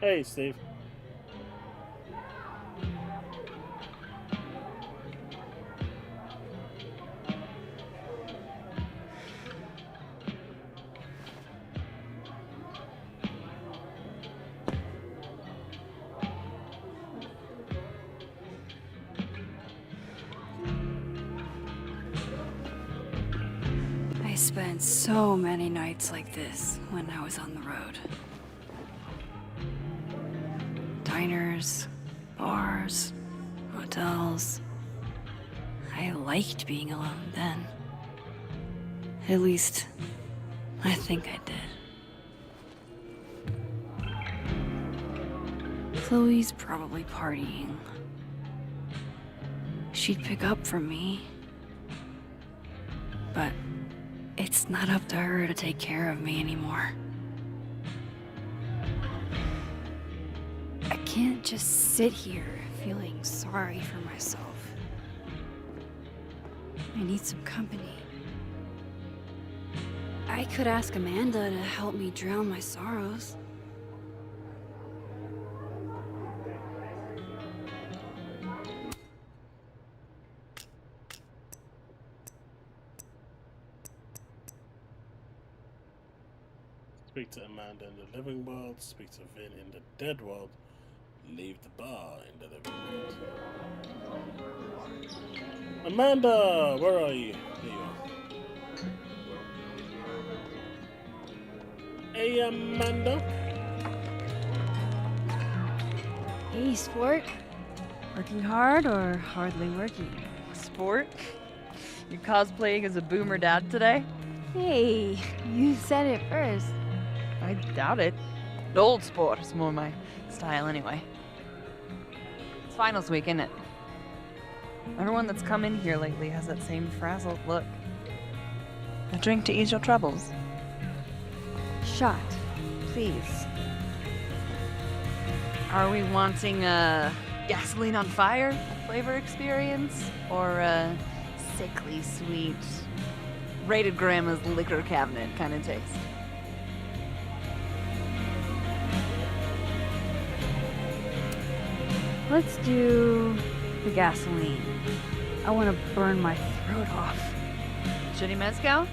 Hey, Steve. I spent so many nights like this when I was on the road. Diners, bars, hotels. I liked being alone then. At least, I think I did. Chloe's probably partying. She'd pick up for me. But it's not up to her to take care of me anymore. I can't just sit here feeling sorry for myself. I need some company. I could ask Amanda to help me drown my sorrows. Speak to Amanda in the living world, speak to Vin in the dead world, leave the bar in the living world. Amanda, where are you? There you are. Hey, Amanda. Hey, sport. Working hard or hardly working? Sport? You cosplaying as a boomer dad today? Hey, you said it first. I doubt it. Old sport is more my style anyway. It's finals week, isn't it? Everyone that's come in here lately has that same frazzled look. A drink to ease your troubles. Shot, please. Are we wanting a gasoline on fire flavor experience? Or a sickly sweet, rated grandma's liquor cabinet kind of taste? Let's do the gasoline. I want to burn my throat off. Shitty mezcal?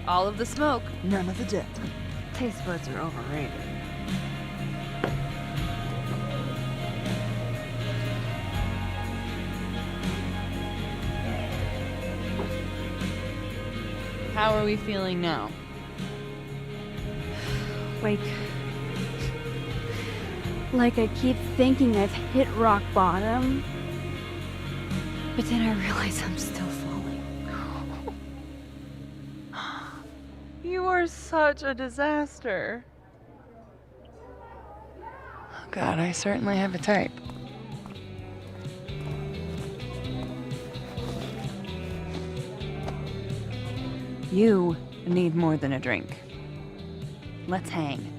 All of the smoke. None of the death. Taste buds are overrated. How are we feeling now? Like I keep thinking I've hit rock bottom, but then I realize I'm still falling. You are such a disaster. Oh God, I certainly have a type. You need more than a drink. Let's hang.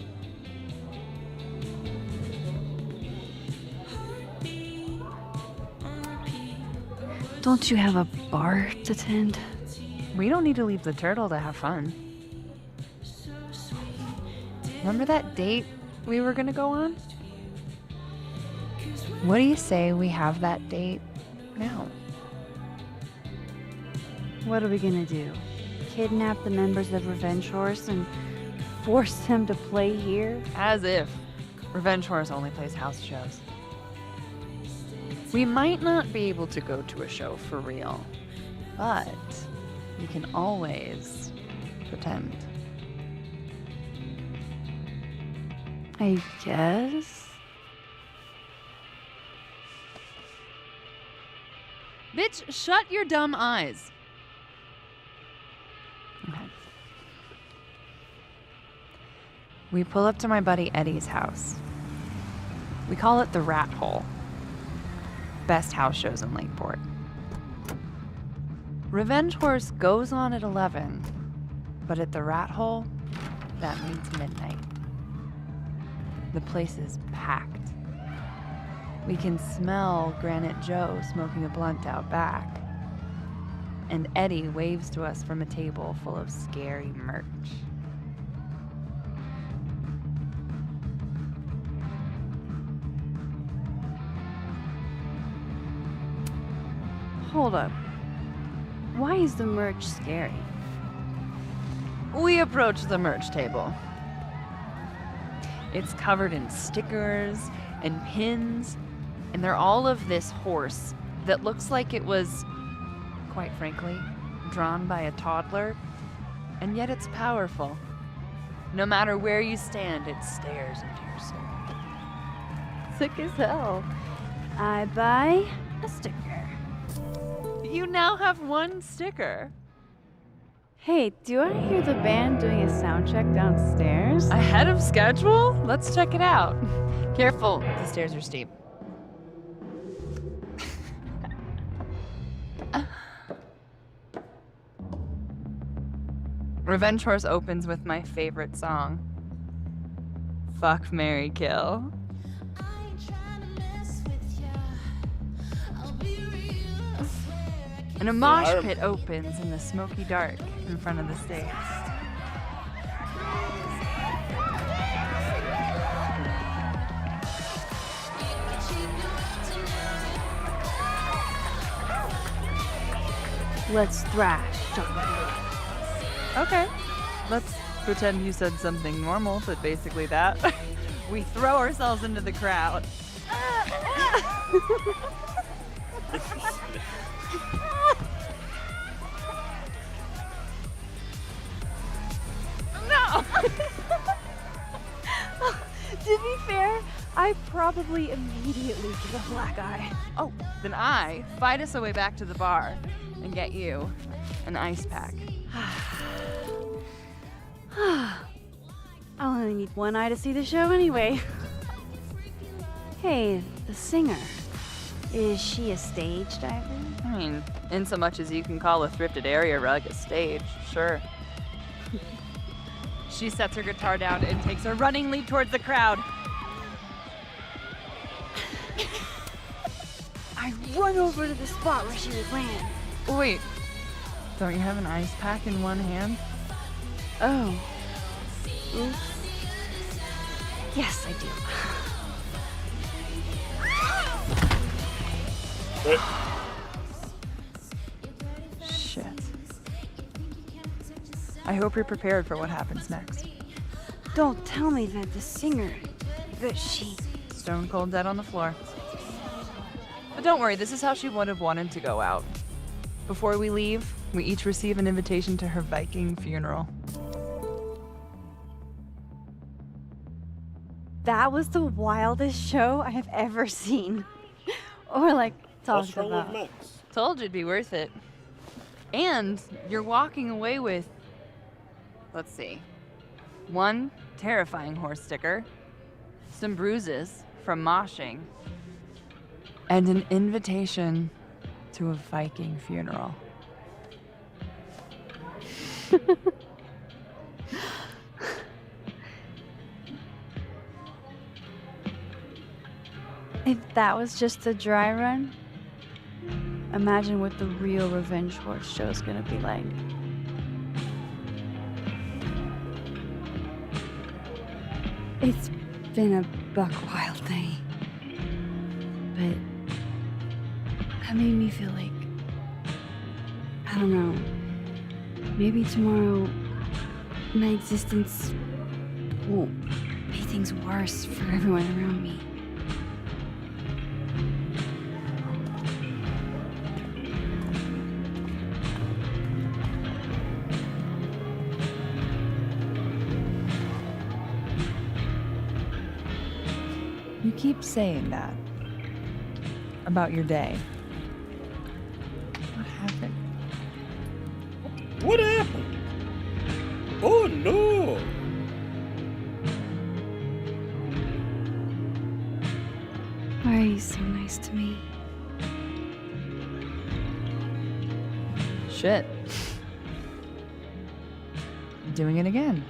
Don't you have a bar to tend? We don't need to leave the turtle to have fun. remember that date we were gonna go on? What do you say we have that date now? What are we gonna do? Kidnap the members of Revenge Horse and force them to play here? As if. Revenge Horse only plays house shows. We might not be able to go to a show for real, but we can always pretend. I guess. Bitch, shut your dumb eyes. Okay. We pull up to my buddy Eddie's house. We call it the Rat Hole. Best house shows in Lakeport. Revenge Horse goes on at 11, but at the Rat Hole, that means midnight. The place is packed. We can smell Granite Joe smoking a blunt out back. And Eddie waves to us from a table full of scary merch. Hold up. Why is the merch scary? We approach the merch table. It's covered in stickers and pins, and they're all of this horse that looks like it was, quite frankly, drawn by a toddler, and yet it's powerful. No matter where you stand, it stares into your soul. Sick as hell. I buy a sticker. You now have one sticker. Hey, do I hear the band doing a sound check downstairs? Ahead of schedule? Let's check it out. Careful, the stairs are steep. Revenge Horse opens with my favorite song. Fuck, Marry, Kill. And a mosh pit opens in the smoky dark in front of the stage. Let's thrash, Jonathan. Okay. Let's pretend you said something normal, but basically that. We throw ourselves into the crowd. No! To be fair, I probably immediately get a black eye. Oh, then I fight us a way back to the bar and get you an ice pack. I'll only need one eye to see the show anyway. Hey, the singer. Is she a stage diver? I mean, in so much as you can call a thrifted area rug a stage, sure. She sets her guitar down and takes a running leap towards the crowd. I run over to the spot where she would land. Wait, don't you have an ice pack in one hand? Oh. Oops. Yes, I do. Shit. I hope you're prepared for what happens next. Don't tell me that the singer, that she... Stone cold dead on the floor. But don't worry, this is how she would have wanted to go out. Before we leave, we each receive an invitation to her Viking funeral. That was the wildest show I have ever seen. Or like, talked about. Told you it'd be worth it. And you're walking away with, let's see, one terrifying horse sticker, some bruises from moshing, and an invitation to a Viking funeral. If that was just a dry run, imagine what the real Revenge Horse show is gonna be like. It's been a buck wild day. But that made me feel like, I don't know, maybe tomorrow my existence won't make things worse for everyone around me. You keep saying that about your day. What happened? What happened? Oh no! Why are you so nice to me? Shit. I'm doing it again.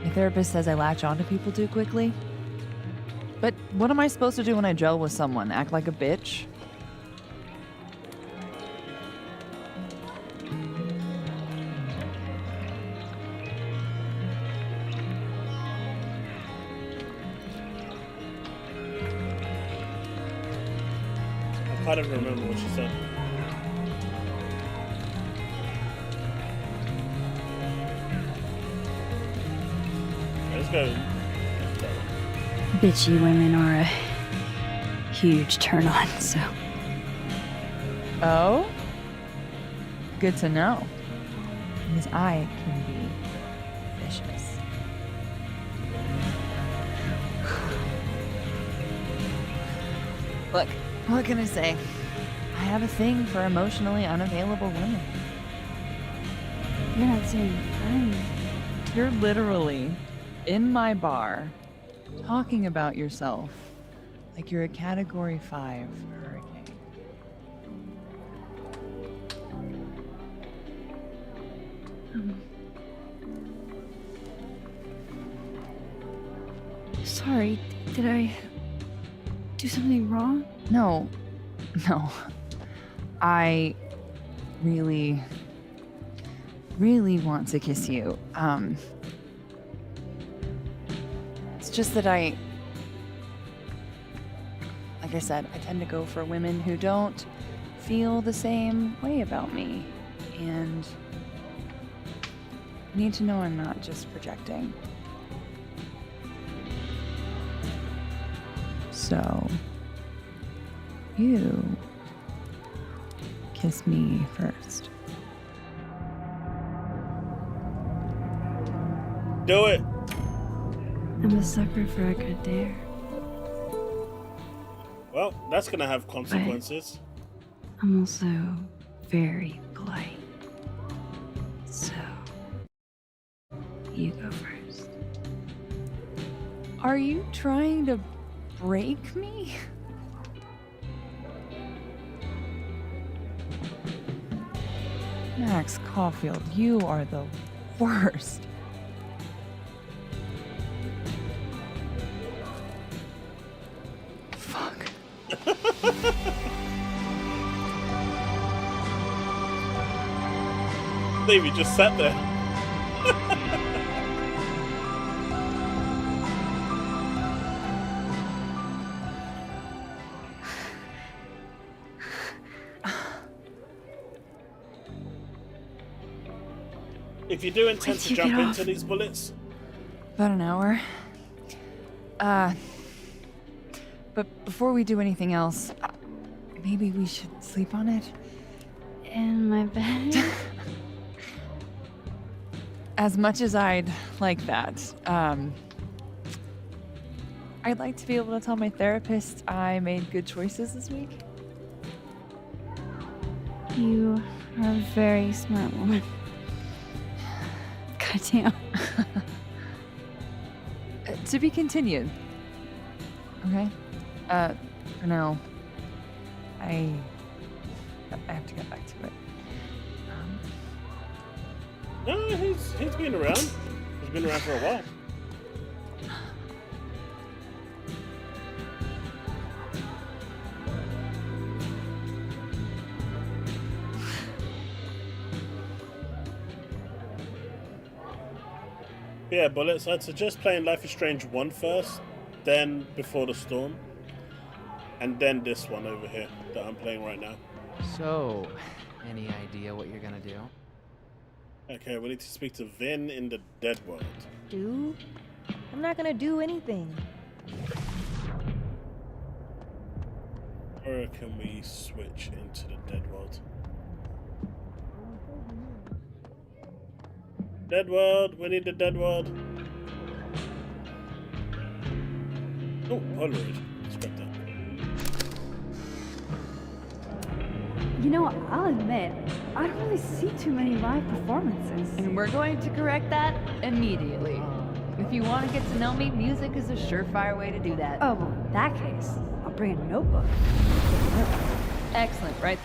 My therapist says I latch onto people too quickly. But what am I supposed to do when I gel with someone? Act like a bitch? I can't even remember what she said. Let's go. Bitchy women are a huge turn on, so. Oh? Good to know. Because I can be vicious. Look, what can I say? I have a thing for emotionally unavailable women. You're not saying I'm. You're literally in my bar talking about yourself like you're a Category 5 hurricane. Sorry, did I do something wrong? No. I really want to kiss you. It's just that like I said, I tend to go for women who don't feel the same way about me. And I need to know I'm not just projecting. So, you kiss me first. Do it! I'm a sucker for a good dare. Well, that's gonna have consequences. I'm also very polite. So, you go first. Are you trying to break me? Max Caulfield, you are the worst. Fuck. Davey just sat there. If you do intend to jump into these bullets, About an hour. But before we do anything else, maybe we should sleep on it? In my bed? As much as I'd like that, I'd like to be able to tell my therapist I made good choices this week. You are a very smart woman. Goddamn. To be continued. Okay? For now, I have to get back to it. no, he's been around. He's been around for a while. Yeah, Bullets, I'd suggest playing Life is Strange 1 first, then Before the Storm, and then this one over here that I'm playing right now. So, any idea what you're gonna do? Okay, we need to speak to Vin in the Dead World. Do? I'm not gonna do anything. Or can we switch into the Dead World? Dead World, we need the Dead World. Oh, Polaroid. Scrap that. You know, I'll admit, I don't really see too many live performances. And we're going to correct that immediately. If you want to get to know me, music is a surefire way to do that. Oh, well, in that case, I'll bring a notebook. Excellent, right?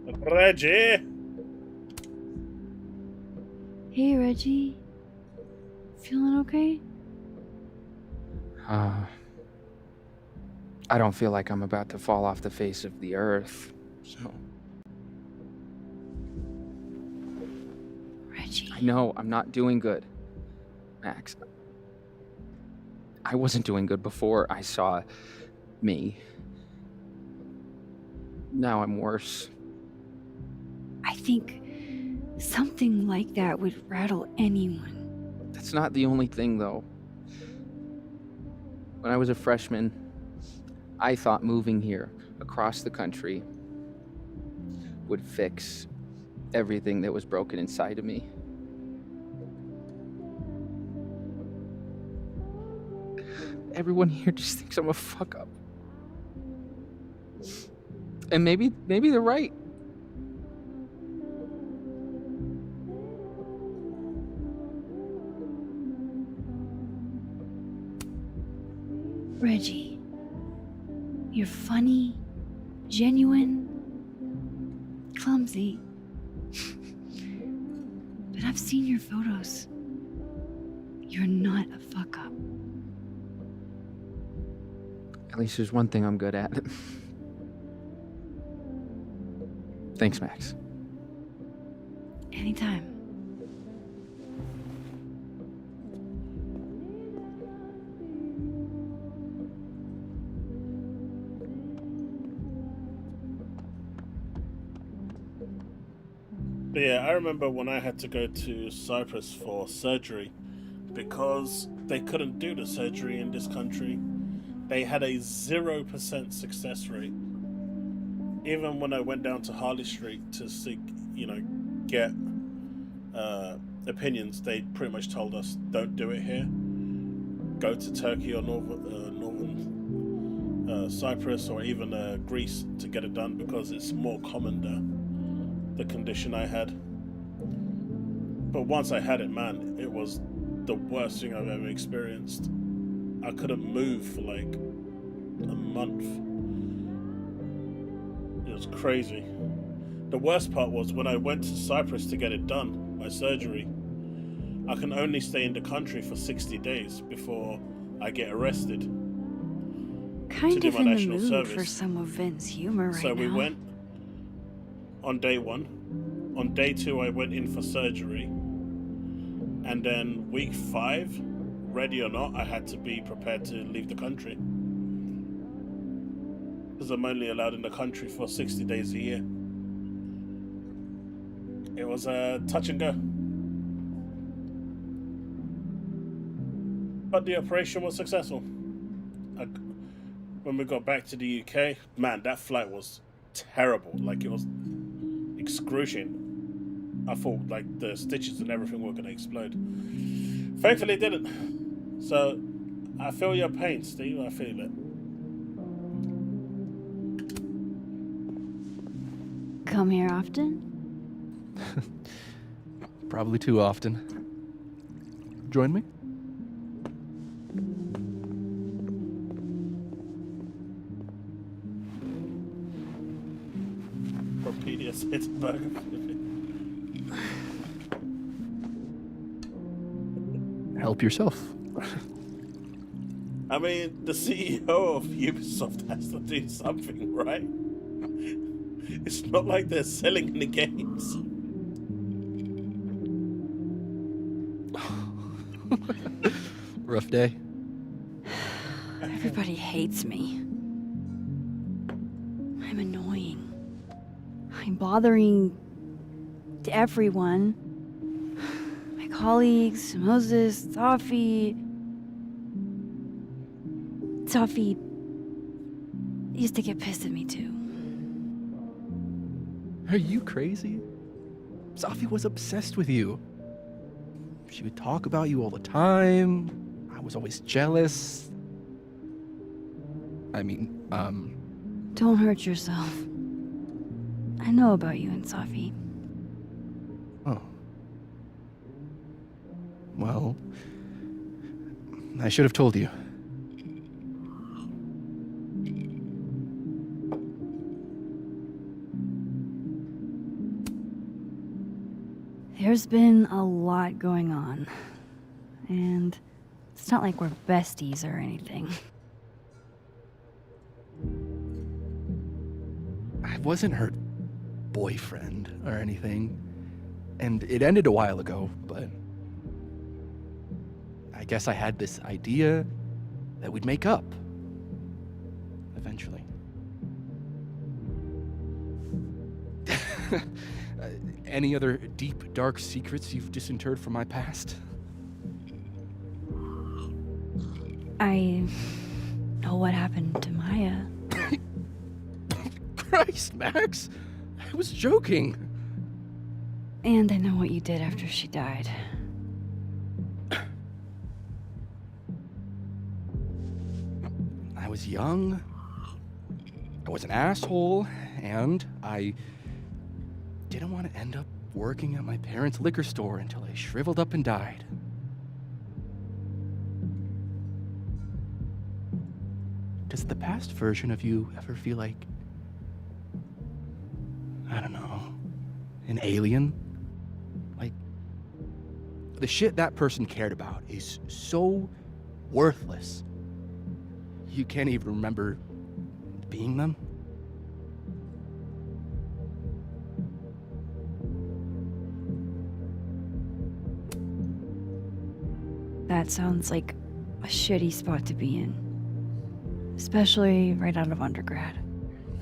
Reggie! Hey, Reggie. Feeling okay? I don't feel like I'm about to fall off the face of the earth, so... Reggie. I know, I'm not doing good. Max. I wasn't doing good before I saw me. Now I'm worse. I think something like that would rattle anyone. That's not the only thing, though. When I was a freshman, I thought moving here across the country would fix everything that was broken inside of me. Everyone here just thinks I'm a fuck up. And maybe they're right. Reggie, you're funny, genuine, clumsy. But I've seen your photos. You're not a fuck up. At least there's one thing I'm good at. Thanks, Max. Anytime. But yeah, I remember when I had to go to Cyprus for surgery because they couldn't do the surgery in this country. They had a 0% success rate. Even when I went down to Harley Street to seek, get opinions, they pretty much told us, don't do it here. Go to Turkey or northern Cyprus or even Greece to get it done because it's more common there. The condition I had. But once I had it, man, it was the worst thing I've ever experienced. I couldn't move for like a month. It was crazy. The worst part was when I went to Cyprus to get it done, my surgery, I can only stay in the country for 60 days before I get arrested. Kind to do of my in the national mood service. for some of Vin's humor right So we now. went on day 1. On day 2, I went in for surgery. And then week 5, ready or not, I had to be prepared to leave the country. Because I'm only allowed in the country for 60 days a year. It was a touch and go. But the operation was successful. When we got back to the UK, man, that flight was terrible. Like, it was excruciating. I thought, like, the stitches and everything were going to explode. Thankfully, it didn't. So, I feel your pain, Steve. I feel it. Come here often? Probably too often. Join me? Propedius hits burger. Help yourself. I mean, the CEO of Ubisoft has to do something, right? It's not like they're selling any games. Rough day? Everybody hates me. I'm annoying. I'm bothering everyone. My colleagues, Moses, Safi. Safi used to get pissed at me too. Are you crazy? Safi was obsessed with you. She would talk about you all the time. I was always jealous. I mean, Don't hurt yourself. I know about you and Safi. Oh. Well, I should have told you. There's been a lot going on. And it's not like we're besties or anything. I wasn't her boyfriend or anything. And it ended a while ago, but I guess I had this idea that we'd make up. Eventually. Any other deep, dark secrets you've disinterred from my past? I know what happened to Maya. Christ, Max! I was joking. And I know what you did after she died. I was young. I was an asshole, and I didn't want to end up working at my parents' liquor store until I shriveled up and died. Does the past version of you ever feel like, I don't know, an alien? Like, the shit that person cared about is so worthless. You can't even remember being them? That sounds like a shitty spot to be in. Especially right out of undergrad.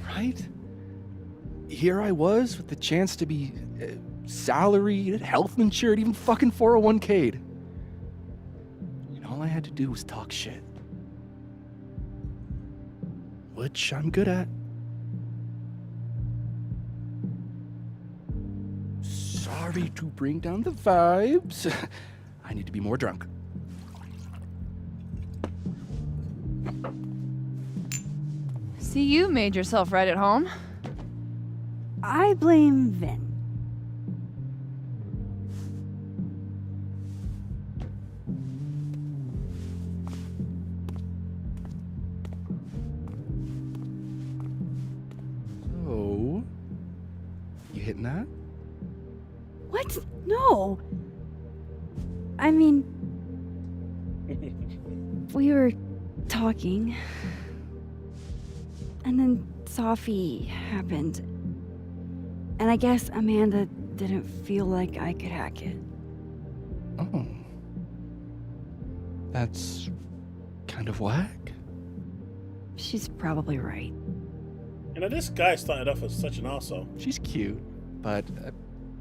Right? Here I was with the chance to be salaried, health insured, even fucking 401k'd. And all I had to do was talk shit. Which I'm good at. Sorry to bring down the vibes. I need to be more drunk. See, you made yourself right at home. I blame Vin. So, you hitting that? What? No. I mean, we were talking, and then Safi happened, and I guess Amanda didn't feel like I could hack it. Oh. That's kind of whack. She's probably right. You know, this guy started off as such an arsehole. She's cute, but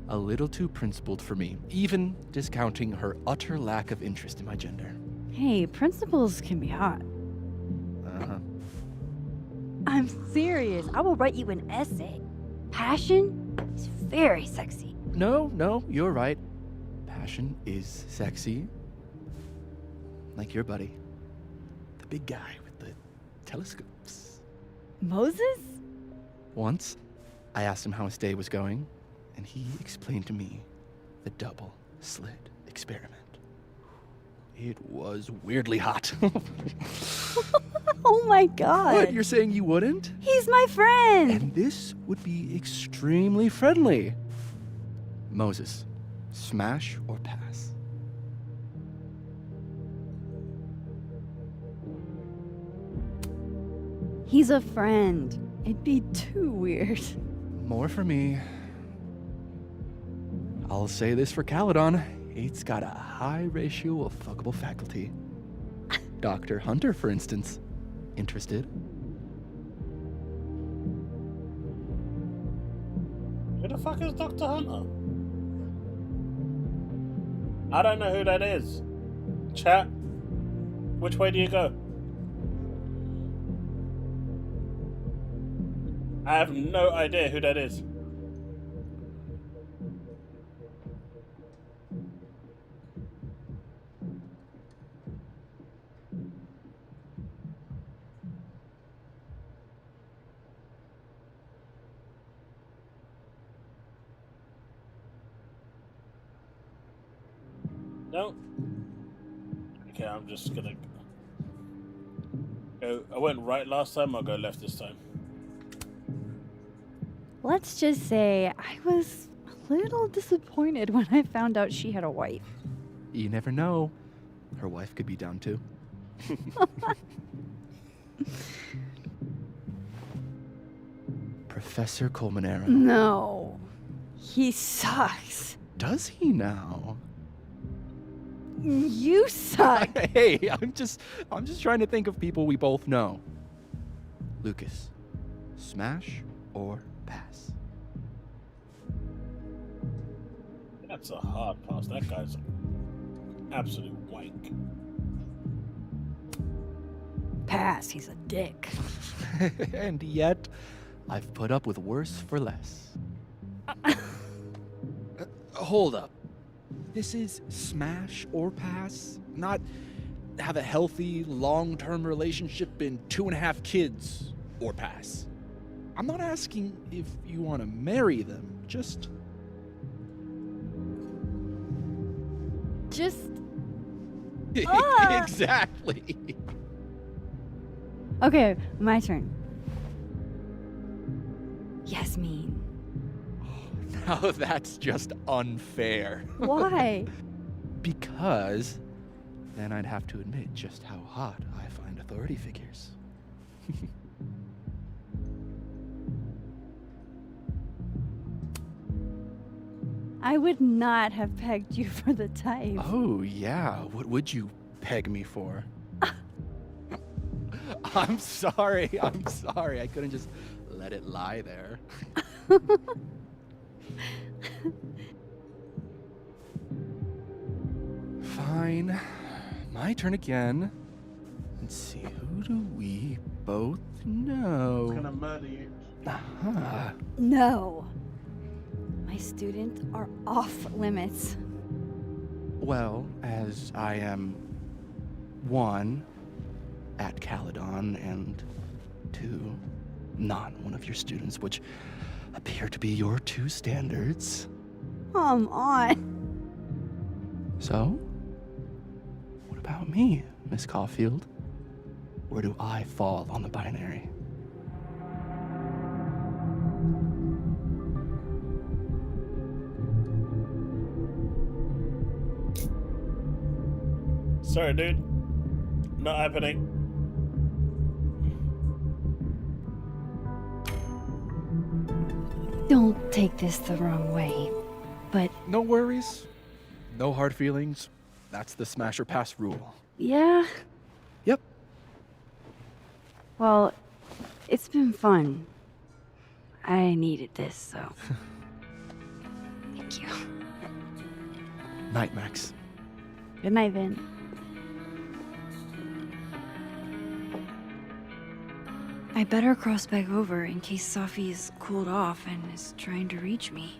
a little too principled for me, even discounting her utter lack of interest in my gender. Hey, principals can be hot. Uh-huh. I'm serious. I will write you an essay. Passion is very sexy. No, you're right. Passion is sexy. Like your buddy. The big guy with the telescopes. Moses? Once, I asked him how his day was going, and he explained to me the double slit experiment. It was weirdly hot. Oh my god. What, you're saying you wouldn't? He's my friend. And this would be extremely friendly. Moses, smash or pass? He's a friend. It'd be too weird. More for me. I'll say this for Caledon. It's got a high ratio of fuckable faculty. Dr. Hunter, for instance. Interested? Who the fuck is Dr. Hunter? I don't know who that is. Chat, which way do you go? I have no idea who that is. No. Okay, I'm just gonna go. I went right last time, I'll go left this time. Let's just say I was a little disappointed when I found out she had a wife. You never know. Her wife could be down too. Professor Colmenero. No. He sucks. Does he now? You suck. Hey, I'm just trying to think of people we both know. Lucas, smash or pass? That's a hard pass. That guy's an absolute wank. Pass, he's a dick. And yet, I've put up with worse for less. Hold up. This is smash or pass, not have a healthy, long-term relationship and 2.5 kids or pass. I'm not asking if you want to marry them, just... Exactly. Okay, my turn. Yasmin. Now that's just unfair. Why? Because then I'd have to admit just how hot I find authority figures. I would not have pegged you for the type. Oh, yeah. What would you peg me for? I'm sorry. I couldn't just let it lie there. Fine. My turn again. Let's see, who do we both know? I'm gonna murder you. Uh-huh. No. My students are off limits. Well, as I am 1, at Caledon, and 2, not one of your students, which appear to be your 2 standards. Come on. So, what about me, Miss Caulfield? Where do I fall on the binary? Sorry, dude. Not happening. Don't take this the wrong way, but... No worries. No hard feelings. That's the smash or pass rule. Yeah? Yep. Well, it's been fun. I needed this, so... Thank you. Night, Max. Good night, Vin. I better cross back over in case Safi is cooled off and is trying to reach me.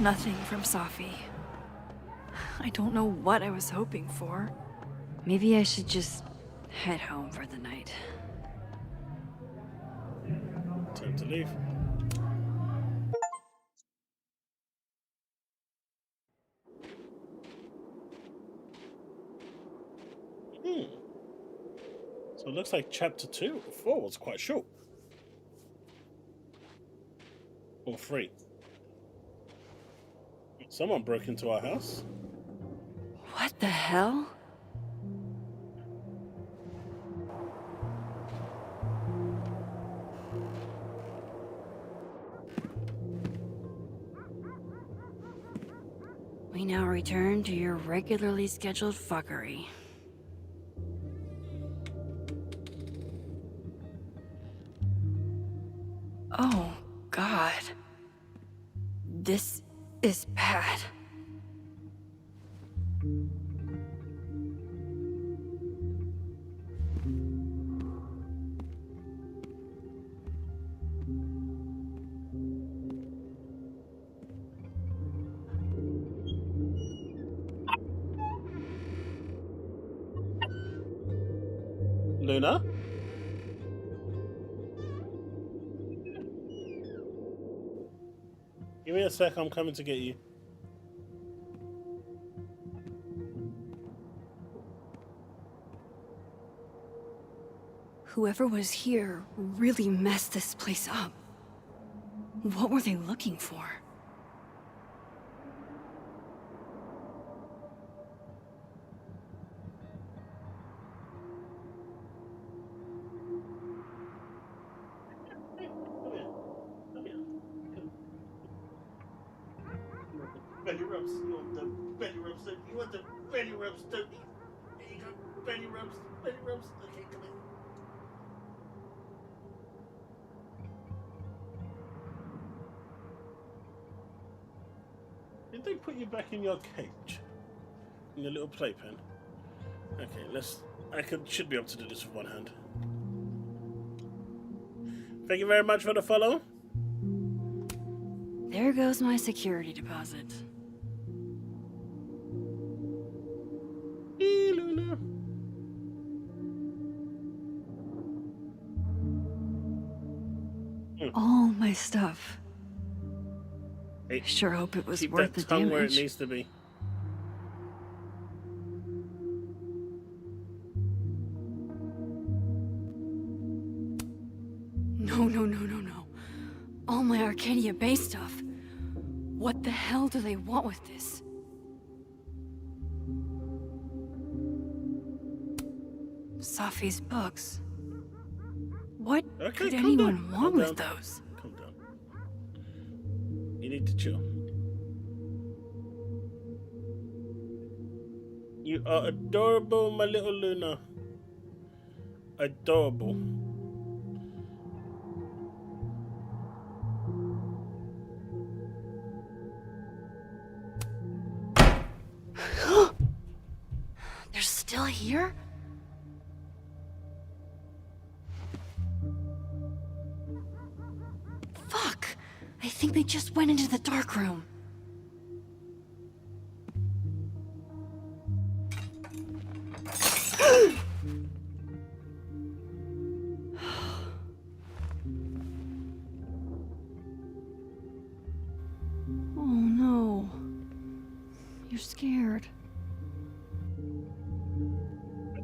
Nothing from Safi. I don't know what I was hoping for. Maybe I should just head home for the night. Time to leave. So it looks like chapter 2 or 4 was quite short. Or 3. Someone broke into our house. What the hell? We now return to your regularly scheduled fuckery. Oh, God. This is bad. Luna? Give me a sec, I'm coming to get you. Whoever was here really messed this place up. What were they looking for? Belly rubs, you want the belly rubs, you want the belly rubs, don't you? There you go, belly rubs, okay, come in. Did they put you back in your cage? In your little playpen? Okay, should be able to do this with one hand. Thank you very much for the follow. There goes my security deposit. Hey, Luna. All my stuff. Hey, sure hope it was keep worth that the tongue damage. where it needs to be. No. All my Arcadia Bay stuff. What the hell do they want with this? Safi's books. What could anyone want with those? Calm down. You need to chill. You are adorable, my little Luna. Adorable. They're still here? Fuck! I think they just went into the dark room. Oh no. You're scared.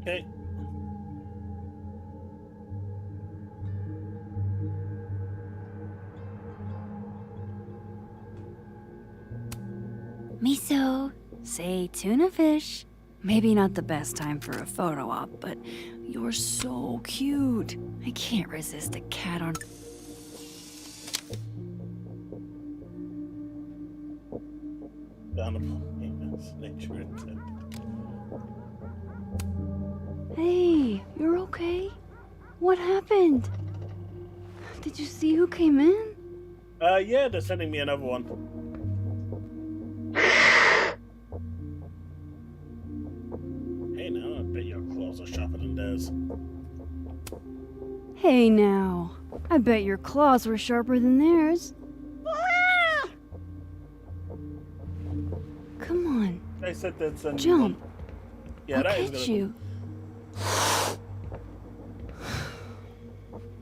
Okay. Miso, say tuna fish. Maybe not the best time for a photo op, but you're so cute. I can't resist a cat on... Down upon maintenance, nature intent. Hey, you're okay? What happened? Did you see who came in? Yeah, they're sending me another one. Hey now, I bet your claws are sharper than theirs. Hey now, I bet your claws were sharper than theirs. Come on. They said they'd send me Jump. one. Yeah, I'll that is catch gonna you.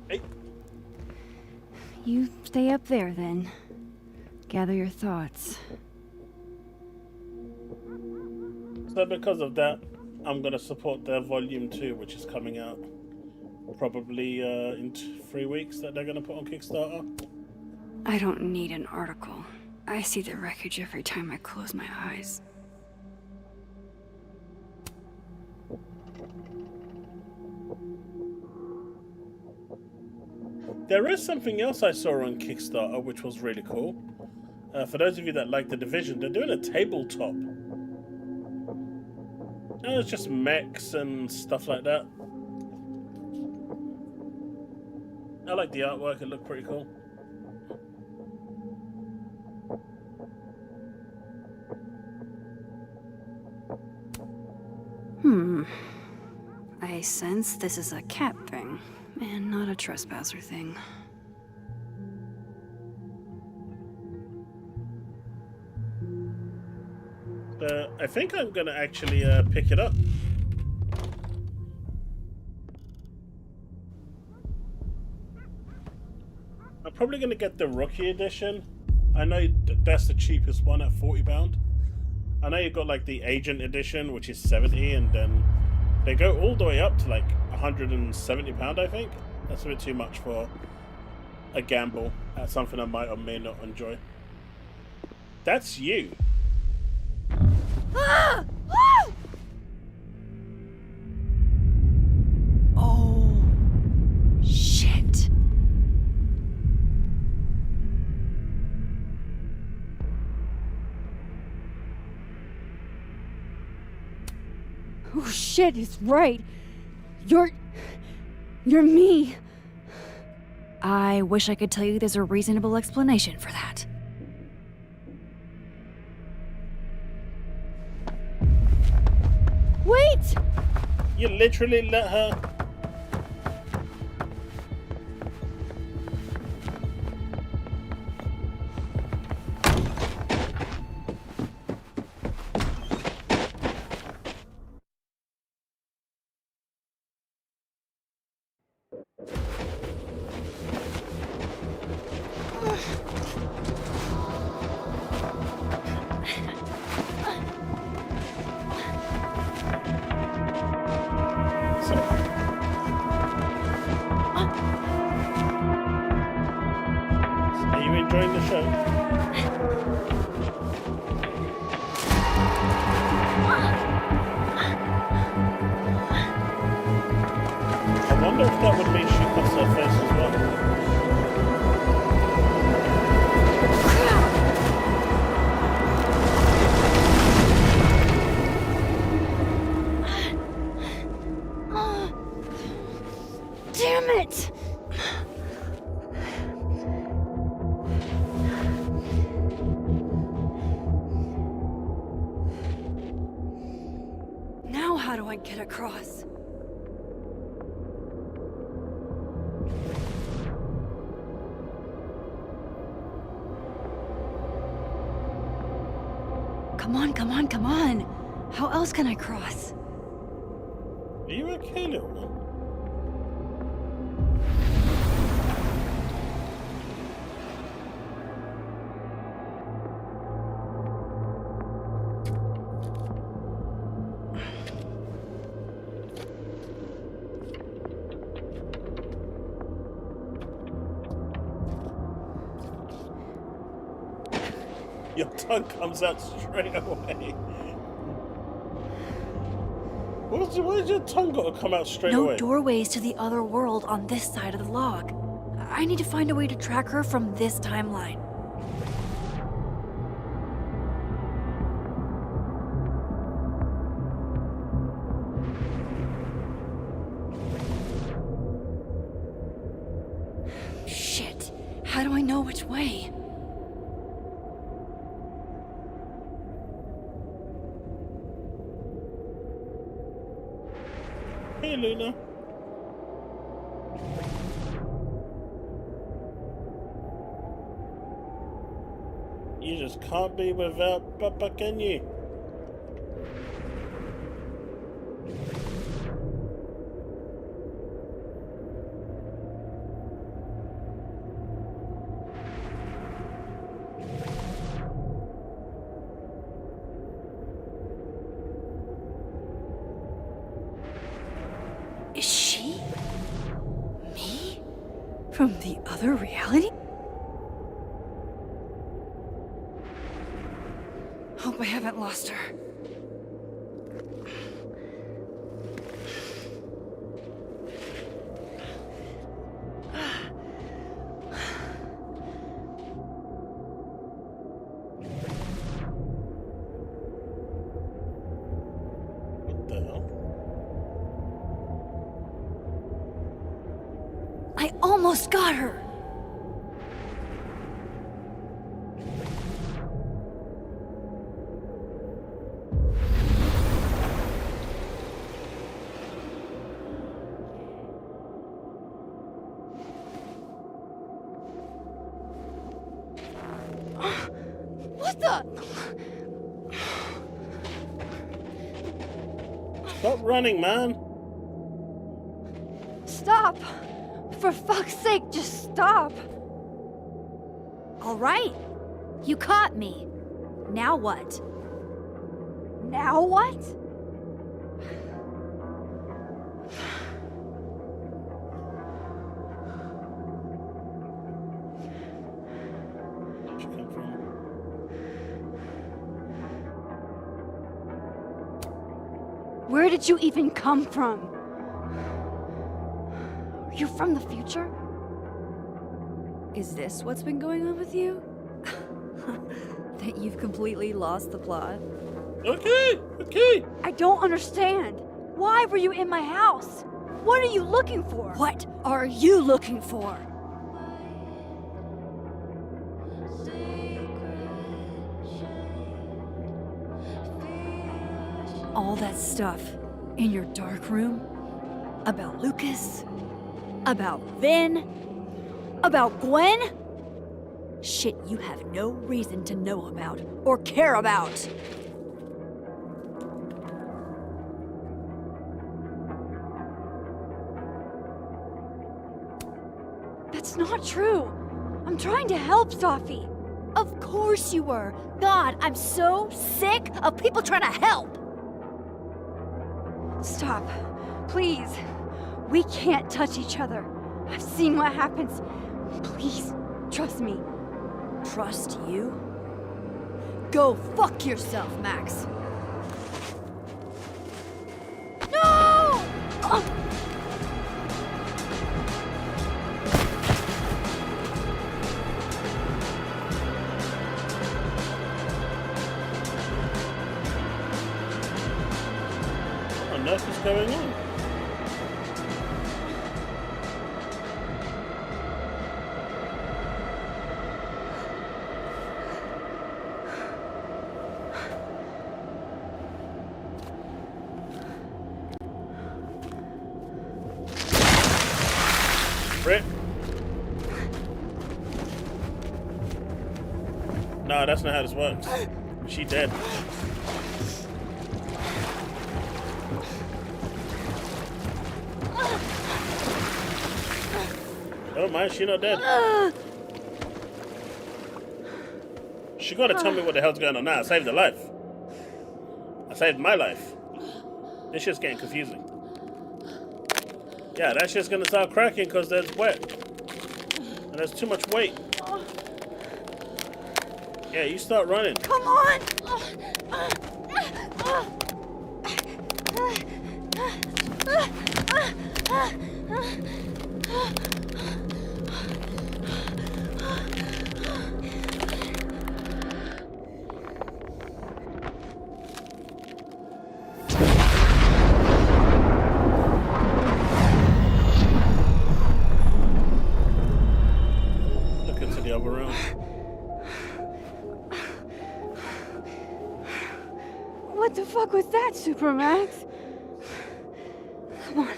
Hey. You stay up there then. Gather your thoughts. So because of that, I'm gonna support their volume 2, which is coming out probably in 3 weeks, that they're gonna put on Kickstarter. I don't need an article. I see the wreckage every time I close my eyes. There is something else I saw on Kickstarter which was really cool. For those of you that like The Division, they're doing a tabletop. Oh, it's just mechs and stuff like that. I like the artwork, it looked pretty cool. I sense this is a cat thing, and not a trespasser thing. I think I'm gonna actually pick it up. I'm probably gonna get the rookie edition. I know that's the cheapest one at £40. I know you've got like the agent edition, which is 70, and then they go all the way up to like £170, I think. That's a bit too much for a gamble. That's something I might or may not enjoy. That's you. Ah! Ah! Oh, shit. Oh shit, he's right. You're me. I wish I could tell you there's a reasonable explanation for that. Wait! You literally let her... Are you enjoying the show? I wonder if that would mean she cuts her face as well. Damn it! Now how do I get across? Come on, come on, come on! How else can I cross? Are you okay, little one? Your tongue comes out straight away. Why's your tongue got to come out straight away? No doorways to the other world on this side of the log. I need to find a way to track her from this timeline. Shit. How do I know which way? Hey, Luna. You just can't be without Papa, can you? Is she? Me? From the other reality? Hope I haven't lost her. I almost got her! What the? Stop running, man. Stop! For fuck's sake, just stop! All right. You caught me. Now what? Now what? Where did you even come from? Are you from the future? Is this what's been going on with you? That you've completely lost the plot? Okay. I don't understand. Why were you in my house? What are you looking for? What are you looking for? All that stuff in your dark room about Lucas, about Vin, about Gwen? Shit you have no reason to know about or care about. That's not true. I'm trying to help Safi. Of course you were. God, I'm so sick of people trying to help. Stop. Please. We can't touch each other. I've seen what happens. Please, trust me. Trust you? Go fuck yourself, Max. No! What on earth is going on? Rip. No, that's not how this works. She dead. Oh my, she not dead. She gotta tell me what the hell's going on now. I saved her life. I saved my life. This shit's getting confusing. Yeah, that shit's gonna start cracking because there's wet. And there's too much weight. Yeah, you start running. Come on! Look into the other room. What the fuck was that, Supermax? Come on.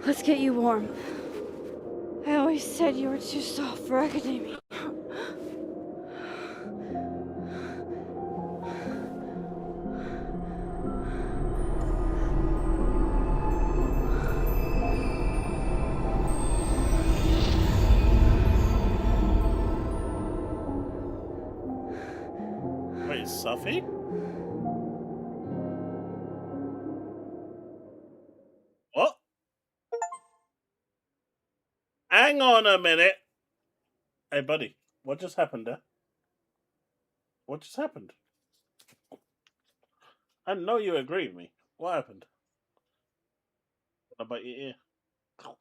Let's get you warm. I always said you were too soft for academia. Wait, Sophie? What? Hang on a minute. Hey, buddy, what just happened there? What just happened? I know you agree with me. What happened? What about your ear? What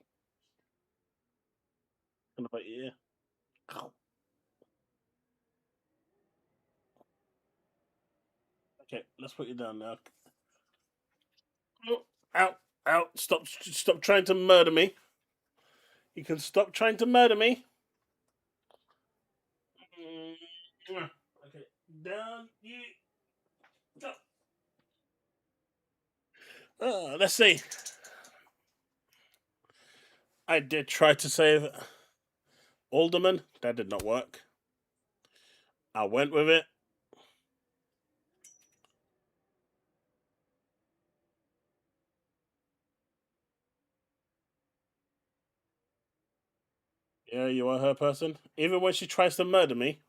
about your ear? Okay, let's put you down now. Out, out! Stop trying to murder me. You can stop trying to murder me. Okay, down you go. Let's see. I did try to save Alderman. That did not work. I went with it. Yeah, you are her person. Even when she tries to murder me.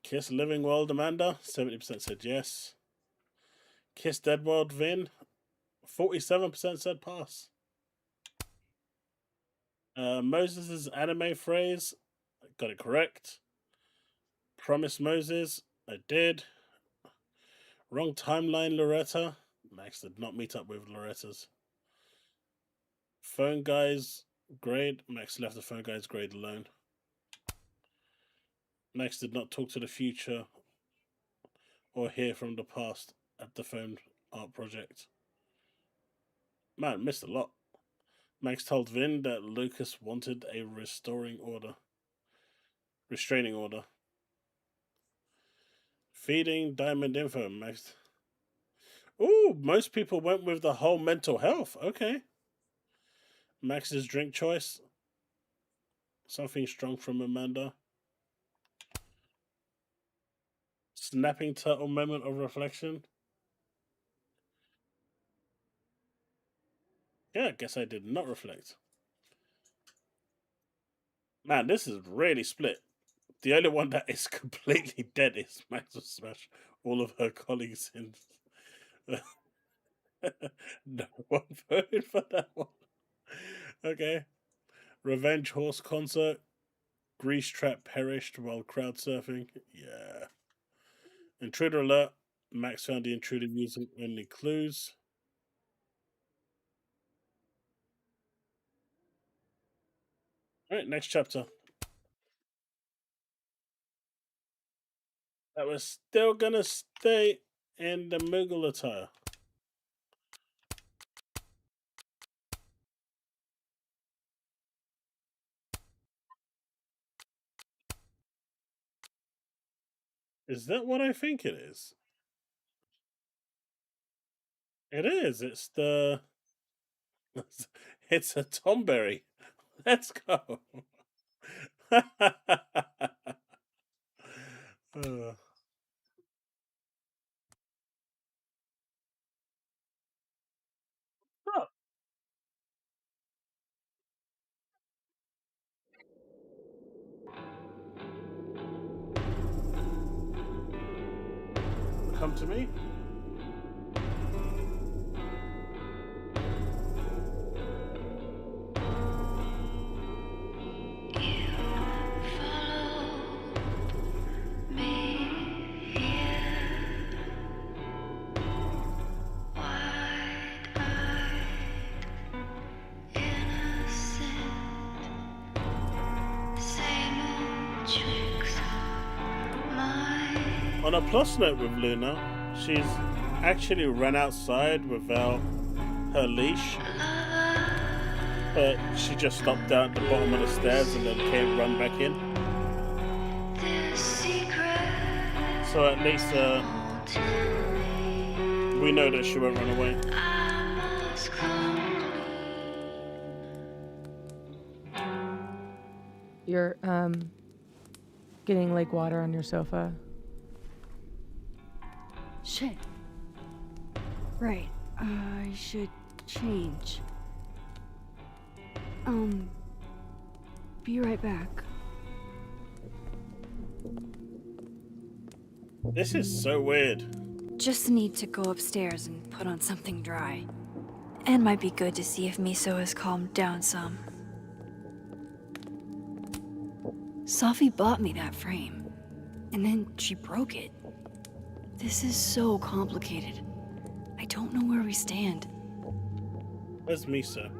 Kiss Living World Amanda. 70% said yes. Kiss Dead World Vin. 47% said pass. Moses' anime phrase. Got it correct. Promise Moses. I did. Wrong timeline, Loretta. Max did not meet up with Loretta's. Phone guy's grade. Max left the phone guy's grade alone. Max did not talk to the future or hear from the past at the phone art project. Man, missed a lot. Max told Vin that Lucas wanted a restraining order. Feeding diamond info, Max. Ooh, most people went with the whole mental health. Okay. Max's drink choice. Something strong from Amanda. Snapping turtle moment of reflection. Yeah, I guess I did not reflect. Man, this is really split. The only one that is completely dead is Max will smash all of her colleagues in. No one voted for that one. Okay. Revenge Horse Concert. Grease Trap perished while crowd surfing. Yeah. Intruder alert. Max found the intruder using only clues. Alright, next chapter. That was still gonna stay in the Moogle attire. Is that what I think it is? It is. It's the. It's a Tomberry. Let's go. Oh. Come to me. On a plus note with Luna, she's actually run outside without her leash. But she just stopped down at the bottom of the stairs and then came run back in. So at least we know that she won't run away. You're getting lake water on your sofa. Shit. Right. I should change. Be right back. This is so weird. Just need to go upstairs and put on something dry. And might be good to see if Miso has calmed down some. Safi bought me that frame, and then she broke it. This is so complicated. I don't know where we stand. Where's Miso?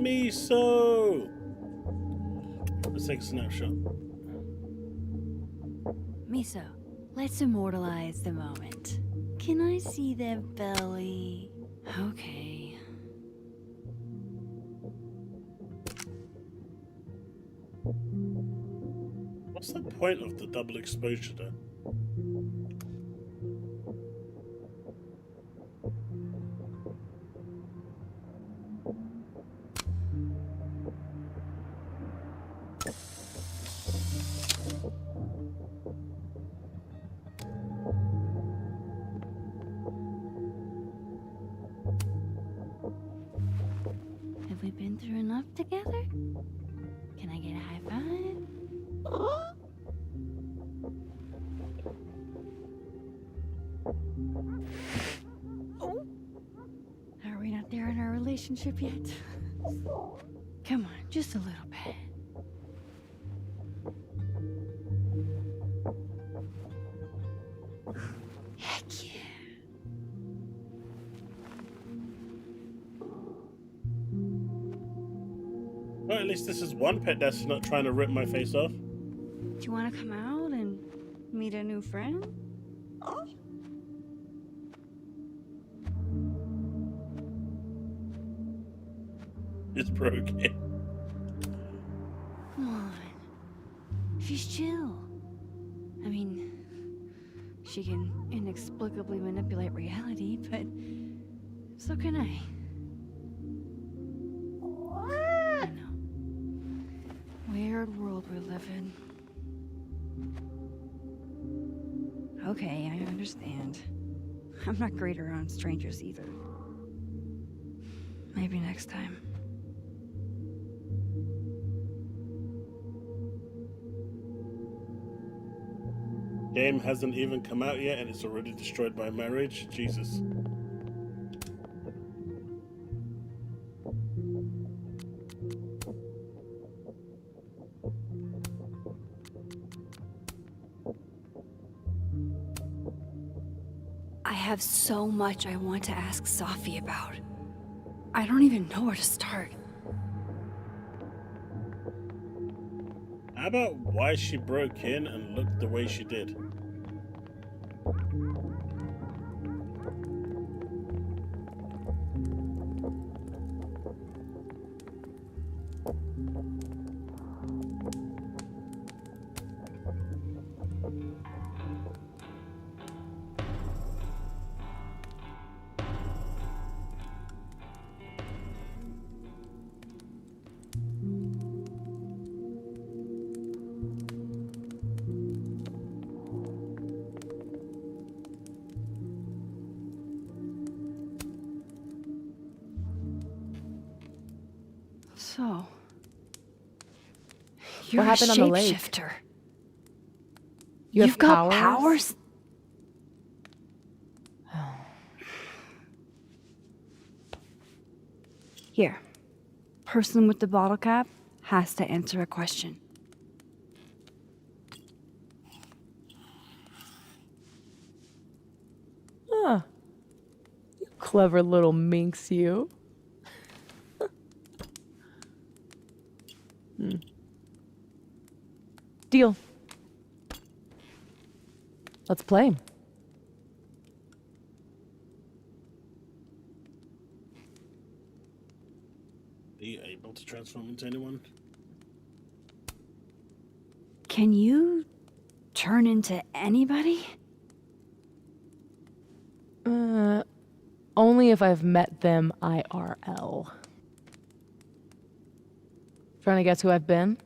Miso! Let's take a snapshot. Miso, let's immortalize the moment. Can I see their belly? Okay. What's the point of the double exposure though? Have we been through enough together? Can I get a high five? Are we not there in our relationship yet? Come on, just a little bit. Heck yeah. Well, at least this is one pet that's not trying to rip my face off. Do you want to come out and meet a new friend? It's broken. Come on. She's chill. I mean, she can inexplicably manipulate reality, but so can I. I know. Weird world we live in. Okay, I understand. I'm not great around strangers either. Maybe next time. Game hasn't even come out yet and it's already destroyed by marriage. Jesus. I have so much I want to ask Safi about. I don't even know where to start. How about why she broke in and looked the way she did? So, you're What happened a on the lake? shapeshifter. You've got powers? Here, person with the bottle cap has to answer a question. Huh. You clever little minx, you. Deal. Let's play. Are you able to transform into anyone? Can you turn into anybody? Only if I've met them IRL. Trying to guess who I've been?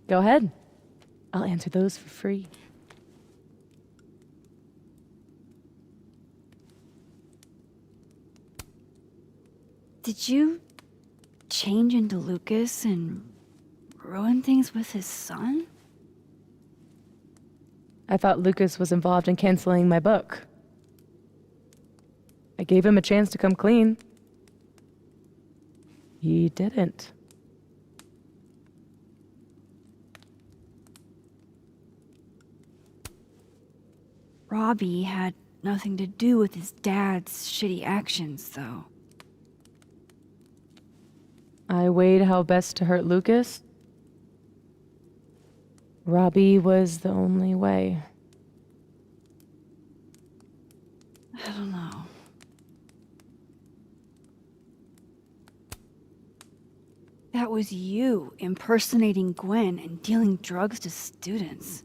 Go ahead. I'll answer those for free. Did you change into Lucas and ruin things with his son? I thought Lucas was involved in canceling my book. I gave him a chance to come clean. He didn't. Robbie had nothing to do with his dad's shitty actions, though. I weighed how best to hurt Lucas. Robbie was the only way. I don't know. That was you impersonating Gwen and dealing drugs to students.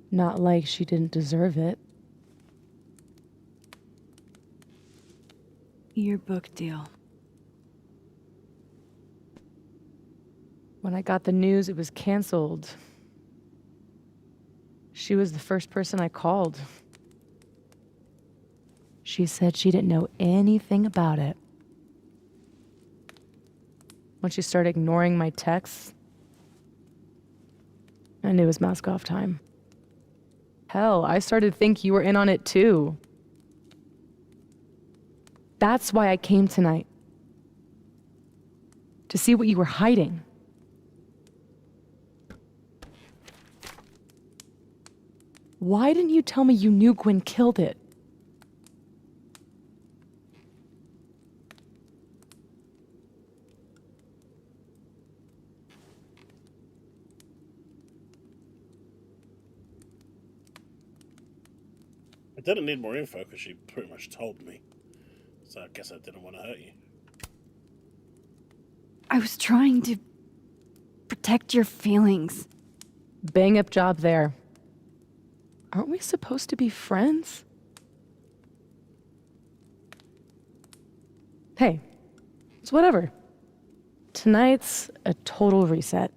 Not like she didn't deserve it. Your book deal. When I got the news it was canceled, she was the first person I called. She said she didn't know anything about it. When she started ignoring my texts, I knew it was mask off time. Hell, I started to think you were in on it too. That's why I came tonight. To see what you were hiding. Why didn't you tell me you knew Gwen killed it? I didn't need more info because she pretty much told me. So I guess I didn't want to hurt you. I was trying to protect your feelings. Bang up job there. Aren't we supposed to be friends? Hey, it's whatever. Tonight's a total reset.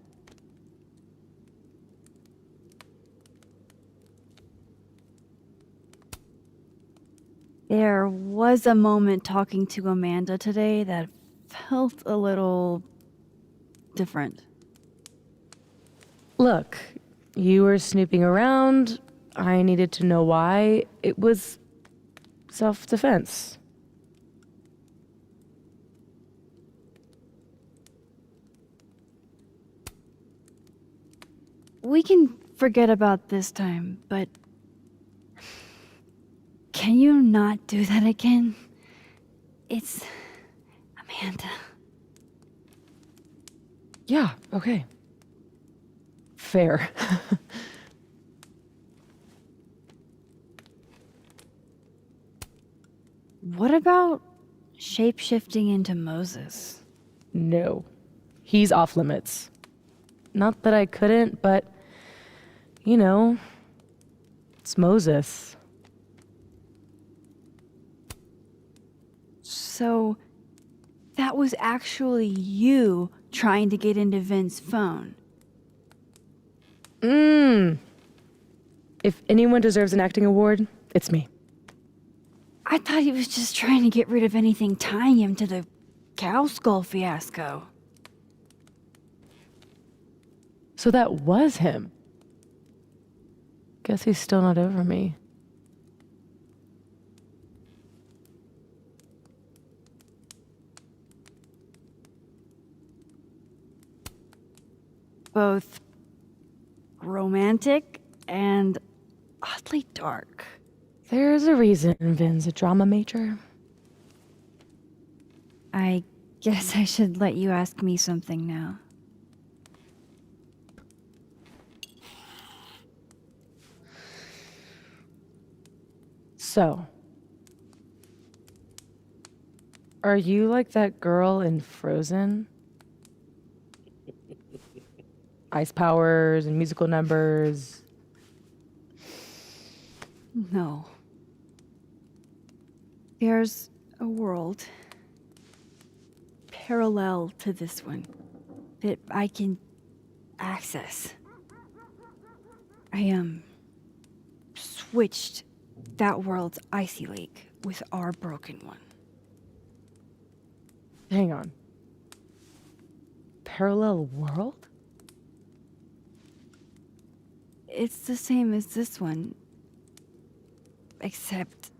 There was a moment talking to Amanda today that felt a little different. Look, you were snooping around. I needed to know why. It was self-defense. We can forget about this time, but can you not do that again? It's Amanda. Yeah, okay. Fair. What about shape-shifting into Moses? No. He's off limits. Not that I couldn't, but, you know, it's Moses. So, that was actually you trying to get into Vin's phone. If anyone deserves an acting award, it's me. I thought he was just trying to get rid of anything tying him to the cow skull fiasco. So that was him. Guess he's still not over me. Both romantic and oddly dark. There's a reason Vin's a drama major. I guess I should let you ask me something now. So, are you like that girl in Frozen? Ice powers and musical numbers. No. There's a world parallel to this one that I can access. I switched that world's icy lake with our broken one. Hang on. Parallel world? It's the same as this one, except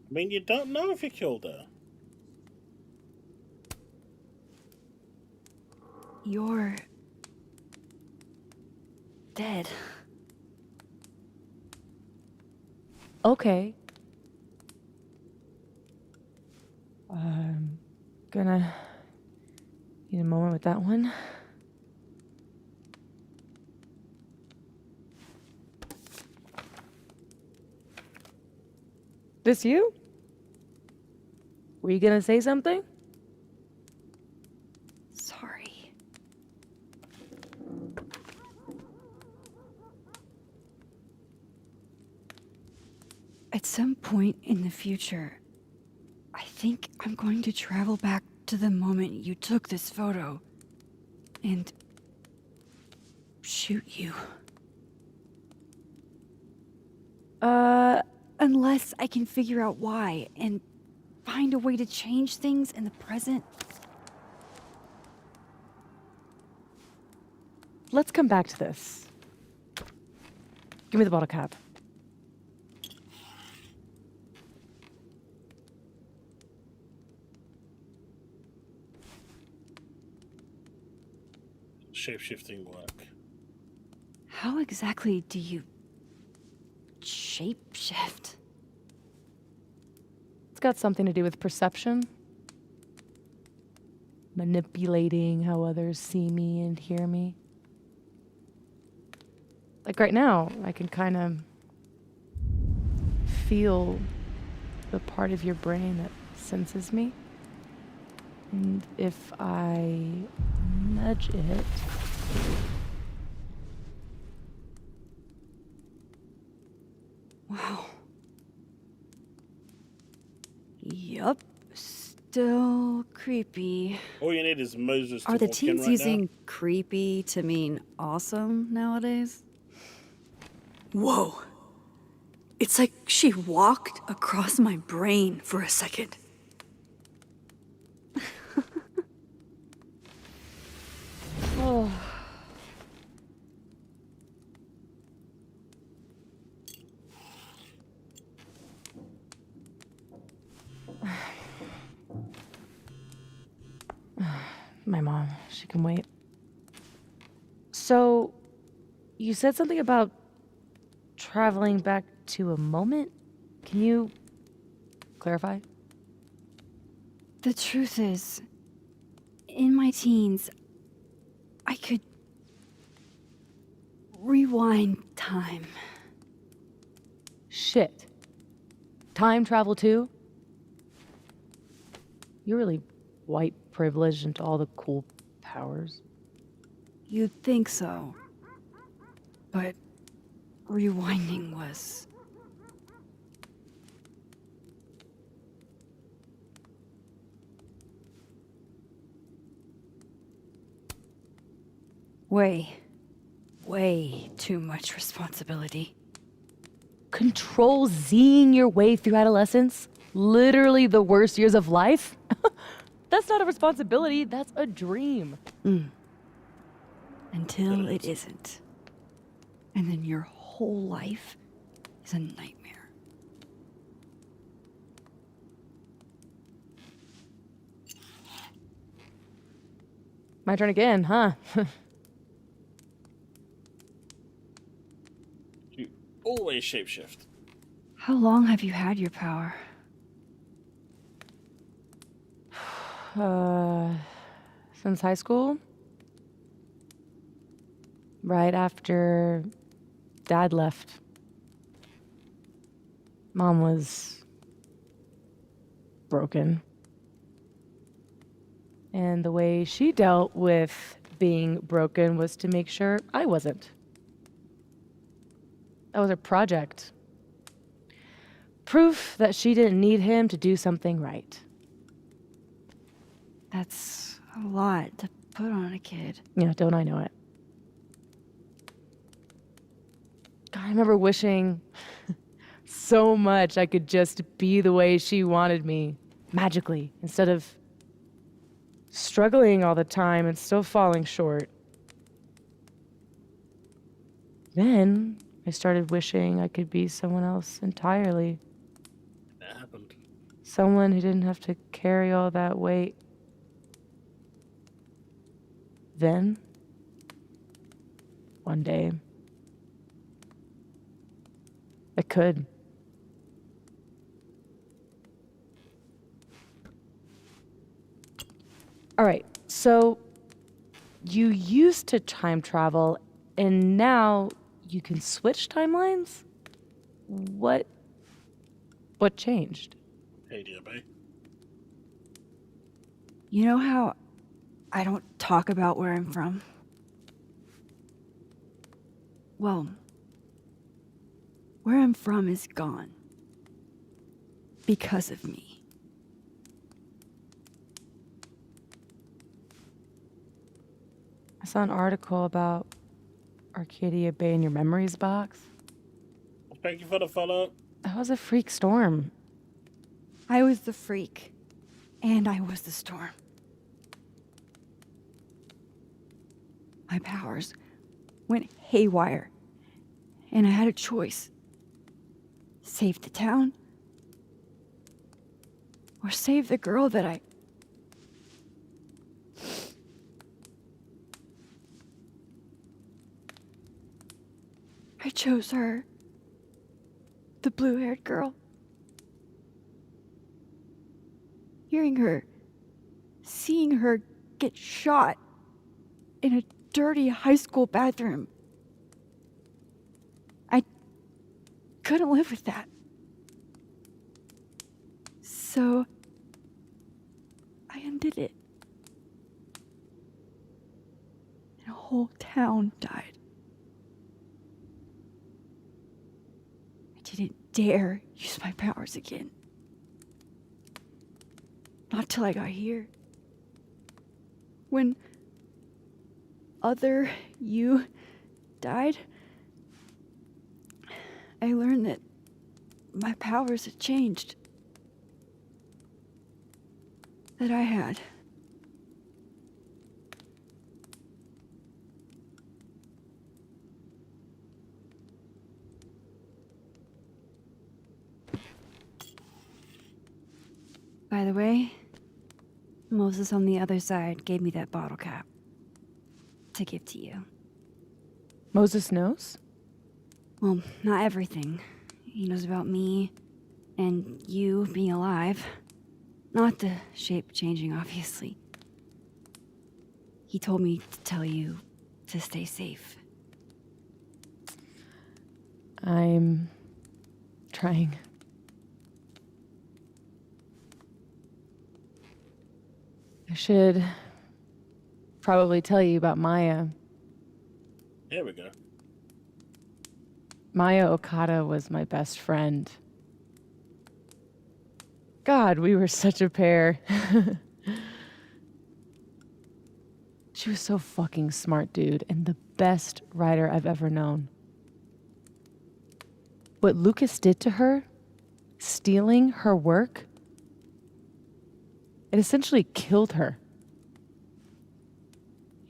I mean, you don't know if you killed her. you're dead. Okay. I'm gonna need a moment with that one. This you? Were you gonna say something? Sorry. At some point in the future, I think I'm going to travel back to the moment you took this photo and shoot you. Unless I can figure out why and find a way to change things in the present. Let's come back to this. Give me the bottle cap. Shape-shifting work. How exactly do you shapeshift? It's got something to do with perception. Manipulating how others see me and hear me. Like right now, I can kind of feel the part of your brain that senses me. And if I nudge it... Wow. Yup. Still creepy. All you need is Moses to Are the walk in teens right using now. creepy to mean awesome nowadays? Whoa. It's like she walked across my brain for a second. Oh. My mom, she can wait. So, you said something about traveling back to a moment? Can you clarify? The truth is, in my teens, I could rewind time. Shit. Time travel too? You're really white privileged into all the cool powers. You'd think so. But rewinding was... way too much responsibility. Control Zing your way through adolescence? Literally the worst years of life? That's not a responsibility, that's a dream. Until it isn't. And then your whole life is a nightmare. My turn again, huh? You always shapeshift. How long have you had your power? Since high school? Right after Dad left. Mom was broken. And the way she dealt with being broken was to make sure I wasn't. That was her project. Proof that she didn't need him to do something right. That's a lot to put on a kid. Yeah, don't I know it? God, I remember wishing so much I could just be the way she wanted me, magically, instead of struggling all the time and still falling short. Then I started wishing I could be someone else entirely. That happened. Someone who didn't have to carry all that weight. Then, one day, I could. All right, so you used to time travel, and now you can switch timelines? What changed? Hey, dear babe. You know how I don't talk about where I'm from? Well, where I'm from is gone. Because of me. I saw an article about Arcadia Bay in your memories box. Thank you for the follow. That was a freak storm. I was the freak. And I was the storm. My powers went haywire. And I had a choice. Save the town. Or save the girl that I chose her. The blue-haired girl. Hearing her, seeing her get shot in a dirty high school bathroom. I couldn't live with that. So I undid it. And a whole town died. I didn't dare use my powers again. Not till I got here. When other you died, I learned that my powers had changed. That I had. By the way, Moses on the other side gave me that bottle cap to give to you. Moses knows? Well, not everything. He knows about me and you being alive. Not the shape changing, obviously. He told me to tell you to stay safe. I'm trying. I should probably tell you about Maya. Here we go. Maya Okada was my best friend. God, we were such a pair. She was so fucking smart, dude, and the best writer I've ever known. What Lucas did to her, stealing her work, it essentially killed her.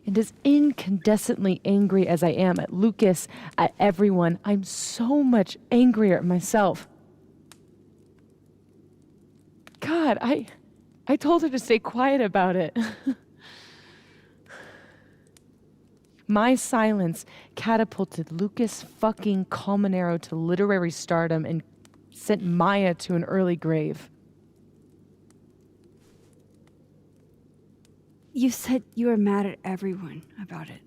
And as incandescently angry as I am at Lucas, at everyone, I'm so much angrier at myself. God, I told her to stay quiet about it. My silence catapulted Lucas fucking Colmenero to literary stardom and sent Maya to an early grave. You said you were mad at everyone about it.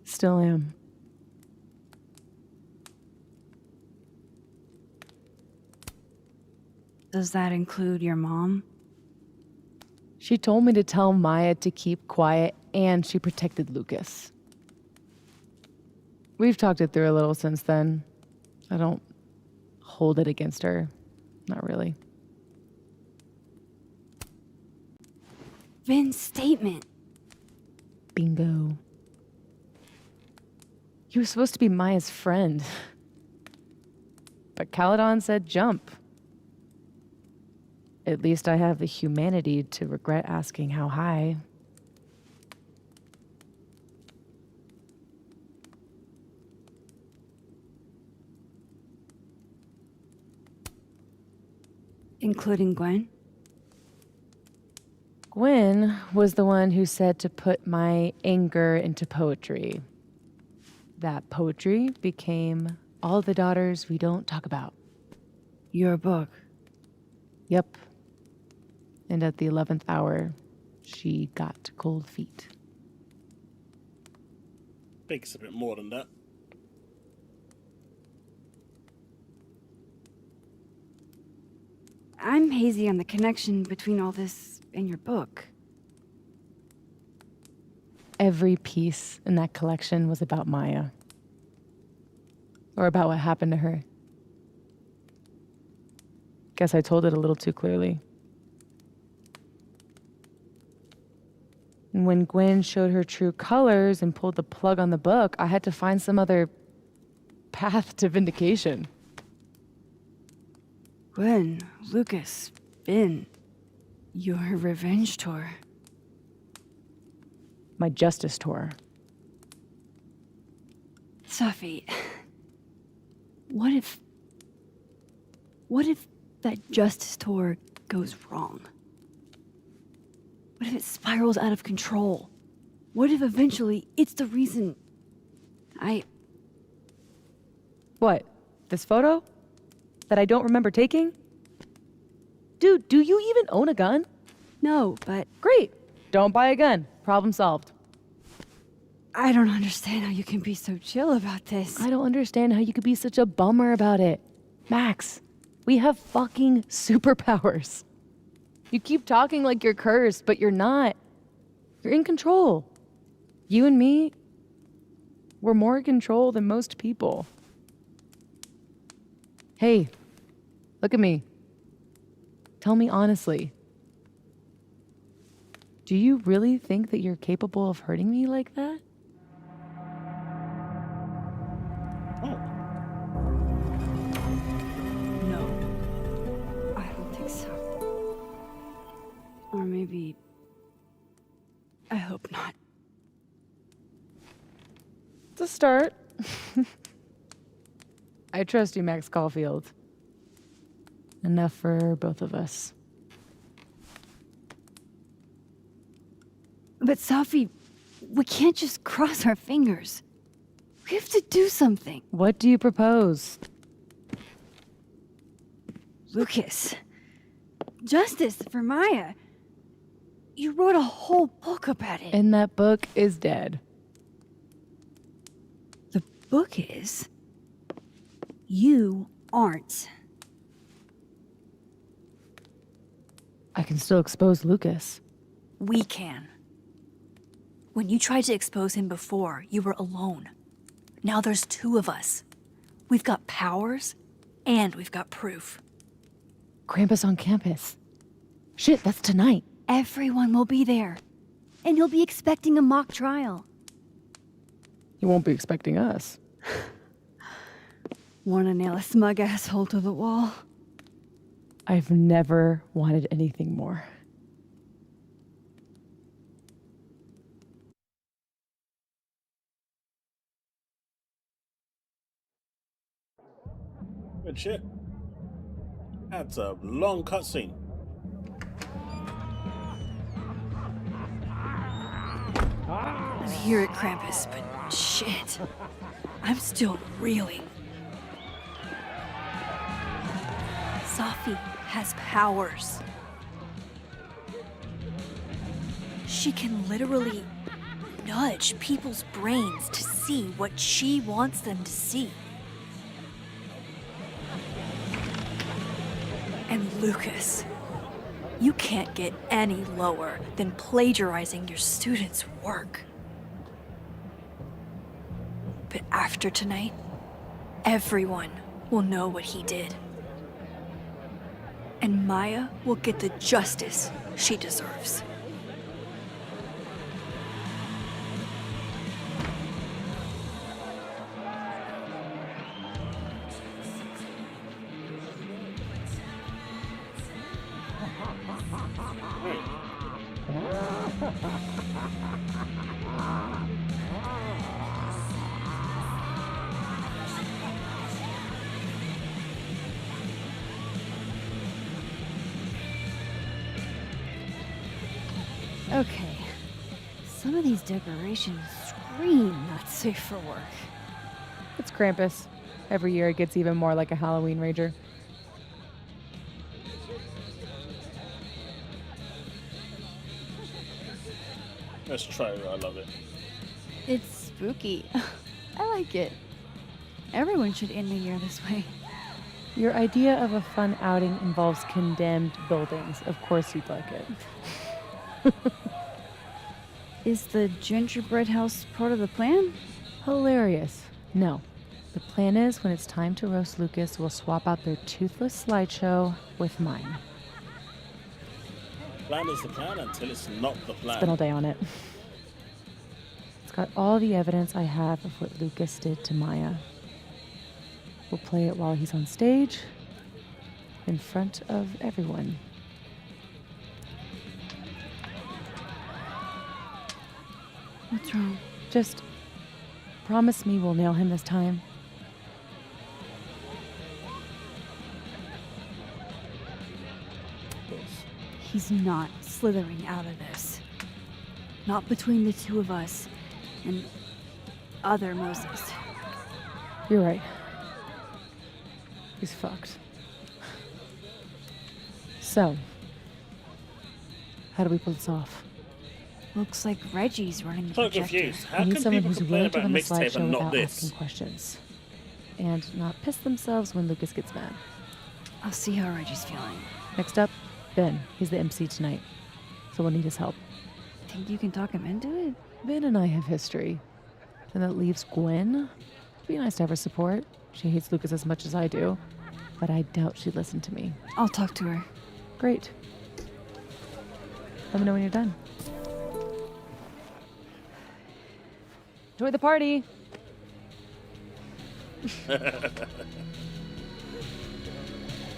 Still am. Does that include your mom? She told me to tell Maya to keep quiet, and she protected Lucas. We've talked it through a little since then. I don't hold it against her. Not really. Vin's statement. Bingo. He was supposed to be Maya's friend. But Caledon said jump. At least I have the humanity to regret asking how high. Including Gwen? Gwen was the one who said to put my anger into poetry. That poetry became All the Daughters We Don't Talk About. Your book? Yep. And at the 11th hour, she got cold feet. think it's a bit more than that. I'm hazy on the connection between all this and your book. Every piece in that collection was about Maya. Or about what happened to her. Guess I told it a little too clearly. And when Gwen showed her true colors and pulled the plug on the book, I had to find some other path to vindication. Gwen, Lucas, Finn, your revenge tour. My justice tour. Sophie, what if that justice tour goes wrong? What if it spirals out of control? What if eventually it's the reason What? This photo? That I don't remember taking? Dude, do you even own a gun? No, but... Great. Don't buy a gun. Problem solved. I don't understand how you can be so chill about this. I don't understand how you could be such a bummer about it. Max, we have fucking superpowers. You keep talking like you're cursed, but you're not. You're in control. You and me, we're more in control than most people. Hey, look at me. Tell me honestly. Do you really think that you're capable of hurting me like that? No, I don't think so. Or maybe... I hope not. It's a start. I trust you, Max Caulfield. Enough for both of us. But Sophie, we can't just cross our fingers. We have to do something. What do you propose? Lucas. Justice for Maya. You wrote a whole book about it. And that book is dead. The book is... You aren't. I can still expose Lucas. We can. When you tried to expose him before, you were alone. Now there's two of us. We've got powers, and we've got proof. Krampus on campus. Shit, that's tonight. Everyone will be there. And you'll be expecting a mock trial. You won't be expecting us. Wanna nail a smug asshole to the wall? I've never wanted anything more. Good shit. That's a long cutscene. I'm here at Krampus, but shit. I'm still reeling. Sophie has powers. She can literally nudge people's brains to see what she wants them to see. And Lucas, you can't get any lower than plagiarizing your students' work. But after tonight, everyone will know what he did. And Maya will get the justice she deserves. Okay. Some of these decorations scream not safe for work. It's Krampus. Every year it gets even more like a Halloween rager. Let's try it. I love it. It's spooky. I like it. Everyone should end the year this way. Your idea of a fun outing involves condemned buildings. Of course you'd like it. Is the gingerbread house part of the plan? Hilarious. No. The plan is when it's time to roast Lucas, we'll swap out their toothless slideshow with mine. Plan is the plan until it's not the plan. Spent all day on it. It's got all the evidence I have of what Lucas did to Maya. We'll play it while he's on stage, in front of everyone. What's wrong? Just promise me we'll nail him this time. He's not slithering out of this. Not between the two of us and other Moses. You're right. He's fucked. So, how do we pull this off? Looks like Reggie's running the So projector. confused. How I need can someone people who's complain willing to about run the mixtape slideshow and not without this? asking questions. And not piss themselves when Lucas gets mad. I'll see how Reggie's feeling. Next up, Ben. He's the MC tonight. So we'll need his help. Think you can talk him into it? Ben and I have history. And that leaves Gwen. It'd be nice to have her support. She hates Lucas as much as I do. But I doubt she'd listen to me. I'll talk to her. Great. Let me know when you're done. Enjoy the party.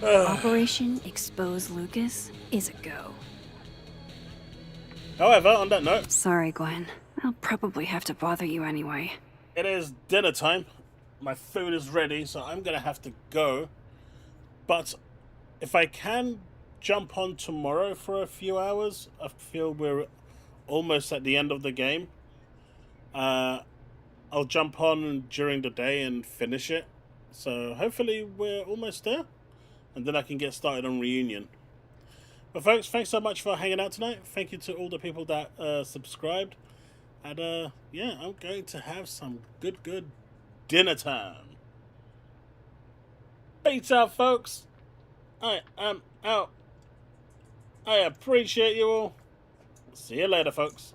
Operation Expose Lucas is a go. However, on that note, Sorry, Gwen. I'll probably have to bother you anyway. it is dinner time. My food is ready, so I'm gonna have to go. But if I can jump on tomorrow for a few hours, I feel we're almost at the end of the game. I'll jump on during the day and finish it. So hopefully we're almost there. And then I can get started on Reunion. But folks, thanks so much for hanging out tonight. Thank you to all the people that subscribed. And yeah, I'm going to have some good dinner time. Peace out, folks. I am out. I appreciate you all. See you later, folks.